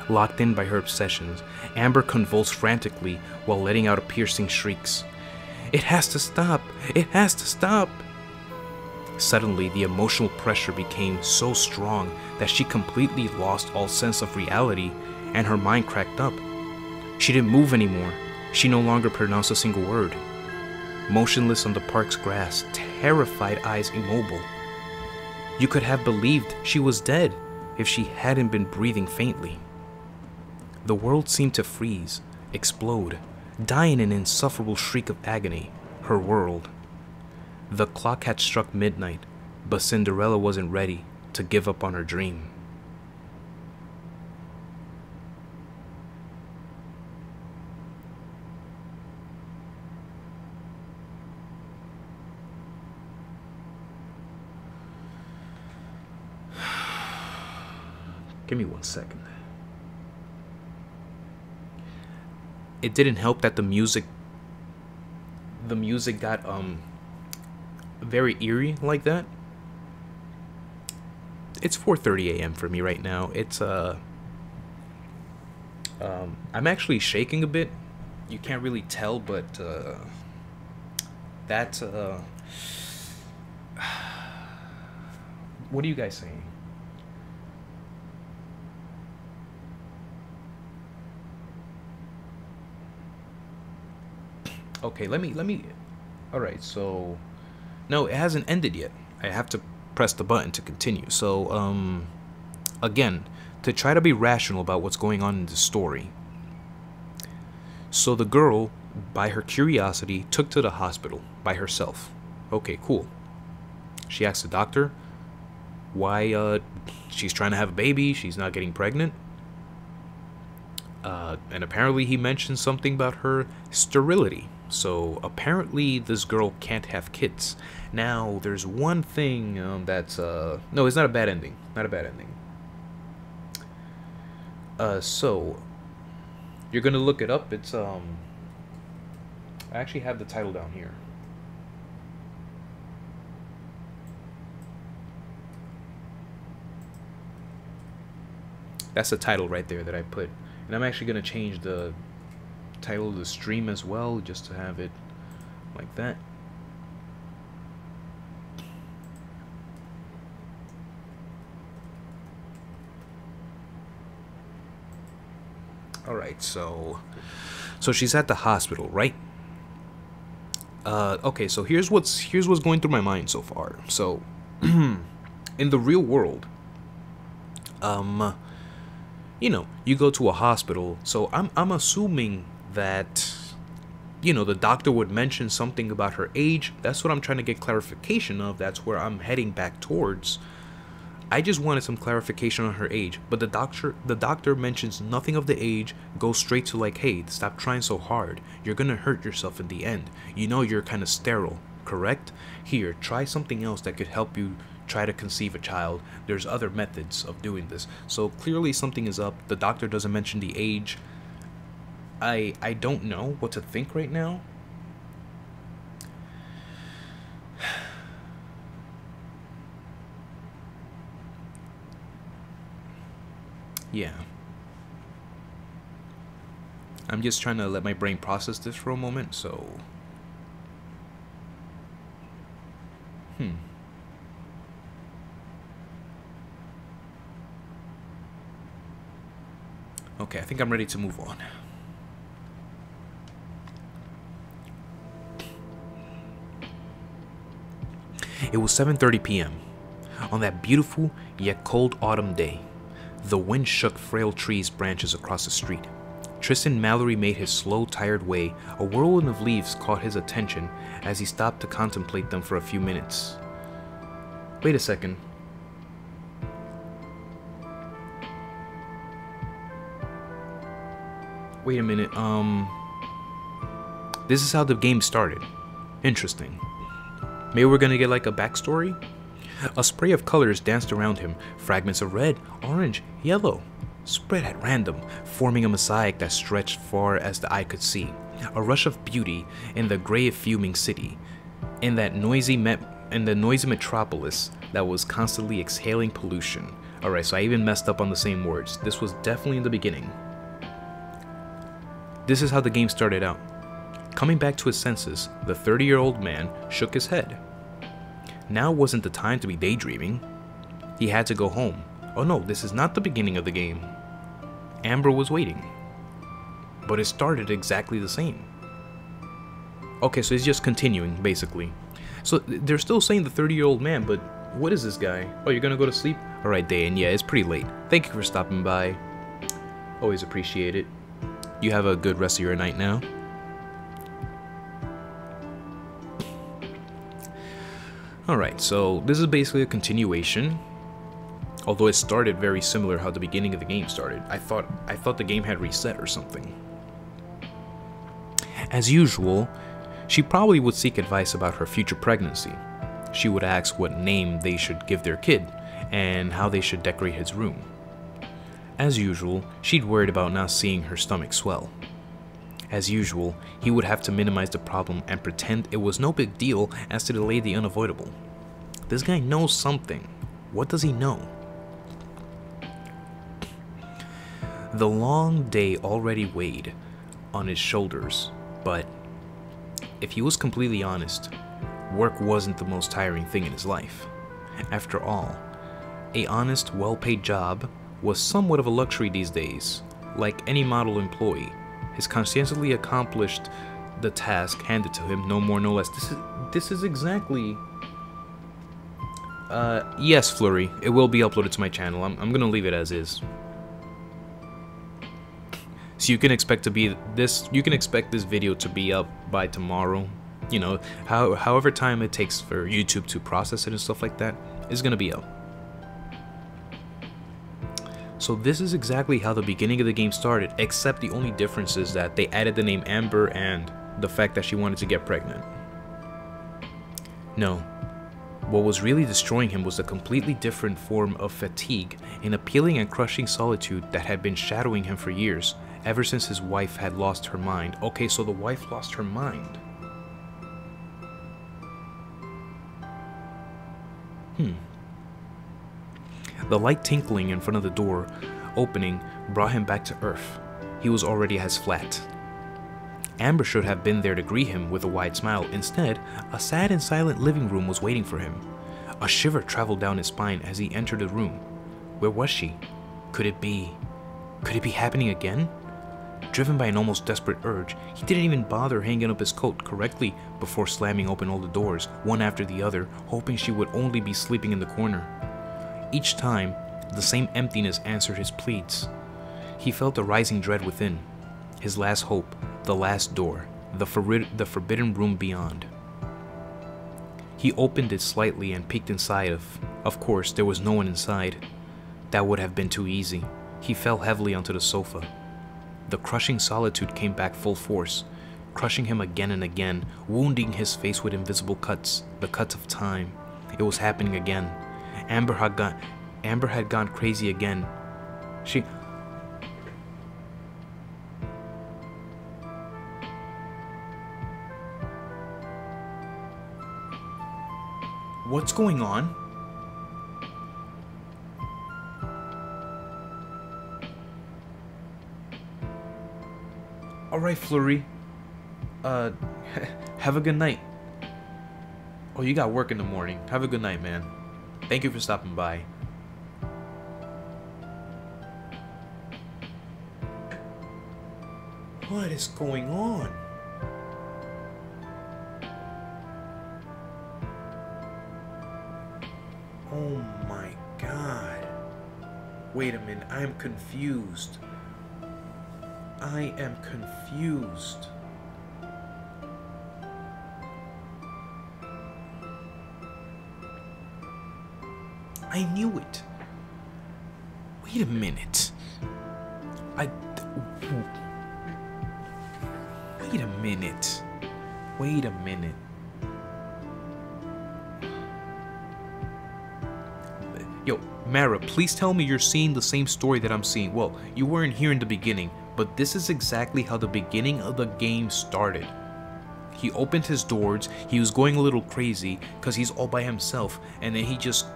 Locked in by her obsessions, Amber convulsed frantically while letting out piercing shrieks. It has to stop! It has to stop! Suddenly, the emotional pressure became so strong that she completely lost all sense of reality, and her mind cracked up. She didn't move anymore. She no longer pronounced a single word. Motionless on the park's grass, terrified eyes immobile. You could have believed she was dead if she hadn't been breathing faintly. The world seemed to freeze, explode, die in an insufferable shriek of agony. Her world. The clock had struck midnight, but Cinderella wasn't ready to give up on her dream. Give me 1 second. It didn't help that the music got very eerie like that. It's 4:30 a.m. for me right now. It's I'm actually shaking a bit. You can't really tell, but What are you guys saying? Okay, let me. All right, so no, it hasn't ended yet. I have to press the button to continue. So, again, to try to be rational about what's going on in the story. So the girl, by her curiosity, took to the hospital by herself. Okay, cool. She asked the doctor why she's trying to have a baby, she's not getting pregnant. And apparently he mentioned something about her sterility. So apparently this girl can't have kids. Now, there's one thing that's... no, it's not a bad ending. Not a bad ending. So... You're gonna look it up. It's, I actually have the title down here. That's the title right there that I put. And I'm actually gonna change the title of the stream as well, just to have it like that. Alright, so she's at the hospital, right? Okay, so here's what's going through my mind so far. So in the real world, you know, you go to a hospital, so I'm assuming that, you know, the doctor would mention something about her age. That's what I'm trying to get clarification of. That's where I'm heading back towards. I just wanted some clarification on her age, but the doctor mentions nothing of the age, goes straight to like, hey, stop trying so hard. You're gonna hurt yourself in the end. You know you're kind of sterile, correct? Here, try something else that could help you try to conceive a child. There's other methods of doing this. So clearly something is up. The doctor doesn't mention the age. I don't know what to think right now. Yeah. I'm just trying to let my brain process this for a moment, so... Okay, I think I'm ready to move on. It was 7:30 p.m. on that beautiful yet cold autumn day. The wind shook frail trees' branches across the street. Tristan Mallory made his slow, tired way. A whirlwind of leaves caught his attention as he stopped to contemplate them for a few minutes. Wait a second. Wait a minute, this is how the game started. Interesting. Maybe we're gonna get like a backstory? A spray of colors danced around him, fragments of red, orange, yellow, spread at random, forming a mosaic that stretched far as the eye could see. A rush of beauty in the gray fuming city, in the noisy metropolis that was constantly exhaling pollution. Alright, so I even messed up on the same words. This was definitely in the beginning. This is how the game started out. Coming back to his senses, the 30-year-old man shook his head. Now wasn't the time to be daydreaming. He had to go home. Oh no, this is not the beginning of the game. Ambre was waiting. But it started exactly the same. Okay, so he's just continuing, basically. So they're still saying the 30-year-old man, but what is this guy? Oh, you're gonna go to sleep? Alright, Dayan, yeah, it's pretty late. Thank you for stopping by. Always appreciate it. You have a good rest of your night now. Alright, so this is basically a continuation. Although it started very similar how the beginning of the game started. I thought the game had reset or something. As usual, she probably would seek advice about her future pregnancy. She would ask what name they should give their kid, and how they should decorate his room. As usual, she'd worried about not seeing her stomach swell. As usual, he would have to minimize the problem and pretend it was no big deal as to delay the unavoidable. This guy knows something. What does he know? The long day already weighed on his shoulders, but if he was completely honest, work wasn't the most tiring thing in his life. After all, a honest, well-paid job was somewhat of a luxury these days. Like any model employee, his conscientiously accomplished the task handed to him, no more, no less. This is exactly... yes, Flurry, it will be uploaded to my channel. I'm gonna leave it as is. So you can expect this video to be up by tomorrow. You know, however time it takes for YouTube to process it and stuff like that is gonna be up. So this is exactly how the beginning of the game started, except the only difference is that they added the name Amber and the fact that she wanted to get pregnant. No, what was really destroying him was a completely different form of fatigue, an appealing and crushing solitude that had been shadowing him for years, ever since his wife had lost her mind. Okay, so the wife lost her mind. The light tinkling in front of the door opening brought him back to Earth. He was already as flat. Amber should have been there to greet him with a wide smile. Instead, a sad and silent living room was waiting for him. A shiver traveled down his spine as he entered the room. Where was she? Could it be happening again? Driven by an almost desperate urge, he didn't even bother hanging up his coat correctly before slamming open all the doors, one after the other, hoping she would only be sleeping in the corner. Each time, the same emptiness answered his pleads. He felt a rising dread within. His last hope, the last door, the forbidden room beyond. He opened it slightly and peeked inside. Of course, there was no one inside. That would have been too easy. He fell heavily onto the sofa. The crushing solitude came back full force, crushing him again and again, wounding his face with invisible cuts, the cuts of time. It was happening again. Amber had gone crazy again. What's going on? Alright, Flurry. Have a good night. Oh, you got work in the morning. Have a good night, man. Thank you for stopping by. What is going on? Oh my god. Wait a minute, I am confused. I am confused. I knew it. Wait a minute. Wait a minute. Wait a minute. Yo, Mara, please tell me you're seeing the same story that I'm seeing. Well, you weren't here in the beginning, but this is exactly how the beginning of the game started. He opened his doors, he was going a little crazy because he's all by himself, and then he just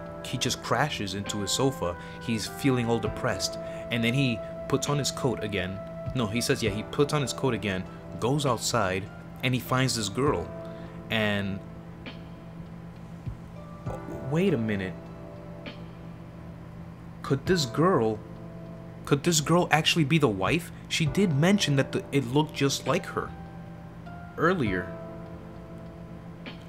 crashes into his sofa. He's feeling all depressed, and then he puts on his coat again. No, he says, yeah, he puts on his coat again, goes outside, and he finds this girl. And wait a minute. Could this girl actually be the wife? She did mention that it looked just like her earlier.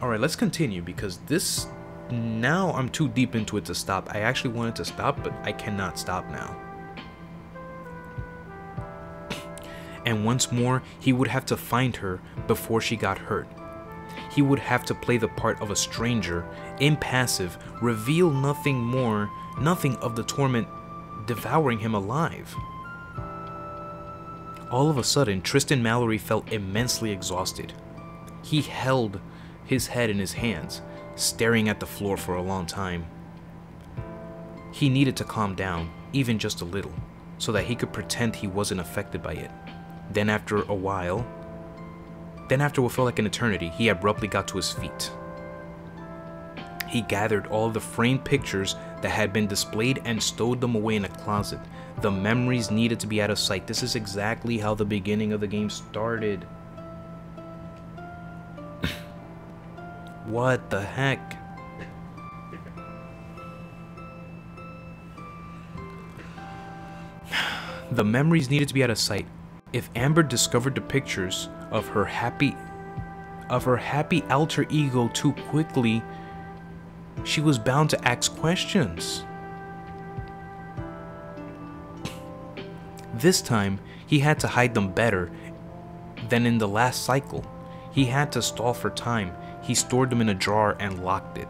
Alright, let's continue because this... Now I'm too deep into it to stop. I actually wanted to stop, but I cannot stop now. And once more, he would have to find her before she got hurt. He would have to play the part of a stranger, impassive, reveal nothing more, nothing of the torment devouring him alive. All of a sudden, Tristan Mallory felt immensely exhausted. He held his head in his hands, staring at the floor for a long time. He needed to calm down, even just a little, so that he could pretend he wasn't affected by it. Then after what felt like an eternity, he abruptly got to his feet. He gathered all the framed pictures that had been displayed and stowed them away in a closet. The memories needed to be out of sight. This is exactly how the beginning of the game started. What the heck? The memories needed to be out of sight. If Amber discovered the pictures of her happy alter ego too quickly, she was bound to ask questions. This time, he had to hide them better than in the last cycle. He had to stall for time. He stored them in a drawer and locked it.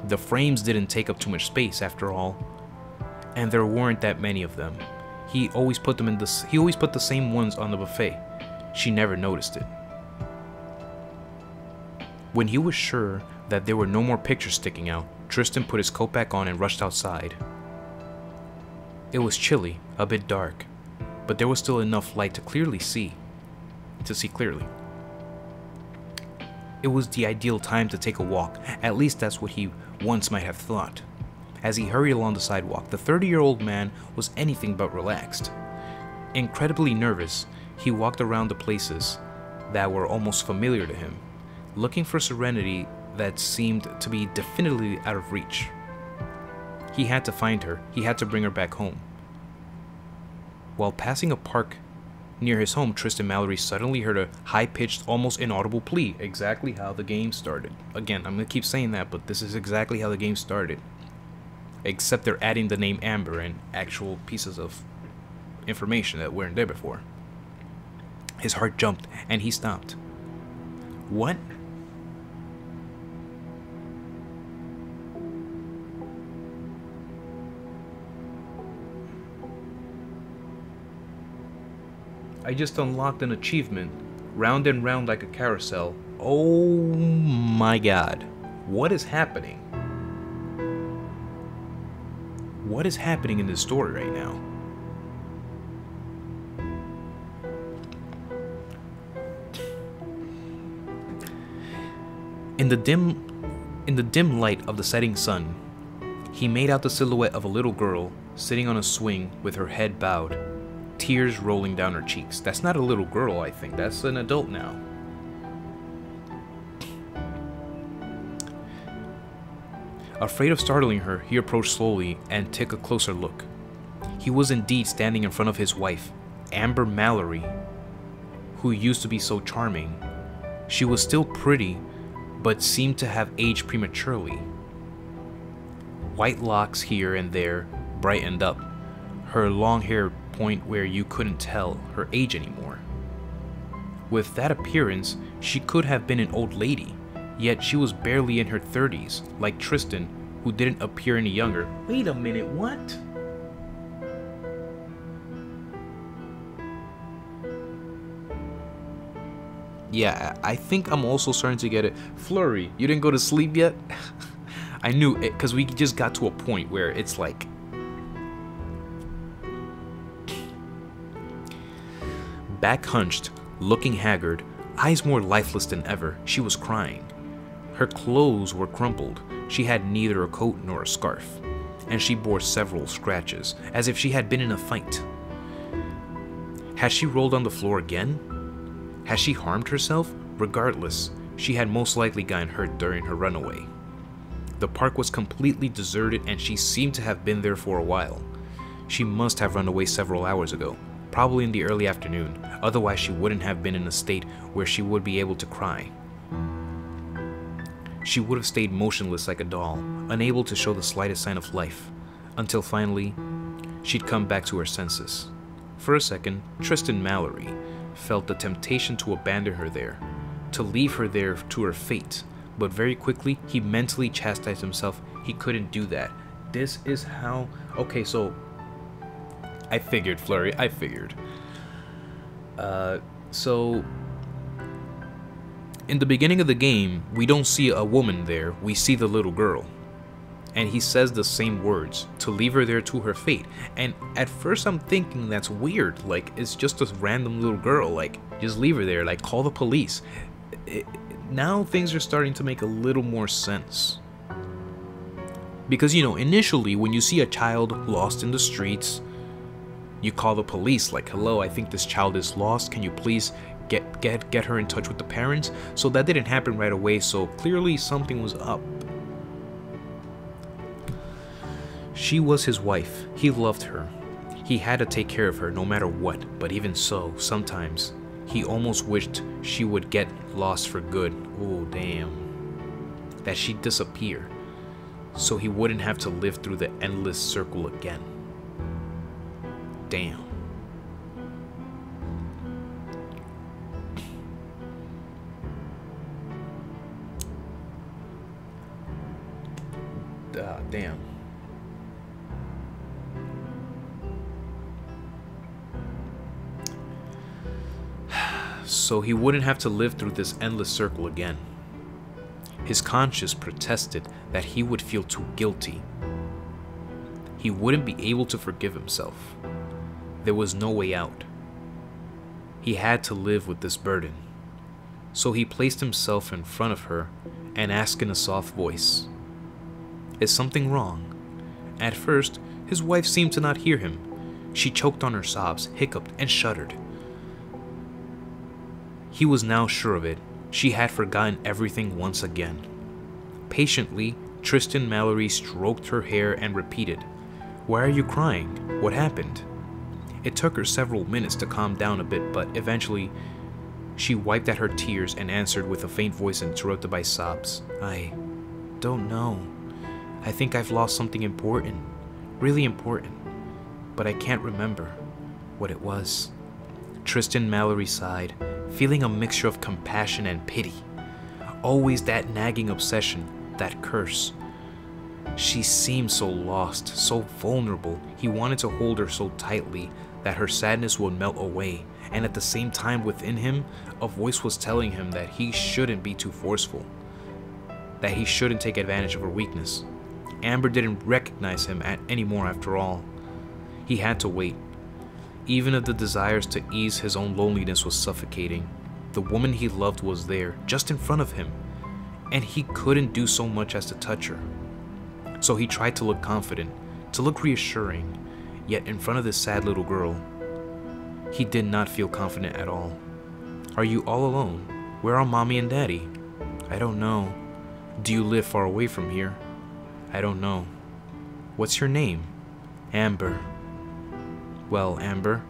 The frames didn't take up too much space after all, and there weren't that many of them. He always put the same ones on the buffet. She never noticed it. When he was sure that there were no more pictures sticking out, Tristan put his coat back on and rushed outside. It was chilly, a bit dark, but there was still enough light to see clearly. It was the ideal time to take a walk. At least that's what he once might have thought. As he hurried along the sidewalk, the 30-year-old man was anything but relaxed. Incredibly nervous, he walked around the places that were almost familiar to him, looking for serenity that seemed to be definitively out of reach. He had to find her. He had to bring her back home. While passing a park near his home, Tristan Mallory suddenly heard a high-pitched, almost inaudible plea. Exactly how the game started. Again, I'm going to keep saying that, but this is exactly how the game started. Except they're adding the name Amber and actual pieces of information that weren't there before. His heart jumped, and he stopped. What? I just unlocked an achievement. Round and round like a carousel. Oh my god. What is happening? What is happening in this story right now? In the dim light of the setting sun, he made out the silhouette of a little girl sitting on a swing with her head bowed, tears rolling down her cheeks. That's not a little girl, I think. That's an adult now. Afraid of startling her, he approached slowly and took a closer look. He was indeed standing in front of his wife, Amber Mallory, who used to be so charming. She was still pretty, but seemed to have aged prematurely. White locks here and there brightened up, her long hair point where you couldn't tell her age anymore. With that appearance, she could have been an old lady, yet she was barely in her 30s, like Tristan, who didn't appear any younger. Wait a minute, what? Yeah, I think I'm also starting to get it. Flurry, you didn't go to sleep yet? I knew it, because we just got to a point where it's like... Back hunched, looking haggard, eyes more lifeless than ever, she was crying. Her clothes were crumpled. She had neither a coat nor a scarf, and she bore several scratches, as if she had been in a fight. Had she rolled on the floor again? Had she harmed herself? Regardless, she had most likely gotten hurt during her runaway. The park was completely deserted, and she seemed to have been there for a while. She must have run away several hours ago, probably in the early afternoon, otherwise she wouldn't have been in a state where she would be able to cry. She would have stayed motionless like a doll, unable to show the slightest sign of life, until finally, she'd come back to her senses. For a second, Tristan Mallory felt the temptation to abandon her there, to leave her there to her fate, but very quickly, he mentally chastised himself. He couldn't do that. This is how... Okay, so... I figured, Flurry, I figured. So... In the beginning of the game, we don't see a woman there, we see the little girl. And he says the same words, to leave her there to her fate. And at first I'm thinking that's weird, like, it's just a random little girl, like, just leave her there, like, call the police. Now things are starting to make a little more sense. Because, you know, initially, when you see a child lost in the streets, You call the police, like, hello, I think this child is lost. Can you please get her in touch with the parents? So that didn't happen right away, so clearly something was up. She was his wife. He loved her. He had to take care of her no matter what, but even so, sometimes he almost wished she would get lost for good. Oh, damn. That she'd disappear, so he wouldn't have to live through the endless circle again. Damn. Damn. So he wouldn't have to live through this endless circle again. His conscience protested that he would feel too guilty. He wouldn't be able to forgive himself. There was no way out. He had to live with this burden. So he placed himself in front of her and asked in a soft voice, "Is something wrong?" At first, his wife seemed to not hear him. She choked on her sobs, hiccuped, and shuddered. He was now sure of it. She had forgotten everything once again. Patiently, Tristan Mallory stroked her hair and repeated, "Why are you crying? What happened?" It took her several minutes to calm down a bit, but eventually, she wiped at her tears and answered with a faint voice interrupted by sobs, "I don't know. I think I've lost something important, really important, but I can't remember what it was." Tristan Mallory sighed, feeling a mixture of compassion and pity. Always that nagging obsession, that curse. She seemed so lost, so vulnerable. He wanted to hold her so tightly that her sadness would melt away, and at the same time within him, a voice was telling him that he shouldn't be too forceful, that he shouldn't take advantage of her weakness. Amber didn't recognize him anymore after all. He had to wait. Even if the desires to ease his own loneliness was suffocating, the woman he loved was there, just in front of him, and he couldn't do so much as to touch her. So he tried to look confident, to look reassuring, yet in front of this sad little girl, he did not feel confident at all. "Are you all alone? Where are Mommy and Daddy?" "I don't know." "Do you live far away from here?" "I don't know." "What's your name?" "Amber." "Well, Amber,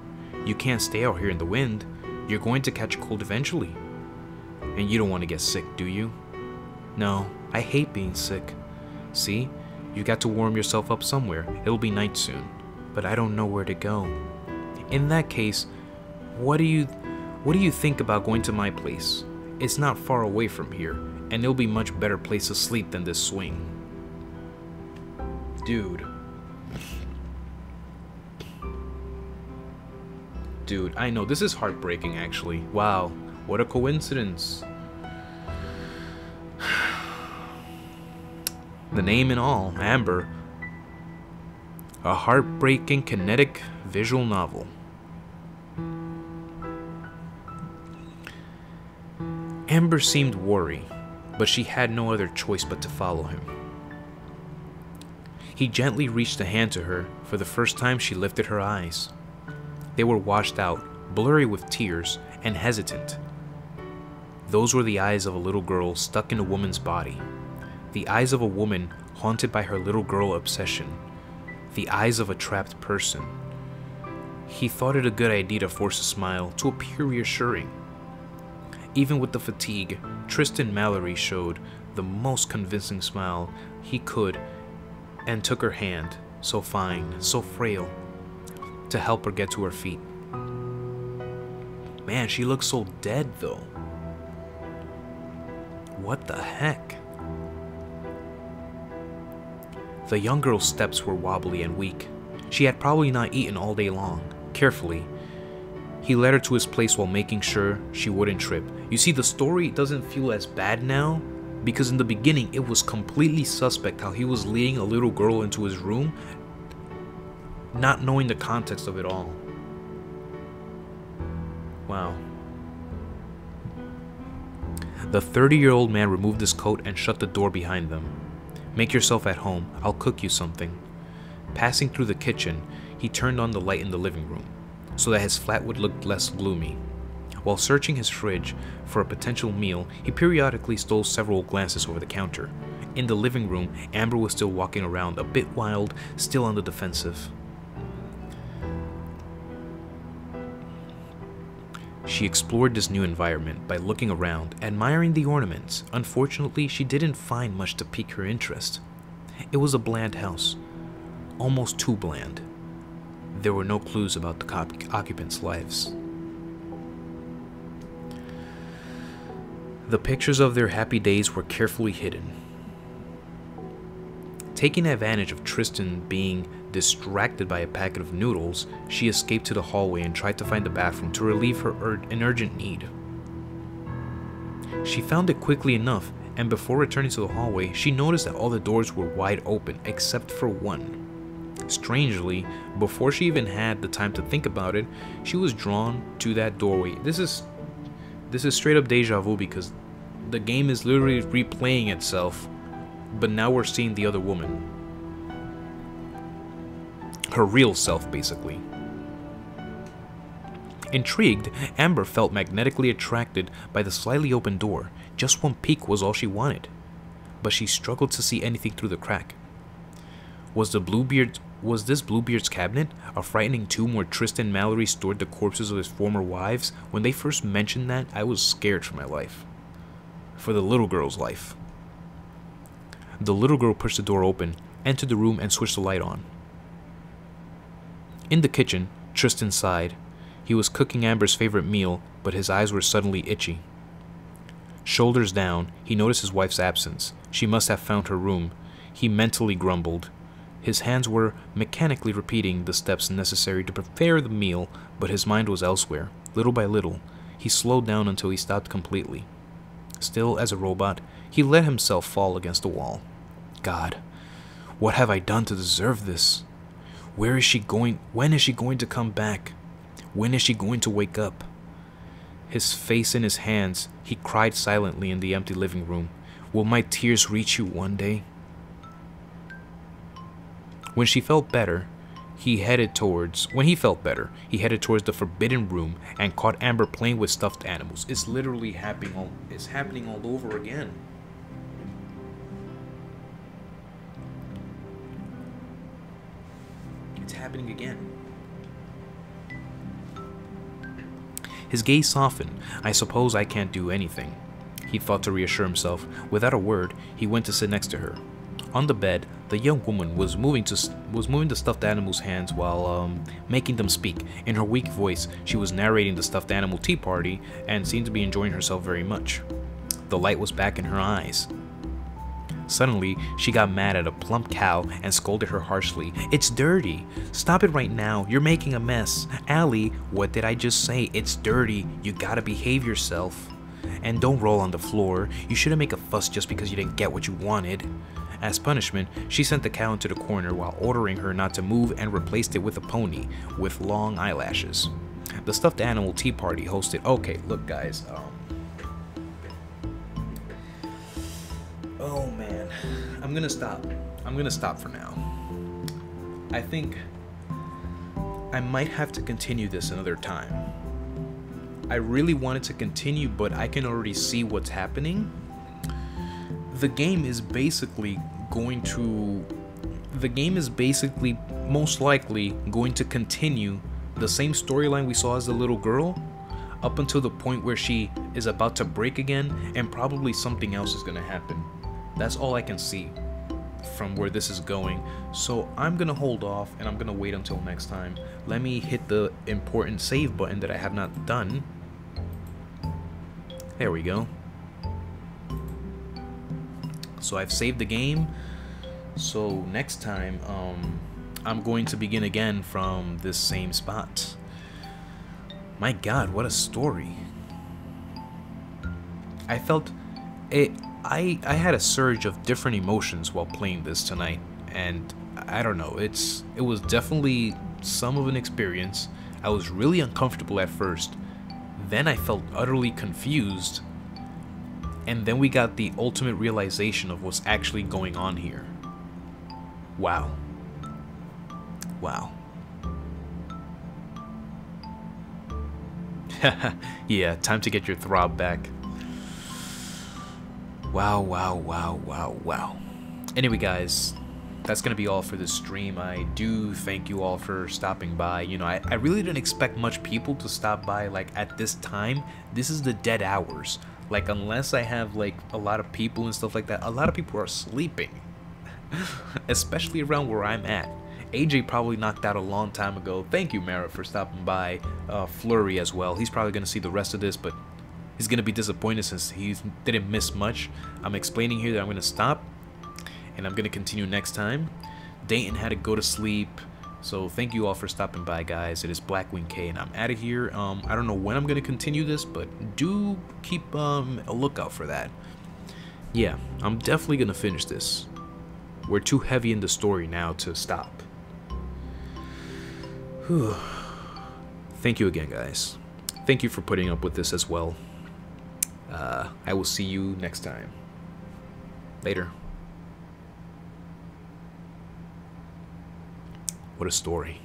you can't stay out here in the wind. You're going to catch a cold eventually. And you don't want to get sick, do you?" "No, I hate being sick." "See, you got to warm yourself up somewhere. It'll be night soon." "But I don't know where to go." "In that case, what do you think about going to my place? It's not far away from here, and it'll be a much better place to sleep than this swing." Dude, I know, this is heartbreaking actually. Wow, what a coincidence. The name and all, Amber. A heartbreaking kinetic visual novel. Amber seemed worried, but she had no other choice but to follow him. He gently reached a hand to her. For the first time, she lifted her eyes. They were washed out, blurry with tears, and hesitant. Those were the eyes of a little girl stuck in a woman's body. The eyes of a woman haunted by her little girl obsession. The eyes of a trapped person. He thought it a good idea to force a smile, to appear reassuring. Even with the fatigue, Tristan Mallory showed the most convincing smile he could and took her hand, so fine, so frail, to help her get to her feet. Man, she looks so dead though. What the heck? The young girl's steps were wobbly and weak. She had probably not eaten all day long. Carefully, he led her to his place while making sure she wouldn't trip. You see, the story doesn't feel as bad now, because in the beginning it was completely suspect how he was leading a little girl into his room, not knowing the context of it all. Wow. The 30-year-old man removed his coat and shut the door behind them. "Make yourself at home. I'll cook you something." Passing through the kitchen, he turned on the light in the living room, so that his flat would look less gloomy. While searching his fridge for a potential meal, he periodically stole several glances over the counter. In the living room, Amber was still walking around, a bit wild, still on the defensive. She explored this new environment by looking around, admiring the ornaments. Unfortunately, she didn't find much to pique her interest. It was a bland house, almost too bland. There were no clues about the occupants' lives. The pictures of their happy days were carefully hidden. Taking advantage of Tristan being distracted by a packet of noodles, she escaped to the hallway and tried to find the bathroom to relieve an urgent need. She found it quickly enough, and before returning to the hallway, she noticed that all the doors were wide open except for one. Strangely, before she even had the time to think about it, she was drawn to that doorway. This is straight up deja vu, because the game is literally replaying itself, but now we're seeing the other woman. Her real self, basically. Intrigued, Amber felt magnetically attracted by the slightly open door. Just one peek was all she wanted, but she struggled to see anything through the crack. Was this Bluebeard's cabinet a frightening tomb where Tristan Mallory stored the corpses of his former wives? When they first mentioned that, I was scared for my life. For the little girl's life. The little girl pushed the door open, entered the room, and switched the light on. In the kitchen, Tristan sighed. He was cooking Amber's favorite meal, but his eyes were suddenly itchy. Shoulders down, he noticed his wife's absence. She must have found her room. He mentally grumbled. His hands were mechanically repeating the steps necessary to prepare the meal, but his mind was elsewhere. Little by little, he slowed down until he stopped completely. Still as a robot, he let himself fall against the wall. God, what have I done to deserve this? Where is she going? When is she going to come back? When is she going to wake up? His face in his hands, he cried silently in the empty living room. Will my tears reach you one day? When he felt better, he headed towards the forbidden room and caught Amber playing with stuffed animals. It's literally happening all over again. It's happening again. His gaze softened. I suppose I can't do anything, he thought to reassure himself. Without a word, he went to sit next to her. On the bed, the young woman was moving the stuffed animal's hands while making them speak. In her weak voice, she was narrating the stuffed animal tea party and seemed to be enjoying herself very much. The light was back in her eyes. Suddenly, she got mad at a plump cow and scolded her harshly. It's dirty. Stop it right now. You're making a mess. Allie, what did I just say? It's dirty. You gotta behave yourself. And don't roll on the floor. You shouldn't make a fuss just because you didn't get what you wanted. As punishment, she sent the cow into the corner while ordering her not to move and replaced it with a pony with long eyelashes. The stuffed animal tea party hosted... Okay, look guys, oh man, I'm gonna stop for now. I think I might have to continue this another time. I really wanted to continue, but I can already see what's happening. The game is basically most likely going to continue the same storyline we saw as the little girl up until the point where she is about to break again, and probably something else is going to happen. That's all I can see from where this is going. So I'm going to hold off and I'm going to wait until next time. Let me hit the important save button that I have not done. There we go. So I've saved the game. So next time, I'm going to begin again from this same spot. My God, what a story. I felt it. I had a surge of different emotions while playing this tonight, and I don't know. It was definitely some of an experience. I was really uncomfortable at first. Then I felt utterly confused. And then we got the ultimate realization of what's actually going on here. Wow. Wow. Yeah, time to get your throb back. Wow, wow, wow, wow, wow. Anyway, guys, that's gonna be all for this stream. I do thank you all for stopping by. You know, I really didn't expect much people to stop by, like, at this time. This is the dead hours. Like, unless I have, like, a lot of people and stuff like that, a lot of people are sleeping. Especially around where I'm at. AJ probably knocked out a long time ago. Thank you, Mara, for stopping by. Flurry as well. He's probably gonna see the rest of this, but he's gonna be disappointed since he didn't miss much. I'm explaining here that I'm gonna stop, and I'm gonna continue next time. Dayton had to go to sleep, so thank you all for stopping by, guys. It is Blackwing K, and I'm out of here. I don't know when I'm gonna continue this, but do keep a lookout for that. Yeah, I'm definitely gonna finish this. We're too heavy in the story now to stop. Whew. Thank you again, guys. Thank you for putting up with this as well. I will see you next time. Later. What a story.